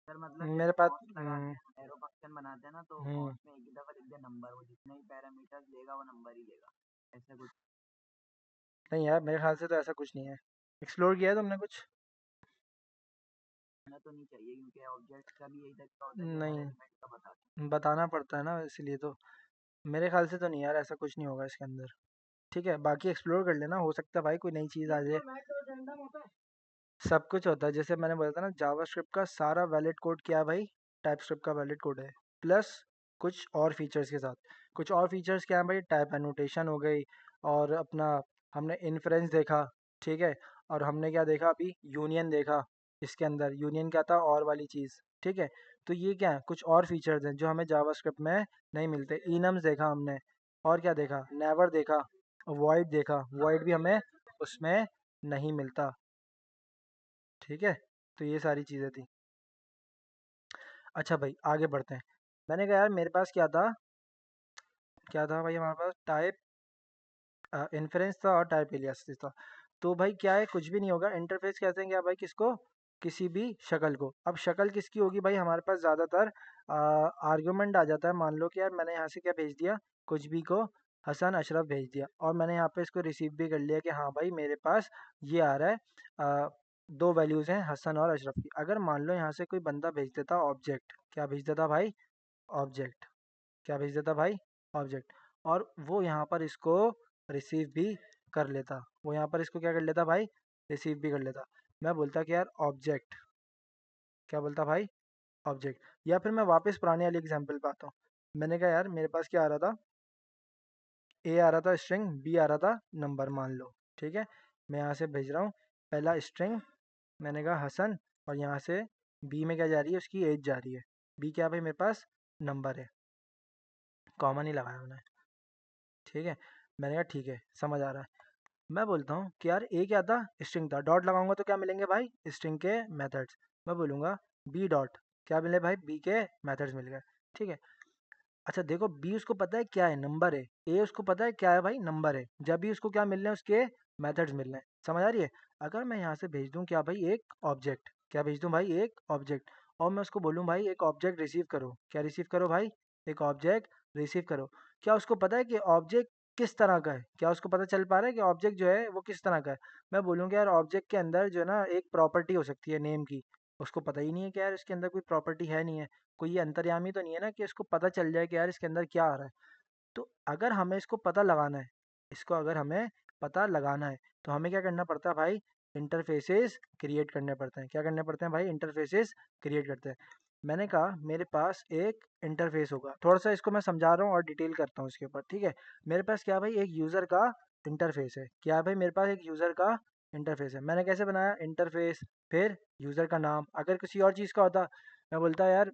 सर मतलब मेरे जैसे पास कॉस्ट लगाते हैं, एरो फंक्शन बनाते हैं ना, तो हम्म, कॉस्ट में एक ही दफा लिख दे नंबर, वो जितने भी पैरामीटर्स लेगा वो नंबर ही लेगा, ऐसे कुछ नहीं यार मेरे ख्याल से तो ऐसा कुछ नहीं है, एक्सप्लोर किया है तुमने कुछ। होना तो नहीं चाहिए, क्योंकि ऑब्जेक्ट का भी यही तरीका होता है कि हर नहीं, एलिमेंट का बता। बताना पड़ता है ना इसलिए तो, मेरे ख्याल से तो नहीं यार, ऐसा कुछ नहीं होगा इसके अंदर। ठीक है, बाकी एक्सप्लोर कर लेना, हो सकता है भाई कोई नई चीज़ आ जाए। सब कुछ होता है, जैसे मैंने बोला था ना, जावास्क्रिप्ट का सारा वैलिड कोड क्या है भाई, टाइपस्क्रिप्ट का वैलिड कोड है, प्लस कुछ और फीचर्स के साथ। कुछ और फीचर्स क्या है भाई, टाइप एनोटेशन हो गई, और अपना हमने इन्फ्रेंस देखा, ठीक है, और हमने क्या देखा अभी, यूनियन देखा, इसके अंदर यूनियन क्या था, और वाली चीज़, ठीक है। तो ये क्या है, कुछ और फीचर्स हैं जो हमें जावास्क्रिप्ट में नहीं मिलते। इनम्स देखा हमने, और क्या देखा, नेवर देखा, वॉइड देखा, वॉइड भी हमें उसमें नहीं मिलता, ठीक है। तो ये सारी चीज़ें थी। अच्छा भाई आगे बढ़ते हैं। मैंने कहा यार मेरे पास क्या था, क्या था भाई हमारे पास, टाइप इन्फ्रेंस था और टाइप एलियासिस था। तो भाई क्या है, कुछ भी नहीं होगा, इंटरफेस कहते हैं क्या भाई किसको, किसी भी शक्ल को। अब शक्ल किसकी होगी भाई, हमारे पास ज़्यादातर आर्गुमेंट आ जाता है, मान लो कि यार मैंने यहाँ से क्या भेज दिया, कुछ भी को हसन अशरफ भेज दिया, और मैंने यहाँ पे इसको रिसीव भी कर लिया कि हाँ भाई मेरे पास ये आ रहा है, दो वैल्यूज़ हैं हसन और अशरफ की। अगर मान लो यहाँ से कोई बंदा भेज देता ऑब्जेक्ट, क्या भेज देता भाई, ऑब्जेक्ट, क्या भेज देता भाई, ऑब्जेक्ट, और वो यहाँ पर इसको रिसीव भी कर लेता, वो यहाँ पर इसको क्या कर लेता भाई, रिसीव भी कर लेता। मैं बोलता कि यार ऑब्जेक्ट, क्या बोलता भाई, ऑब्जेक्ट। या फिर मैं वापस पुराने वाली एग्जांपल पे आता हूँ। मैंने कहा यार मेरे पास क्या आ रहा था, ए आ रहा था स्ट्रिंग, बी आ रहा था नंबर मान लो, ठीक है। मैं यहाँ से भेज रहा हूँ, पहला स्ट्रिंग, मैंने कहा हसन, और यहाँ से बी में क्या जा रही है, उसकी एज जा रही है, बी क्या भाई मेरे पास नंबर है, कॉमन ही लगाया मैंने, ठीक है। मैंने कहा ठीक है समझ आ रहा है। मैं बोलता हूँ कि यार ए क्या था, स्ट्रिंग था, डॉट लगाऊंगा तो क्या मिलेंगे भाई, स्ट्रिंग के मेथड्स। मैं बोलूँगा बी डॉट, क्या मिले भाई, बी के मेथड्स मिल गए, ठीक है। अच्छा देखो, बी उसको पता है क्या है, नंबर है, ए उसको पता है क्या है भाई, नंबर है, जब भी उसको क्या मिल रहे हैं, उसके मेथड्स मिल रहे हैं, समझ आ रही है। अगर मैं यहाँ से भेज दूँ क्या भाई, एक ऑब्जेक्ट, क्या भेज दूँ भाई, एक ऑब्जेक्ट, और मैं उसको बोलूँ भाई एक ऑब्जेक्ट रिसीव करो, क्या रिसीव करो भाई, एक ऑब्जेक्ट रिसीव करो। क्या उसको पता है कि ऑब्जेक्ट किस तरह का है, क्या उसको पता चल पा रहा है कि ऑब्जेक्ट जो है वो किस तरह का है। मैं बोलूँगा यार ऑब्जेक्ट के अंदर जो है ना एक प्रॉपर्टी हो सकती है नेम की, उसको पता ही नहीं है कि यार इसके अंदर कोई प्रॉपर्टी है नहीं है, कोई ये अंतर्यामी तो नहीं है ना कि इसको पता चल जाए कि यार इसके अंदर क्या आ रहा है। तो अगर हमें इसको पता लगाना है, इसको अगर हमें पता लगाना है, तो हमें क्या करना पड़ता है भाई, इंटरफेसेस क्रिएट करने पड़ते हैं। क्या करने पड़ते हैं भाई, इंटरफेसेस क्रिएट करते हैं। मैंने कहा मेरे पास एक इंटरफेस होगा, थोड़ा सा इसको मैं समझा रहा हूँ और डिटेल करता हूँ इसके ऊपर, ठीक है। मेरे पास क्या भाई, एक यूज़र का इंटरफेस है। क्या है भाई, मेरे पास एक यूज़र का इंटरफेस है। मैंने कैसे बनाया, इंटरफेस, फिर यूज़र का नाम। अगर किसी और चीज़ का होता, मैं बोलता यार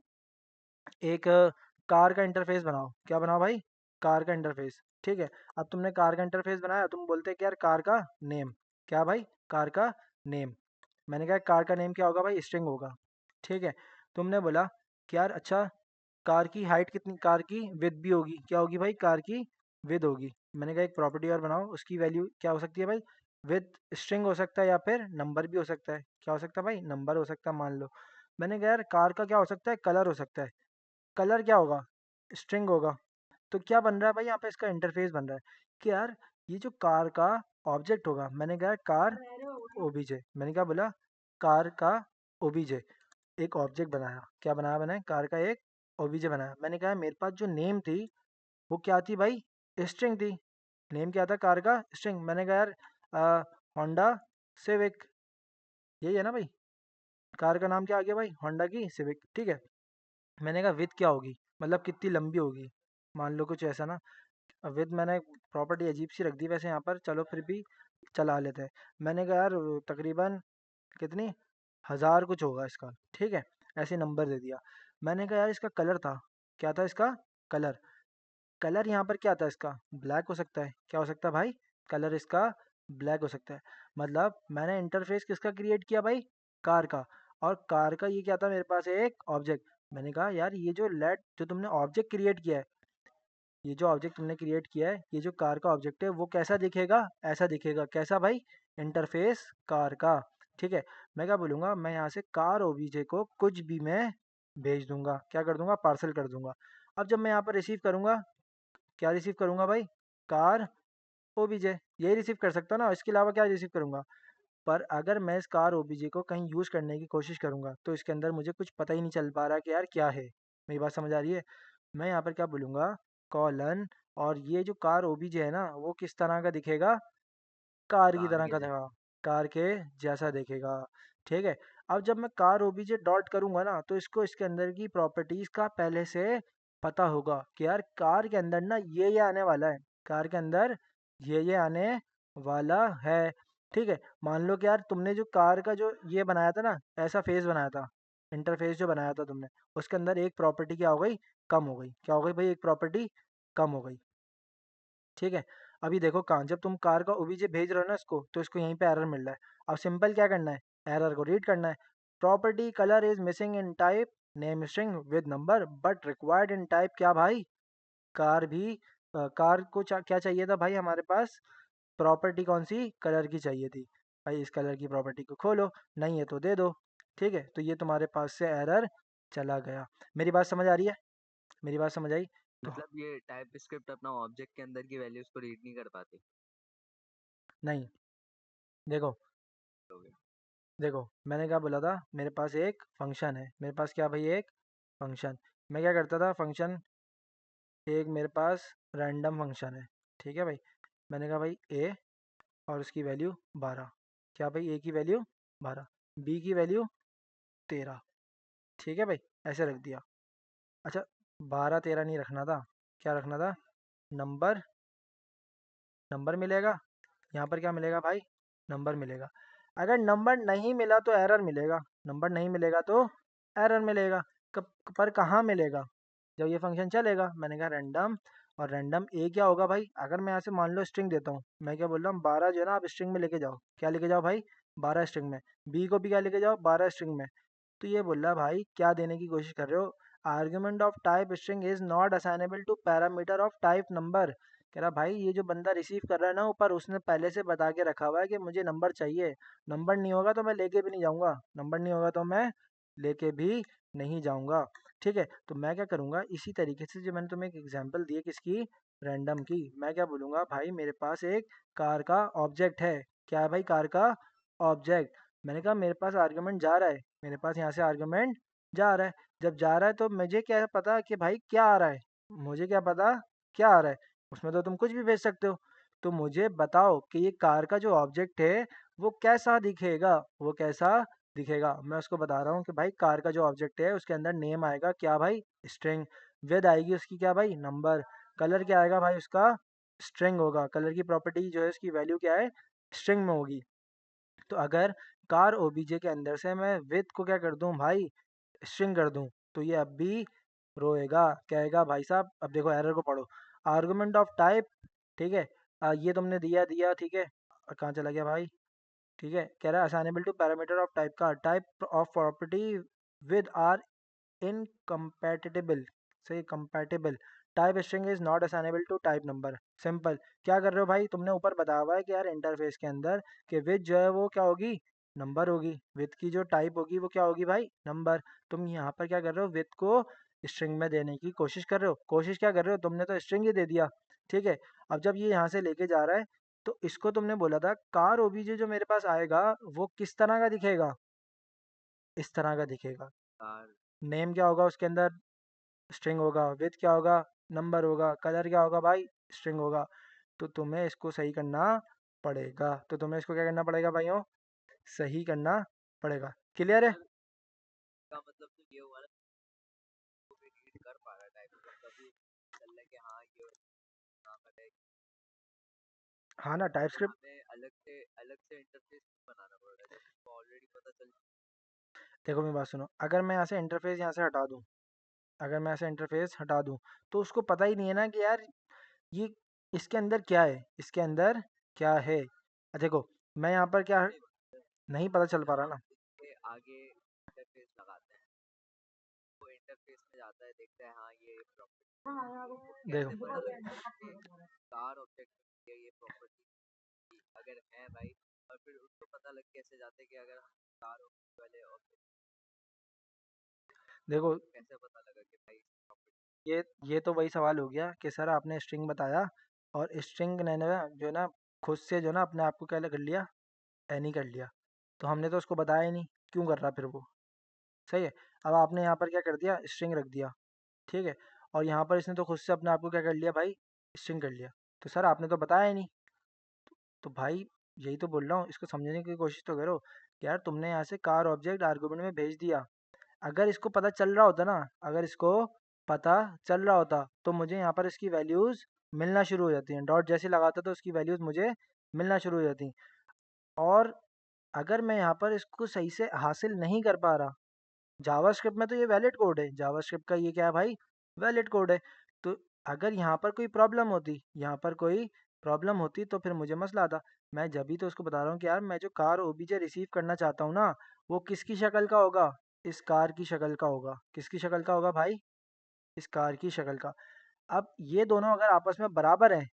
एक कार का इंटरफेस बनाओ। क्या बनाओ भाई, कार का इंटरफेस, ठीक है। अब तुमने कार का इंटरफेस बनाया, तुम बोलते कि यार कार का नेम। क्या भाई, कार का नेम। मैंने कहा कार का नेम क्या होगा भाई, स्ट्रिंग होगा, ठीक है। तुमने बोला कि यार अच्छा, कार की हाइट कितनी, कार की विड्थ भी होगी। क्या होगी भाई, कार की विड्थ होगी। मैंने कहा एक प्रॉपर्टी और बनाओ, उसकी वैल्यू क्या हो सकती है भाई, विथ स्ट्रिंग हो सकता है या फिर नंबर भी हो सकता है। क्या हो सकता है भाई, नंबर हो सकता है मान लो। मैंने कहा यार कार का क्या हो सकता है, कलर हो सकता है। कलर क्या होगा, स्ट्रिंग होगा। तो क्या बन रहा है भाई, यहाँ पे इसका इंटरफेस बन रहा है कि यार ये जो कार का ऑब्जेक्ट होगा, मैंने कहा कार ओबीजे, मैंने क्या बोला, कार का ओबीजे, एक ऑब्जेक्ट बनाया। क्या बनाया मैंने, कार का एक ओबीजे बनाया। मैंने कहा मेरे पास जो नेम थी वो क्या थी भाई, स्ट्रिंग थी। नेम क्या था, कार का स्ट्रिंग। मैंने कहा यार होंडा सिविक, यही है ना भाई, कार का नाम क्या आ गया भाई, होंडा की सिविक, ठीक है। मैंने कहा विथ क्या होगी, मतलब कितनी लंबी होगी, मान लो कुछ ऐसा ना। विद मैंने प्रॉपर्टी अजीब सी रख दी वैसे यहाँ पर, चलो फिर भी चला लेते हैं। मैंने कहा यार तकरीबन कितनी, 1000 कुछ होगा इसका, ठीक है। ऐसे नंबर दे दिया। मैंने कहा यार इसका कलर था, क्या था इसका कलर। कलर यहाँ पर क्या था इसका, ब्लैक हो सकता है। क्या हो सकता है भाई, कलर इसका ब्लैक हो सकता है। मतलब मैंने इंटरफेस किसका क्रिएट किया भाई, कार का। और कार का ये क्या था, मेरे पास एक ऑब्जेक्ट। मैंने कहा यार ये जो लेट जो तुमने ऑब्जेक्ट क्रिएट किया है, ये जो ऑब्जेक्ट तुमने क्रिएट किया है, ये जो कार का ऑब्जेक्ट है वो कैसा दिखेगा, ऐसा दिखेगा। कैसा भाई, इंटरफेस कार का, ठीक है। मैं क्या बोलूँगा, मैं यहाँ से कार ओबीजे को कुछ भी मैं भेज दूंगा। क्या कर दूंगा, पार्सल कर दूंगा। अब जब मैं यहाँ पर रिसीव करूंगा, क्या रिसीव करूंगा भाई, कार ओबीजे, यही रिसीव कर सकता हूँ ना, इसके अलावा क्या रिसीव करूंगा। पर अगर मैं इस कार ओबीजे को कहीं यूज़ करने की कोशिश करूंगा, तो इसके अंदर मुझे कुछ पता ही नहीं चल पा रहा कि यार क्या है। मेरी बात समझ आ रही है। मैं यहाँ पर क्या बोलूँगा, कॉलन, और ये जो कार ओबीजे है ना वो किस तरह का दिखेगा, कार की कार तरह के का जैसे। दिखेगा, कार के जैसा दिखेगा, ठीक है। अब जब मैं कार ओबीजे डॉट करूंगा ना, तो इसको इसके अंदर की प्रॉपर्टीज का पहले से पता होगा कि यार कार के अंदर ना ये आने वाला है, कार के अंदर ये आने वाला है, ठीक है। मान लो कि यार तुमने जो कार का जो ये बनाया था ना, ऐसा फेस बनाया था, इंटरफेस जो बनाया था तुमने, उसके अंदर एक प्रॉपर्टी क्या हो गई, कम हो गई। क्या हो गई भाई, एक प्रॉपर्टी कम हो गई, ठीक है। अभी देखो कहाँ, जब तुम कार का ओबीजे भेज रहे हो ना इसको, तो इसको यहीं पे एरर मिल रहा है। अब सिंपल क्या करना है, एरर को रीड करना है। Property colour is missing in type name string with number but required in type, क्या भाई, कार भी कार को क्या चाहिए था भाई हमारे पास, प्रॉपर्टी कौन सी, कलर की चाहिए थी। भाई इस कलर की प्रॉपर्टी को खोलो, नहीं है तो दे दो, ठीक है। तो ये तुम्हारे पास से एरर चला गया। मेरी बात समझ आ रही है, मेरी बात समझ आई। तो मतलब ये टाइप स्क्रिप्ट अपना ऑब्जेक्ट के अंदर की वैल्यूज को रीड नहीं कर पाती। नहीं, देखो, हो गया। देखो मैंने क्या बोला था, मेरे पास एक फंक्शन है, मेरे पास क्या भाई, एक फंक्शन। मैं क्या करता था, फंक्शन एक मेरे पास रैंडम फंक्शन है, ठीक है भाई। मैंने कहा भाई ए, और उसकी वैल्यू 12। क्या भाई, ए की वैल्यू 12, बी की वैल्यू 13, ठीक है भाई, ऐसे रख दिया। अच्छा, 12 13 नहीं रखना था, क्या रखना था, नंबर, नंबर मिलेगा। यहाँ पर क्या मिलेगा भाई, नंबर मिलेगा। अगर नंबर नहीं मिला तो एरर मिलेगा, नंबर नहीं मिलेगा तो एरर मिलेगा। कब, पर कहाँ मिलेगा, जब ये फंक्शन चलेगा। मैंने कहा रैंडम, और रैंडम ए क्या होगा भाई, अगर मैं यहाँ से मान लो स्ट्रिंग देता हूँ, मैं क्या बोल रहा हूँ, 12 जो है ना आप स्ट्रिंग में लेके जाओ। क्या लेके जाओ भाई, 12 स्ट्रिंग में। बी को भी क्या लेके जाओ, 12 स्ट्रिंग में। तो ये बोल रहा है भाई, क्या देने की कोशिश कर रहे हो, argument of type string is not assignable to parameter of type number. कह रहा भाई ये जो बंदा रिसीव कर रहा है ना ऊपर, उसने पहले से बता के रखा हुआ है कि मुझे नंबर चाहिए। नंबर नहीं होगा तो मैं लेके भी नहीं जाऊंगा, नंबर नहीं होगा तो मैं लेके भी नहीं जाऊंगा, ठीक है। तो मैं क्या करूंगा, इसी तरीके से जो मैंने तुम्हें एक एग्जांपल दी है किसकी, रैंडम की, मैं क्या बोलूंगा भाई, मेरे पास एक कार का ऑब्जेक्ट है। क्या है भाई, कार का ऑब्जेक्ट। मैंने कहा मेरे पास आर्गुमेंट जा रहा है, मेरे पास यहाँ से आर्गुमेंट जा रहा है। जब जा रहा है तो मुझे क्या पता कि भाई क्या आ रहा है, मुझे क्या पता क्या आ रहा है। उसमें तो तुम कुछ भी भेज सकते हो। तो मुझे बताओ कि ये कार का जो ऑब्जेक्ट है वो कैसा दिखेगा, वो कैसा दिखेगा। मैं उसको बता रहा हूँ कि भाई कार का जो ऑब्जेक्ट है उसके अंदर नेम आएगा क्या भाई, स्ट्रिंग। विद आएगी उसकी क्या भाई, नंबर। कलर क्या आएगा भाई उसका, स्ट्रिंग होगा। कलर की प्रॉपर्टी जो है उसकी वैल्यू क्या है, स्ट्रिंग में होगी। तो अगर कार ओबीजे के अंदर से मैं विथ को क्या कर दूं भाई, स्ट्रिंग कर दूं, तो ये अब भी रोएगा, कहेगा भाई साहब। अब देखो एरर को पढ़ो। आर्गुमेंट ऑफ टाइप, ठीक है। ये तुमने दिया दिया, ठीक है। कहाँ चला गया भाई, ठीक है। कह रहा है assignable to parameter of type का, type of property with are incompatible, सही, compatible. Type string is not assignable to type number. Simple. क्या कर रहे हो भाई, तुमने ऊपर बताया हुआ है कि यार इंटरफेस के अंदर कि विथ जो है वो क्या होगी, नंबर होगी। विथ की जो टाइप होगी वो क्या होगी भाई, नंबर। तुम यहाँ पर क्या कर रहे हो, विथ को स्ट्रिंग में देने की कोशिश कर रहे हो। कोशिश क्या कर रहे हो, तुमने तो स्ट्रिंग ही दे दिया, ठीक है। अब जब ये यहाँ से लेके जा रहा है तो इसको तुमने बोला था कार ओबीजे जो मेरे पास आएगा वो किस तरह का दिखेगा, इस तरह का दिखेगा। कार। नेम क्या होगा उसके अंदर, स्ट्रिंग होगा। विथ क्या होगा, नंबर होगा। कलर क्या होगा भाई, स्ट्रिंग होगा। तो तुम्हें इसको सही करना पड़ेगा। तो तुम्हें इसको क्या करना पड़ेगा भाइयों, सही करना पड़ेगा। क्लियर है। का मतलब तो ये हुआ ना, वो भी रीड कर पा रहा है टाइप को, तभी चल रहा है कि हाँ ये यहाँ पर है। हाँ ना, टाइप तो स्क्रिप्ट। हमें अलग से इंटरफेस बनाना पड़ रहा है जब उसको ऑलरेडी पता चल। देखो मेरी बात सुनो, अगर मैं यहाँ से इंटरफेस यहाँ से हटा दूँ, अगर मैं ऐसे इंटरफेस हटा दूँ तो उसको पता ही नहीं है ना कि यार ये इसके अंदर क्या है, इसके अंदर क्या है। देखो मैं यहाँ पर क्या, नहीं, नहीं पता चल पा जब रहा हम ना। इसके आगे इंटरफेस लगाते हैं, वो इंटरफेस में जाता है, देखता है हाँ ये प्रॉपर्टी, उसको कैसे देखो पता लगता है कि कार ऑब्जेक्ट में ये प्रॉपर्टी अगर है भाई। और फिर उसको पता लग कैसे जाता है कि अगर हम कार ऑब्जेक्ट वाले ऑब्जेक्ट, देखो कैसे पता लगा कि भाई प्रॉपर्टी। ये तो वही सवाल हो गया कि सर आपने स्ट्रिंग बताया और स्ट्रिंग ने ना जो है ना खुद से जो ना अपने आप को क्या कर लिया, एनी कर लिया। तो हमने तो उसको बताया ही नहीं, क्यों कर रहा फिर वो, सही है। अब आपने यहाँ पर क्या कर दिया, स्ट्रिंग रख दिया, ठीक है। और यहाँ पर इसने तो खुद से अपने आप को क्या कर लिया भाई, स्ट्रिंग कर लिया। तो सर आपने तो बताया ही नहीं। तो भाई यही तो बोल रहा हूँ, इसको समझने की कोशिश तो करो कि यार तुमने यहाँ से कार ऑब्जेक्ट आर्गुमेंट में भेज दिया। अगर इसको पता चल रहा होता ना, अगर इसको पता चल रहा होता तो मुझे यहाँ पर इसकी वैल्यूज़ मिलना शुरू हो जाती हैं। डॉट जैसे लगाता तो उसकी वैल्यूज़ मुझे मिलना शुरू हो जाती। और अगर मैं यहाँ पर इसको सही से हासिल नहीं कर पा रहा, जावास्क्रिप्ट में तो ये वैलिड कोड है, जावास्क्रिप्ट का ये क्या है भाई, वैलिड कोड है। तो अगर यहाँ पर कोई प्रॉब्लम होती, यहाँ पर कोई प्रॉब्लम होती तो फिर मुझे मसला आता। मैं जब भी तो उसको बता रहा हूँ कि यार मैं जो कार ओबीजे रिसीव करना चाहता हूँ ना, वो किसकी शक्ल का होगा, इस कार की शक्ल का होगा। किसकी शक्ल का होगा भाई, इस कार की शक्ल का। अब ये दोनों अगर आपस में बराबर हैं,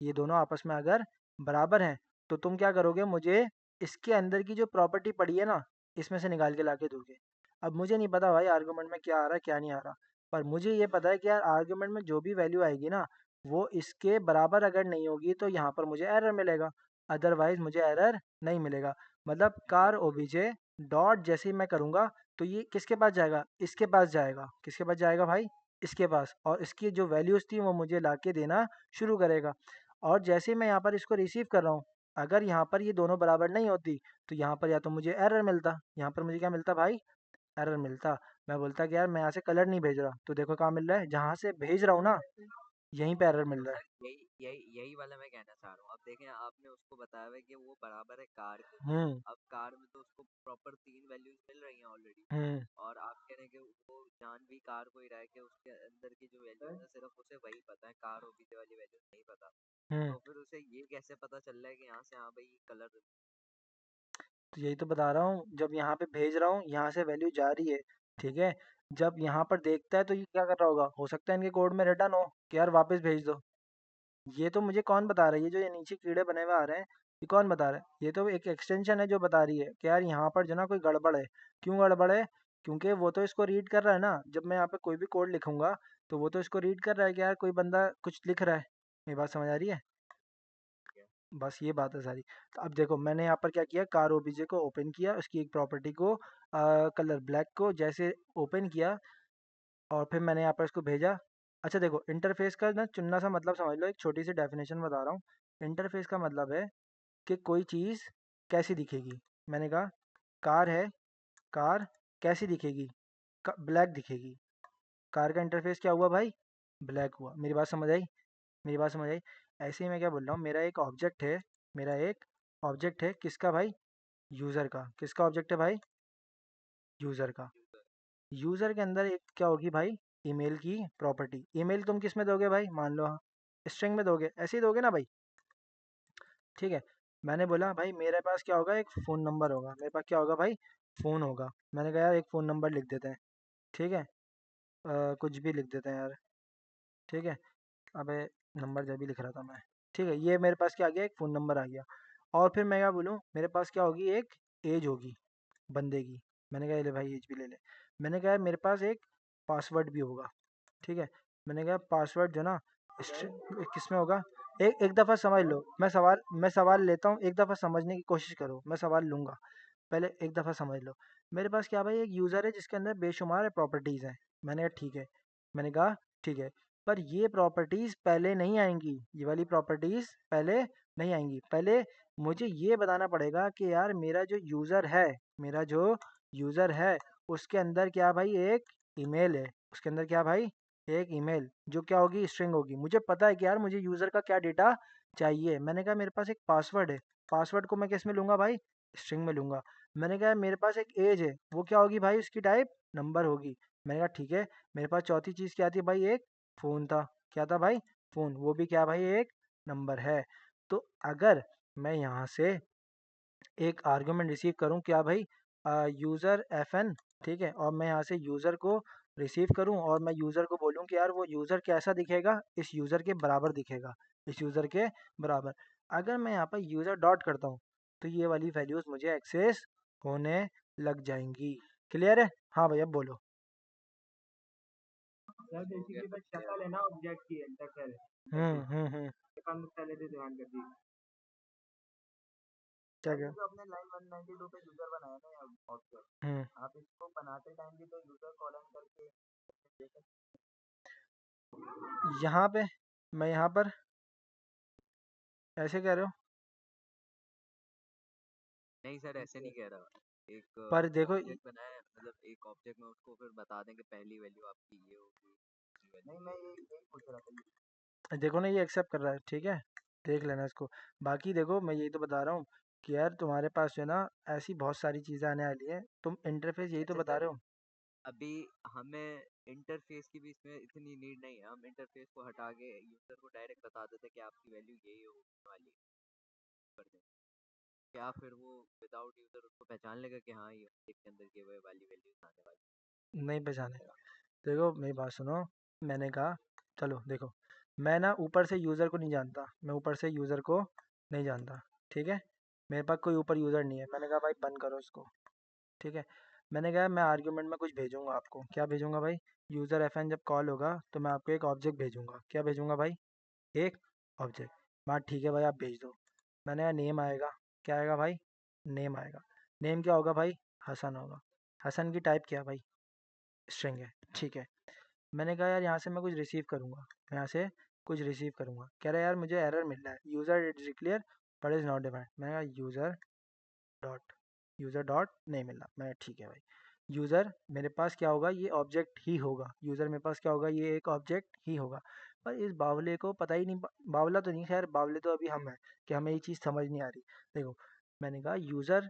ये दोनों आपस में अगर बराबर हैं तो तुम क्या करोगे, मुझे इसके अंदर की जो प्रॉपर्टी पड़ी है ना इसमें से निकाल के लाके दोगे। अब मुझे नहीं पता भाई आर्गुमेंट में क्या आ रहा है क्या नहीं आ रहा, पर मुझे ये पता है कि यार आर्गुमेंट में जो भी वैल्यू आएगी ना वो इसके बराबर अगर नहीं होगी तो यहाँ पर मुझे एरर मिलेगा, अदरवाइज मुझे एरर नहीं मिलेगा। मतलब कार ओबीजे डॉट जैसे ही मैं करूँगा तो ये किसके पास जाएगा, इसके पास जाएगा। किसके पास जाएगा भाई, इसके पास। और इसकी जो वैल्यूज़ थी वो मुझे लाके देना शुरू करेगा। और जैसे ही मैं यहाँ पर इसको रिसीव कर रहा हूँ, अगर यहाँ पर ये दोनों बराबर नहीं होती तो यहाँ पर या तो मुझे एरर मिलता, यहाँ पर मुझे क्या मिलता भाई, एरर मिलता। मैं बोलता कि यार मैं यहाँ से कलर नहीं भेज रहा, तो देखो कहाँ मिल रहा है, जहाँ से भेज रहा हूँ ना यहीं पे एरर मिल तो रहा है। सर यही वाला मैं कहना चाह रहा हूँ। अब देखें, आपने उसको बताया हुआ है कि वो बराबर है कार के। हम्म। अब कार में तो उसको प्रॉपर 3 वैल्यूज मिल रही हैं ऑलरेडी। हम्म। और आप कह रहे हैं कि वो जान भी कार को ही रहा है कि उसके अंदर की जो वैल्यूज है सिर्फ उसे वही पता है, कार और पीछे वाली वैल्यूज नहीं पता। हम्म। तो फिर उसे ये कैसे पता चल रहा है कि यहाँ से हाँ भाई कलर। तो यही तो बता रहा हूँ, जब यहाँ पे भेज रहा हूँ यहाँ से वैल्यू जा रही है, ठीक है। जब यहाँ पर देखता है तो ये क्या कर रहा होगा, हो सकता है इनके कोड में रिटर्न हो कि यार वापस भेज दो। ये तो मुझे कौन बता रहा है, ये जो ये नीचे कीड़े बने हुए आ रहे हैं ये कौन बता रहा है, ये तो एक एक्सटेंशन है जो बता रही है कि यार यहाँ पर जो ना कोई गड़बड़ है। क्यों गड़बड़ है, क्योंकि वो तो इसको रीड कर रहा है ना, जब मैं यहाँ पे कोई भी कोड लिखूंगा तो वो तो इसको रीड कर रहा है कि यार कोई बंदा कुछ लिख रहा है। मेरी बात समझ आ रही है। बस ये बात है सारी। तो अब देखो मैंने यहाँ पर क्या किया, कार ओबीजे को ओपन किया, उसकी एक प्रॉपर्टी को कलर ब्लैक को जैसे ओपन किया, और फिर मैंने यहाँ पर इसको भेजा। अच्छा देखो, इंटरफेस का ना चुनना सा मतलब समझ लो, एक छोटी सी डेफिनेशन बता रहा हूँ। इंटरफेस का मतलब है कि कोई चीज़ कैसी दिखेगी। मैंने कहा कार है, कार कैसी दिखेगी, ब्लैक दिखेगी। कार का इंटरफेस क्या हुआ भाई, ब्लैक हुआ। मेरी बात समझ आई, मेरी बात समझ आई। ऐसे ही मैं क्या बोल रहा हूँ, मेरा एक ऑब्जेक्ट है, मेरा एक ऑब्जेक्ट है किसका भाई, यूज़र का। किसका ऑब्जेक्ट है भाई, यूज़र का। यूज़र के अंदर एक क्या होगी भाई, ईमेल की प्रॉपर्टी। ईमेल तुम किस में दोगे भाई, मान लो स्ट्रिंग में दोगे, ऐसे ही दोगे ना भाई। ठीक है, मैंने बोला भाई मेरे पास क्या होगा, एक फ़ोन नंबर होगा, मेरे पास क्या होगा भाई, फ़ोन होगा। मैंने कहा यार एक फ़ोन नंबर लिख देते हैं। ठीक है, कुछ भी लिख देते हैं यार। ठीक है, अबे नंबर जब भी लिख रहा था मैं। ठीक है, ये मेरे पास क्या आ गया, एक फ़ोन नंबर आ गया। और फिर मैं क्या बोलूँ, मेरे पास क्या होगी, एक एज होगी बंदे की। मैंने कहा ये ले भाई एज भी ले ले। मैंने कहा मेरे पास एक पासवर्ड भी होगा। ठीक है, मैंने कहा पासवर्ड जो ना किस में होगा, एक एक दफ़ा समझ लो। मैं सवाल लेता हूँ, एक दफ़ा समझने की कोशिश करो, मैं सवाल लूँगा। पहले एक दफ़ा समझ लो। मेरे पास क्या भाई, एक यूज़र है जिसके अंदर बेशुमार प्रॉपर्टीज़ हैं। मैंने कहा ठीक है, मैंने कहा ठीक है, पर ये प्रॉपर्टीज़ पहले नहीं आएंगी, ये वाली प्रॉपर्टीज़ पहले नहीं आएंगी। पहले मुझे ये बताना पड़ेगा कि यार मेरा जो यूज़र है, मेरा जो यूज़र है उसके अंदर क्या भाई, एक ईमेल है। उसके अंदर क्या भाई, एक ईमेल जो क्या होगी, स्ट्रिंग होगी। मुझे पता है कि यार मुझे यूज़र का क्या डेटा चाहिए। मैंने कहा मेरे पास एक पासवर्ड है, पासवर्ड को मैं किस में लूँगा भाई, स्ट्रिंग में लूँगा। मैंने कहा मेरे पास एक एज है, वो क्या होगी भाई, उसकी टाइप नंबर होगी। मैंने कहा ठीक है, मेरे पास चौथी चीज़ क्या थी भाई, एक फ़ोन था। क्या था भाई, फ़ोन, वो भी क्या भाई, एक नंबर है। तो अगर मैं यहाँ से एक आर्गुमेंट रिसीव करूँ क्या भाई, यूज़र एफ एन, ठीक है, और मैं यहाँ से यूज़र को रिसीव करूँ, और मैं यूज़र को बोलूँ कि यार वो यूज़र कैसा दिखेगा, इस यूज़र के बराबर दिखेगा, इस यूज़र के बराबर। अगर मैं यहाँ पर यूज़र डॉट करता हूँ तो ये वाली वैल्यूज़ मुझे एक्सेस होने लग जाएंगी। क्लियर है, हाँ भैया बोलो। सर हो गया बेसिकली सब बस क्लियर। शक्ल है ना ऑब्जेक्ट की, शक्ल है हम्म ऐसे हम्म हम्म हम पहले से ध्यान कर दी। क्या सर क्या। ये जो आपने लाइन 192 पे यूजर बनाया ना हम्म ऑब्जेक्ट, आप इसको बनाते टाइम भी तो यूजर कॉलन करके देख सकते यहाँ पे, मैं यहाँ पर ऐसे कह रहे हो, नहीं सर ऐसे नहीं कह रहा। एक पर आपने देखो ऑब्जेक्ट बनाया है, मतलब एक ऑब्जेक्ट में उसको फिर बता दें कि पहली वैल्यू आपकी ये होगी, नहीं मैं ये यही पूछ रहा था। देखो ना ये एक्सेप्ट कर रहा है, ठीक है, देख लेना इसको। बाकी देखो मैं यही तो बता रहा हूँ कि यार तुम्हारे पास जो है ना ऐसी बहुत सारी चीज़ें आने वाली है, तुम इंटरफेस यही तो अच्छा बता सर, रहे हो। अभी हमें इंटरफेस की भी इसमें इतनी नीड नहीं है, हम इंटरफेस को हटा के यूजर को डायरेक्ट बता देते कि आपकी वैल्यू यही होने वाली है, कर दें। क्या फिर वो विदाउट यूजर उसको पहचान लेगा कि हाँ ये ऑब्जेक्ट के अंदर ये वो वाली वैल्यू आने वाली नहीं पहचानेगा। देखो मेरी बात सुनो, मैंने कहा चलो देखो, मैं ना ऊपर से यूज़र को नहीं जानता, मैं ऊपर से यूज़र को नहीं जानता। ठीक है, मेरे पास कोई ऊपर यूज़र नहीं है। मैंने कहा भाई बंद करो इसको। ठीक है, मैंने कहा मैं आर्ग्यूमेंट में कुछ भेजूंगा आपको। क्या भेजूंगा भाई, यूज़र एफ एन जब कॉल होगा तो मैं आपको एक ऑब्जेक्ट भेजूंगा। क्या भेजूंगा भाई, एक ऑब्जेक्ट। बात ठीक है भाई, आप भेज दो। मैंने कहा नेम आएगा, क्या आएगा भाई, नेम आएगा। नेम क्या होगा भाई, हसन होगा। हसन की टाइप क्या है भाई, स्ट्रिंग है। ठीक है, मैंने कहा यार यहाँ से मैं कुछ रिसीव करूँगा, मैं यहाँ से कुछ रिसीव करूँगा। कह रहा है यार मुझे एरर मिल रहा है, user is declare but is not defined. मैंने कहा डॉट यूज़र डॉट नहीं मिल रहा। मैं ठीक है भाई, यूज़र मेरे पास क्या होगा, ये ऑब्जेक्ट ही होगा। यूज़र मेरे पास क्या होगा, ये एक ऑब्जेक्ट ही होगा। पर इस बावले को पता ही नहीं, बावला तो नहीं, खैर बावले तो अभी हम हैं कि हमें ये चीज़ समझ नहीं आ रही। देखो मैंने कहा यूज़र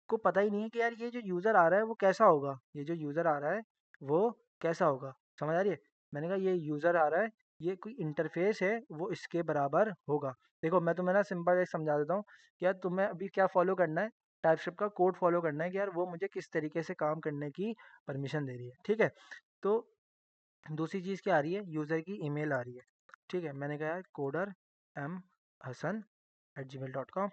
को पता ही नहीं है कि यार ये जो यूज़र आ रहा है वो कैसा होगा, ये जो यूज़र आ रहा है वो कैसा होगा। समझ आ रही है, मैंने कहा ये यूज़र आ रहा है, ये कोई इंटरफेस है, वो इसके बराबर होगा। देखो मैं तुम्हें ना सिंपल एक समझा देता हूँ कि यार तुम्हें अभी क्या फॉलो करना है, टाइपस्क्रिप्ट का कोड फॉलो करना है कि यार वो मुझे किस तरीके से काम करने की परमिशन दे रही है। ठीक है, तो दूसरी चीज़ क्या आ रही है, यूज़र की ईमेल आ रही है। ठीक है, मैंने कहा यार कोडर एम हसन @gmail.com,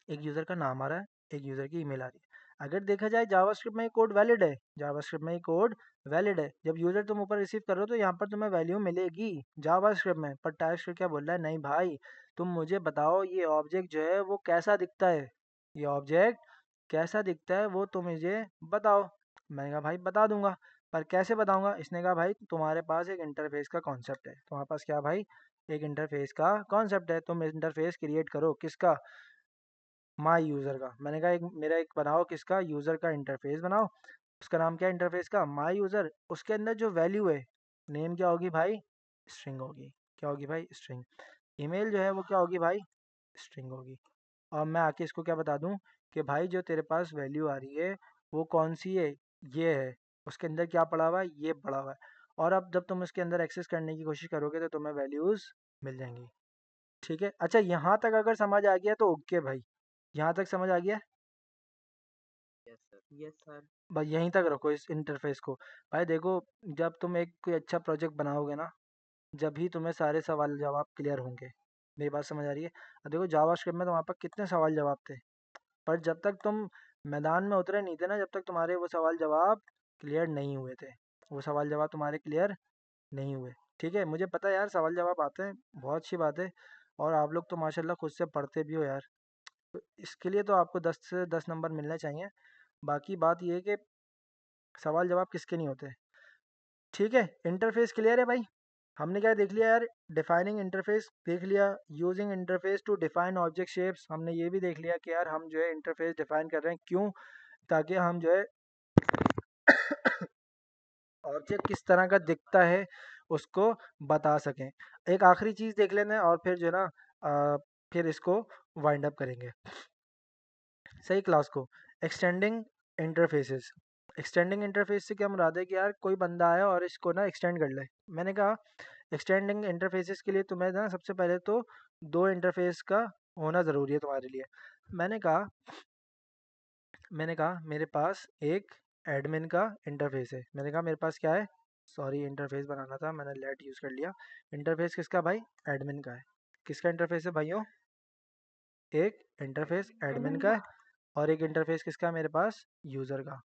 एक यूज़र का नाम आ रहा है, एक यूज़र की ईमेल आ रही है। अगर देखा जाए जावास्क्रिप्ट में ये कोड वैलिड है, जावास्क्रिप्ट में ये कोड वैलिड है। जब यूजर तुम ऊपर रिसीव कर रहे हो तो यहाँ पर तुम्हें वैल्यू मिलेगी जावास्क्रिप्ट में। पर टाइपस्क्रिप्ट क्या बोल रहा है, नहीं भाई तुम मुझे बताओ ये ऑब्जेक्ट जो है वो कैसा दिखता है, ये ऑब्जेक्ट कैसा दिखता है वो तुम मुझे बताओ। मैंने कहा भाई बता दूंगा, पर कैसे बताऊंगा। इसने कहा भाई तुम्हारे पास एक इंटरफेस का कॉन्सेप्ट है, तुम्हारे पास क्या भाई, एक इंटरफेस का कॉन्सेप्ट है, तुम इंटरफेस क्रिएट करो। किसका, माई यूज़र का। मैंने कहा एक मेरा एक बनाओ, किसका, यूज़र का इंटरफेस बनाओ। उसका नाम क्या है इंटरफेस का, माई यूज़र। उसके अंदर जो वैल्यू है, नेम क्या होगी भाई, स्ट्रिंग होगी। क्या होगी भाई, स्ट्रिंग। ईमेल जो है वो क्या होगी भाई, स्ट्रिंग होगी। और मैं आके इसको क्या बता दूं कि भाई जो तेरे पास वैल्यू आ रही है वो कौन सी है, ये है। उसके अंदर क्या पड़ा हुआ है, ये पड़ा हुआ है। और अब जब तुम इसके अंदर एक्सेस करने की कोशिश करोगे तो तुम्हें वैल्यूज़ मिल जाएंगी। ठीक है, अच्छा यहाँ तक अगर समझ आ गया तो ओके भाई, यहाँ तक समझ आ गया। Yes sir, yes sir. बस यहीं तक रखो इस इंटरफेस को। भाई देखो, जब तुम एक कोई अच्छा प्रोजेक्ट बनाओगे ना, जब ही तुम्हें सारे सवाल जवाब क्लियर होंगे। मेरी बात समझ आ रही है। अब देखो जावास्क्रिप्ट में तुम्हारे पास कितने सवाल जवाब थे, पर जब तक तुम मैदान में उतरे नहीं थे ना, जब तक तुम्हारे वो सवाल जवाब क्लियर नहीं हुए थे, वो सवाल जवाब तुम्हारे क्लियर नहीं हुए। ठीक है, मुझे पता है यार सवाल जवाब आते हैं, बहुत अच्छी बात है। और आप लोग तो माशाल्लाह खुद से पढ़ते भी हो यार, तो इसके लिए तो आपको 10 से 10 नंबर मिलने चाहिए। बाकी बात ये है कि सवाल जवाब किसके नहीं होते। ठीक है, इंटरफेस क्लियर है भाई। हमने क्या देख लिया यार, डिफाइनिंग इंटरफेस देख लिया, using interface to define object shapes हमने ये भी देख लिया कि यार हम जो है इंटरफेस डिफाइन कर रहे हैं क्यों, ताकि हम जो है ऑब्जेक्ट किस तरह का दिखता है उसको बता सकें। एक आखिरी चीज़ देख लेते हैं और फिर जो है ना फिर इसको वाइंड अप करेंगे सही क्लास को। एक्सटेंडिंग इंटरफेसेस, एक्सटेंडिंग इंटरफेस से क्या मुराद है कि यार कोई बंदा आया और इसको ना एक्सटेंड कर ले। मैंने कहा एक्सटेंडिंग इंटरफेसेस के लिए तुम्हें ना सबसे पहले तो दो इंटरफेस का होना ज़रूरी है तुम्हारे लिए। मैंने कहा मैंने कहा मेरे पास एक एडमिन का इंटरफेस है। मैंने कहा मेरे पास क्या है, सॉरी इंटरफेस बनाना था मैंने लेट यूज़ कर लिया। इंटरफेस किसका भाई, एडमिन का है। किसका इंटरफेस है भाइयों, एक इंटरफेस एडमिन का। एडमिन का है, और एक इंटरफेस किसका है मेरे पास, यूज़र का।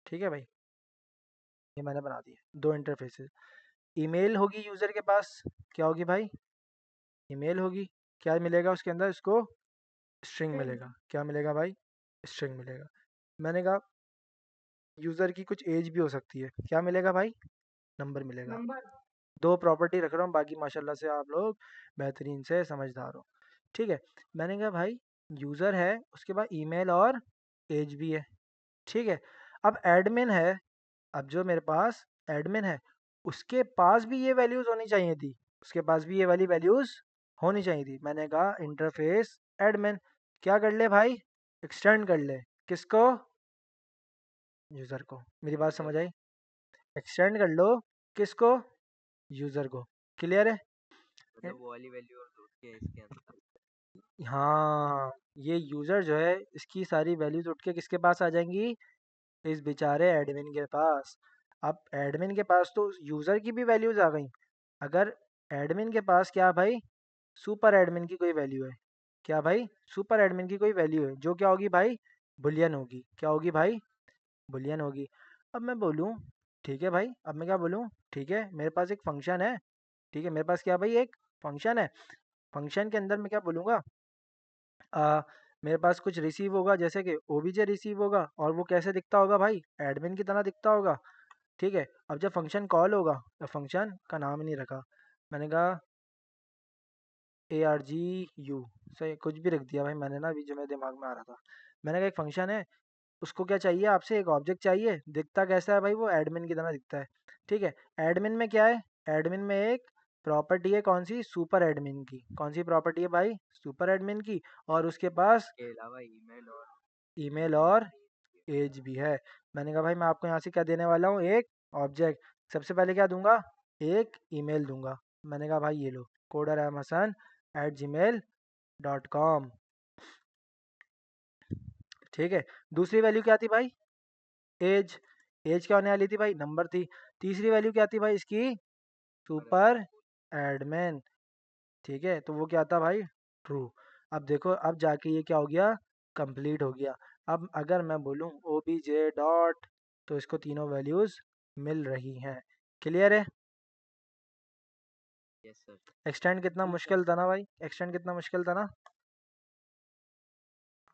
ठीक है भाई, ये मैंने बना दिया दो इंटरफेसेस। ईमेल होगी यूज़र के पास, क्या होगी भाई, ईमेल होगी। क्या मिलेगा उसके अंदर, इसको स्ट्रिंग मिलेगा। क्या मिलेगा भाई, स्ट्रिंग मिलेगा। मैंने कहा यूज़र की कुछ एज भी हो सकती है, क्या मिलेगा भाई, नंबर मिलेगा। नंबर, दो प्रॉपर्टी रख रहा हूँ, बाकी माशाल्लाह से आप लोग बेहतरीन से समझदार हो। ठीक है, मैंने कहा भाई यूज़र है, उसके बाद ईमेल और एज भी है। ठीक है, अब एडमिन है, अब जो मेरे पास एडमिन है उसके पास भी ये वैल्यूज़ होनी चाहिए थी, उसके पास भी ये वाली वैल्यूज़ होनी चाहिए थी। मैंने कहा इंटरफेस एडमिन, क्या कर ले भाई, एक्सटेंड कर ले, किसको, यूज़र को। मेरी बात यूजर समझ आई, को। एक्सटेंड कर लो, किसको, यूज़र को। क्लियर है। मतलब वो वाली वैल्यू और दूध के इसके अंदर। हाँ, ये यूज़र जो है इसकी सारी वैल्यूज उठ के किसके पास आ जाएंगी, इस बेचारे एडमिन के पास। अब एडमिन के पास तो यूज़र की भी वैल्यूज आ गई। अगर एडमिन के पास क्या भाई, सुपर एडमिन की कोई वैल्यू है, क्या भाई, सुपर एडमिन की कोई वैल्यू है जो क्या होगी भाई, बुलियन होगी। क्या होगी भाई, बुलियन होगी। अब मैं बोलूँ, ठीक है भाई, अब मैं क्या बोलूँ, ठीक है मेरे पास एक फंक्शन है। ठीक है, मेरे पास क्या भाई, एक फंक्शन है। फंक्शन के अंदर मैं क्या बोलूँगा, आ, मेरे पास कुछ रिसीव होगा, जैसे कि ओबीजे रिसीव होगा, और वो कैसे दिखता होगा भाई, एडमिन की तरह दिखता होगा। ठीक है, अब जब फंक्शन कॉल होगा तो फंक्शन का नाम ही नहीं रखा, मैंने कहा ARGU, सही कुछ भी रख दिया भाई मैंने ना, अभी जो मेरे दिमाग में आ रहा था। मैंने कहा एक फंक्शन है, उसको क्या चाहिए आपसे, एक ऑब्जेक्ट चाहिए, दिखता कैसा है भाई, वो एडमिन की तरह दिखता है। ठीक है, एडमिन में क्या है, एडमिन में एक प्रॉपर्टी है, कौन सी, सुपर एडमिन की। कौन सी प्रॉपर्टी है भाई, सुपर एडमिन की। और उसके पास के अलावा ईमेल और ईमेल ईमेल और और एज। एज भी है। मैंने कहा भाई मैं आपको यहाँ से क्या देने वाला हूँ, एक ऑब्जेक्ट। सबसे पहले क्या दूंगा, एक ईमेल दूंगा। मैंने कहा भाई ये लो, coder@gmail.com। ठीक है, दूसरी वैल्यू क्या थी भाई, एज। एज क्या होने वाली थी भाई, नंबर थी। तीसरी वैल्यू क्या थी भाई इसकी, सुपर सुपर एडमिन। ठीक है, तो वो क्या था भाई, ट्रू। अब देखो अब जाके ये क्या हो गया, कंप्लीट हो गया। अब अगर मैं बोलूँ obj डॉट, तो इसको तीनों वैल्यूज़ मिल रही हैं। क्लियर है? Yes sir. एक्सटेंड कितना मुश्किल था ना भाई, एक्सटेंड कितना मुश्किल था ना,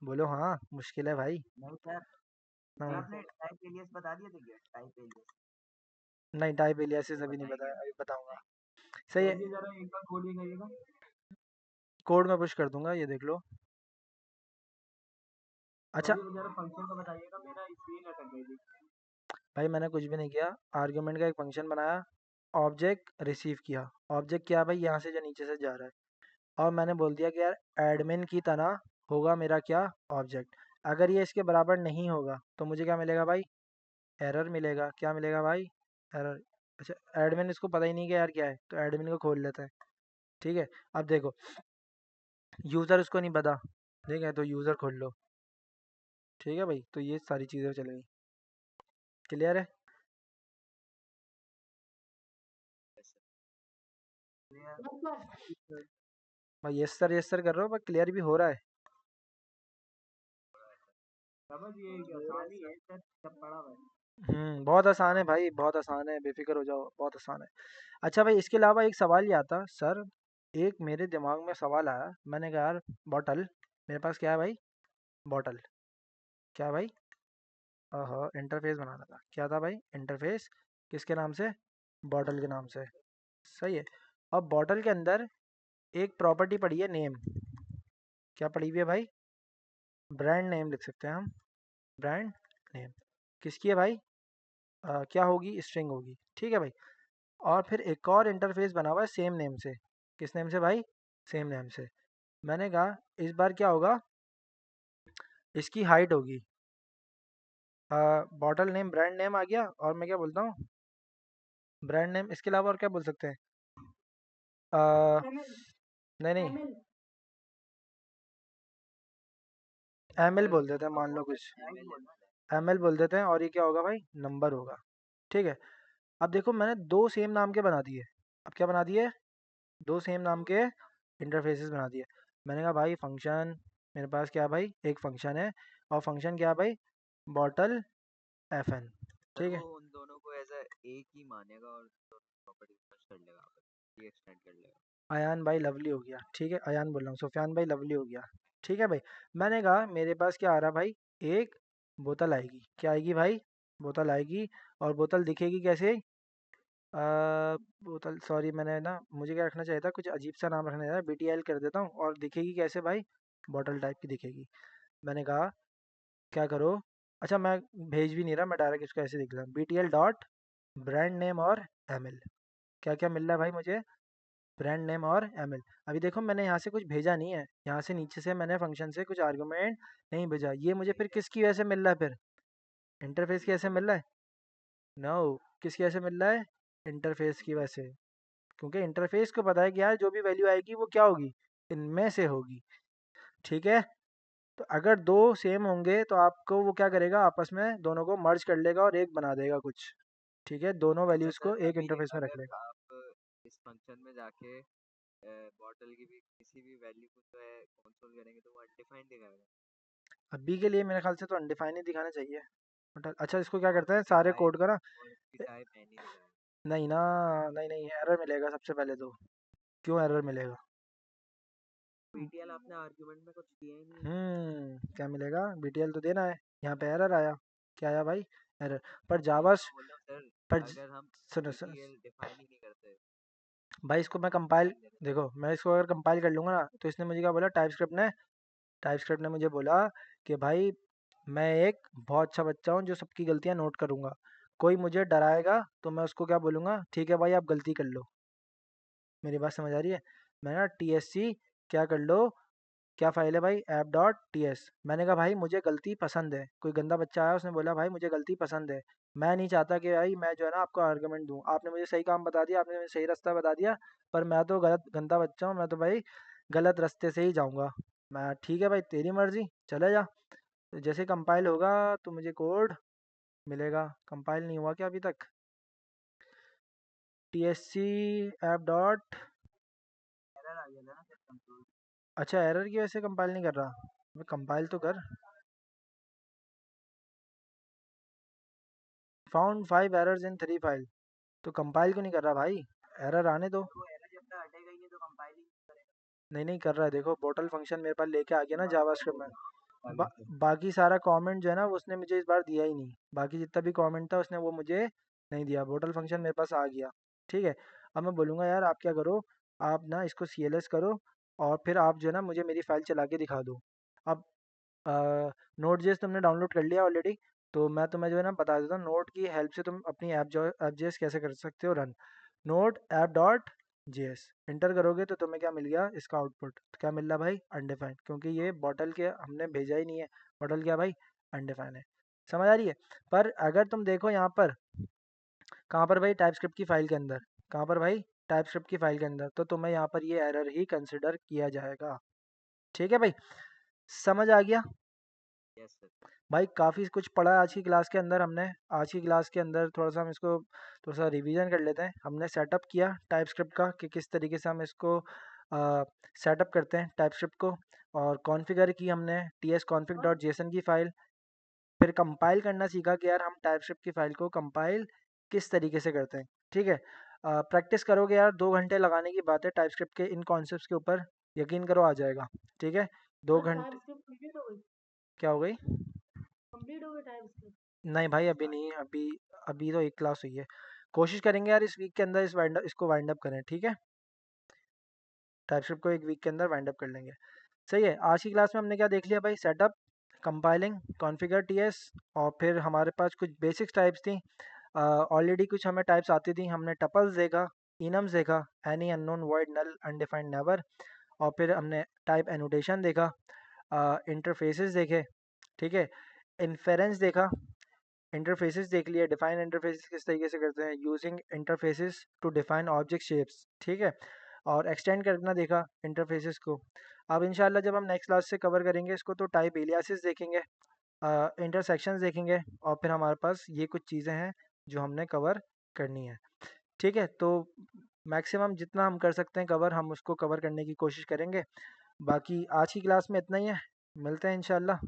बोलो हाँ मुश्किल है भाई। नहीं सर, ये हाँ, आपने टाइप एलियास बता दिए थे क्या? टाइप एलियास नहीं टाइप एलियासिस वो अभी नहीं बताएंगे बताया, आप? अभी बताऊंगा। सही है, सर जी जरा एक बार कोड दिखाइएगा। कोड में पुश कर दूंगा, ये देख लो। सर अच्छा जी जरा फंक्शन का बताइएगा, मेरा स्क्रीन अटक गई थी। भाई मैंने कुछ भी नहीं किया, आर्गुमेंट का एक फंक्शन बनाया, ऑब्जेक्ट रिसीव किया। ऑब्जेक्ट क्या भाई, यहाँ से जो नीचे से जा रहा है, और मैंने बोल दिया कि यार एडमिन की तरह होगा मेरा क्या, ऑब्जेक्ट। अगर ये इसके बराबर नहीं होगा तो मुझे क्या मिलेगा भाई, एरर मिलेगा। क्या मिलेगा भाई, एरर। अच्छा एडमिन, इसको पता ही नहीं कि यार क्या है, तो एडमिन को खोल लेते हैं। ठीक है, अब देखो यूज़र उसको नहीं पता, ठीक है, तो यूज़र खोल लो। ठीक है भाई, तो ये सारी चीज़ें चलेगी। क्लियर है? Yes sir. भाई यस सर कर रहा हूँ, पर क्लियर भी हो रहा है। समझ ये आसान ही है सर, सब पढ़ा हुआ है। बहुत आसान है भाई, बहुत आसान है, बेफिक्र हो जाओ, बहुत आसान है। अच्छा भाई, इसके अलावा एक सवाल ये आता सर, एक मेरे दिमाग में सवाल आया, मैंने कहा यार बॉटल, मेरे पास क्या है भाई, बॉटल। क्या भाई, हाँ इंटरफेस बनाना था, क्या था भाई, इंटरफेस। किसके नाम से, बॉटल के नाम से। सही है। अब बॉटल के अंदर एक प्रॉपर्टी पड़ी है नेम। क्या पड़ी हुई है भाई, ब्रांड नेम लिख सकते हैं हम, ब्रांड नेम। किसकी है भाई, क्या होगी, स्ट्रिंग होगी। ठीक है भाई। और फिर एक और इंटरफेस बना हुआ है सेम नेम से। किस नेम से भाई, सेम नेम से। मैंने कहा इस बार क्या होगा, इसकी हाइट होगी, बॉटल नेम ब्रांड नेम आ गया, और मैं क्या बोलता हूँ, ब्रांड नेम। इसके अलावा और क्या बोल सकते हैं, नहीं नहीं, एम एल बोल देते हैं, मान लो कुछ, एमएल एमएल है। एम एल बोल देते हैं, और ये क्या होगा भाई, नंबर होगा। ठीक है। अब देखो मैंने दो सेम नाम के बना दिए। अब क्या बना दिए, दो सेम नाम के इंटरफेसेस बना दिए। मैंने कहा भाई फंक्शन, मेरे पास क्या है भाई, एक फंक्शन है, और फंक्शन क्या है भाई, बॉटल एफ एन। सर ठीक वो है, उन दोनों को एज एक ही मानेगा और प्रॉपर्टी कर लेगा, आपस ये एक्सटेंड कर लेगा। अयान भाई लवली हो गया। ठीक है, अयान बोल रहा हूँ, सुफियान भाई लवली हो गया। ठीक है भाई। मैंने कहा मेरे पास क्या आ रहा भाई, एक बोतल आएगी। क्या आएगी भाई, बोतल आएगी। और बोतल दिखेगी कैसे, बोतल, सॉरी मैंने ना, मुझे क्या रखना चाहिए था, कुछ अजीब सा नाम रखना चाहिए था, BTL कर देता हूँ। और दिखेगी कैसे भाई, बॉटल टाइप की दिखेगी। मैंने कहा क्या करो, अच्छा मैं भेज भी नहीं रहा, मैं डायरेक्ट इसको ऐसे लिख रहा हूँ, BTL डॉट ब्रांड नेम और ML। क्या क्या मिल रहा है भाई मुझे, ब्रांड नेम और ML। अभी देखो मैंने यहाँ से कुछ भेजा नहीं है, यहाँ से नीचे से मैंने फंक्शन से कुछ आर्गुमेंट नहीं भेजा, ये मुझे फिर किसकी वजह से मिल रहा है, फिर इंटरफेस की वजह से मिल रहा है। नो, किसकी वजह से मिल रहा है, इंटरफेस की वजह से। क्योंकि इंटरफेस को पता है कि यार जो भी वैल्यू आएगी वो क्या होगी, इनमें से होगी। ठीक है। तो अगर दो सेम होंगे तो आपको वो क्या करेगा, आपस में दोनों को मर्ज कर लेगा और एक बना देगा कुछ। ठीक है, दोनों अच्छा वैल्यूज सर, को एक अभी इंटरफेस में रख अगर लेगा। आप इस फंक्शन में जाके बॉटल की भी किसी भी वैल्यू को जो है कंसोल करेंगे तो वो अनडिफाइंड दिखाएगा। अभी के लिए मेरे ख्याल से तो अनडिफाइन ही दिखाना चाहिए। अच्छा इसको क्या और करते हैं उसकी सारे टाइप कोड का ना, और उसकी टाइप नहीं दिखाएगा। नहीं ना, नहीं नहीं एरर मिलेगा सबसे पहले तो। क्यों एरर मिलेगा, पीटीएल आपने आर्गुमेंट में कुछ दिया ही नहीं है। क्या मिलेगा, BTL तो देना है। यहाँ पे एरर आया, क्या आया भाई, एरर। पर वही जावा, तो बोल रहा हूँ सर, पर अगर हम सुनो सुनो पीटीएल डिफाइन ही नहीं करते, भाई, इसको मैं सिर्फ कंपाइल, डिफाइन करें। देखो मैं इसको अगर कंपाइल कर लूँगा ना, तो इसने मुझे क्या बोला, टाइप स्क्रिप्ट ने मुझे बोला कि भाई मैं एक बहुत अच्छा बच्चा हूँ जो सबकी गलतियाँ नोट करूँगा। कोई मुझे डराएगा तो मैं उसको क्या बोलूँगा, ठीक है भाई आप गलती कर लो। मेरी बात समझ आ रही है। मैंने कहा TSC क्या कर लो, क्या फाइल है भाई, app.ts। मैंने कहा भाई मुझे गलती पसंद है, कोई गंदा बच्चा आया उसने बोला भाई मुझे गलती पसंद है। मैं नहीं चाहता कि भाई मैं जो है ना आपको आर्गुमेंट दूं, आपने मुझे सही काम बता दिया, आपने मुझे सही रास्ता बता दिया, पर मैं तो गलत गंदा बच्चा हूँ, मैं तो भाई गलत रास्ते से ही जाऊंगा। मैं ठीक है भाई तेरी मर्जी, चले जा। तो जैसे कंपाइल होगा तो मुझे कोड मिलेगा। कंपाइल नहीं हुआ क्या अभी तक, TSC ऐप डॉट, एरर आ गया था ना सर कंट्रोल। अच्छा एरर की वजह से कंपाइल नहीं कर रहा, कंपाइल तो कर। Found 5 errors in 3 file. तो कंपाइल क्यों नहीं कर रहा भाई? एरर आने दो। वो एरर जब तक हटेगा ही नहीं तो कंपाइल ही नहीं करेगा। नहीं नहीं कर रहा है, देखो बोटल फंक्शन मेरे पास लेके आ गया ना जावास्क्रिप्ट में। आगे से। बाकी सारा कमेंट जो है ना वो उसने मुझे इस बार दिया ही नहीं, बाकी जितना भी कमेंट था उसने वो मुझे नहीं दिया। बोटल फंक्शन मेरे पास आ गया। ठीक है। अब मैं बोलूँगा यार आप क्या करो, आप ना इसको CLS करो और फिर आप जो है ना मुझे मेरी फाइल चला के दिखा दो। अब नोट जेएस तुमने डाउनलोड कर लिया ऑलरेडी, तो मैं तुम्हें जो है ना बता देता हूँ नोट की हेल्प से तुम अपनी ऐप जेएस कैसे कर सकते हो run. Note app dot JS inter करोगे तो तुम्हें क्या मिल गया, इसका आउटपुट तो क्या मिल रहा भाई, अनडिफाइंड, क्योंकि ये बॉटल के हमने भेजा ही नहीं है। बॉटल क्या भाई, अनडिफाइंड है। समझ आ रही है? पर अगर तुम देखो यहाँ पर, कहाँ पर भाई, टाइपस्क्रिप्ट की फाइल के अंदर, कहाँ पर भाई, टाइपस्क्रिप्ट की फाइल के अंदर, तो तुम्हें यहाँ पर ये एरर ही कंसिडर किया जाएगा। ठीक है भाई, समझ आ गया? Yes sir. भाई काफ़ी कुछ पढ़ा है आज की क्लास के अंदर हमने। आज की क्लास के अंदर थोड़ा सा हम इसको थोड़ा सा रिवीजन कर लेते हैं। हमने सेटअप किया टाइपस्क्रिप्ट का कि किस तरीके से हम इसको सेटअप करते हैं टाइपस्क्रिप्ट को, और कॉन्फ़िगर की हमने tsconfig.json की फ़ाइल। फिर कंपाइल करना सीखा कि यार हम टाइपस्क्रिप्ट की फ़ाइल को कंपाइल किस तरीके से करते हैं। ठीक है। प्रैक्टिस करोगे यार, 2 घंटे लगाने की बात है टाइपस्क्रिप्ट के इन कॉन्सेप्ट्स के ऊपर, यकीन करो आ जाएगा। ठीक है। 2 घंटे। क्या हो गई? नहीं भाई अभी नहीं, अभी अभी तो एक क्लास हुई है। कोशिश करेंगे यार इस वीक के अंदर इसको वाइंड अप करें। ठीक है। टाइपस्क्रिप्ट को एक वीक के अंदर वाइंड अप कर लेंगे। सही है। आज की क्लास में हमने क्या देख लिया भाई, सेटअप, कंपाइलिंग, कॉन्फ़िगर टीएस, और फिर हमारे पास कुछ बेसिक्स टाइप्स थी। ऑलरेडी कुछ हमें टाइप्स आती थी, हमने टपल्स देखा, इनम्स देखा, एनी अननोन वॉइड नल अनडिफाइंड नेवर, और फिर हमने टाइप एनोटेशन देखा, इंटरफेसेस देखे। ठीक है। इन्फेरेंस देखा, इंटरफेसेस देख लिए, डिफाइन इंटरफेसेस किस तरीके से करते हैं, using interfaces to define object shapes. ठीक है। और एक्सटेंड करना देखा इंटरफेसेस को। अब इंशाल्लाह जब हम नेक्स्ट क्लास से कवर करेंगे इसको तो टाइप एलियासिस देखेंगे, इंटरसेक्शंस देखेंगे, और फिर हमारे पास ये कुछ चीज़ें हैं जो हमने कवर करनी है। ठीक है। तो मैक्सिमम जितना हम कर सकते हैं कवर, हम उसको कवर करने की कोशिश करेंगे। बाकी आज की क्लास में इतना ही है, मिलते हैं इंशाल्लाह।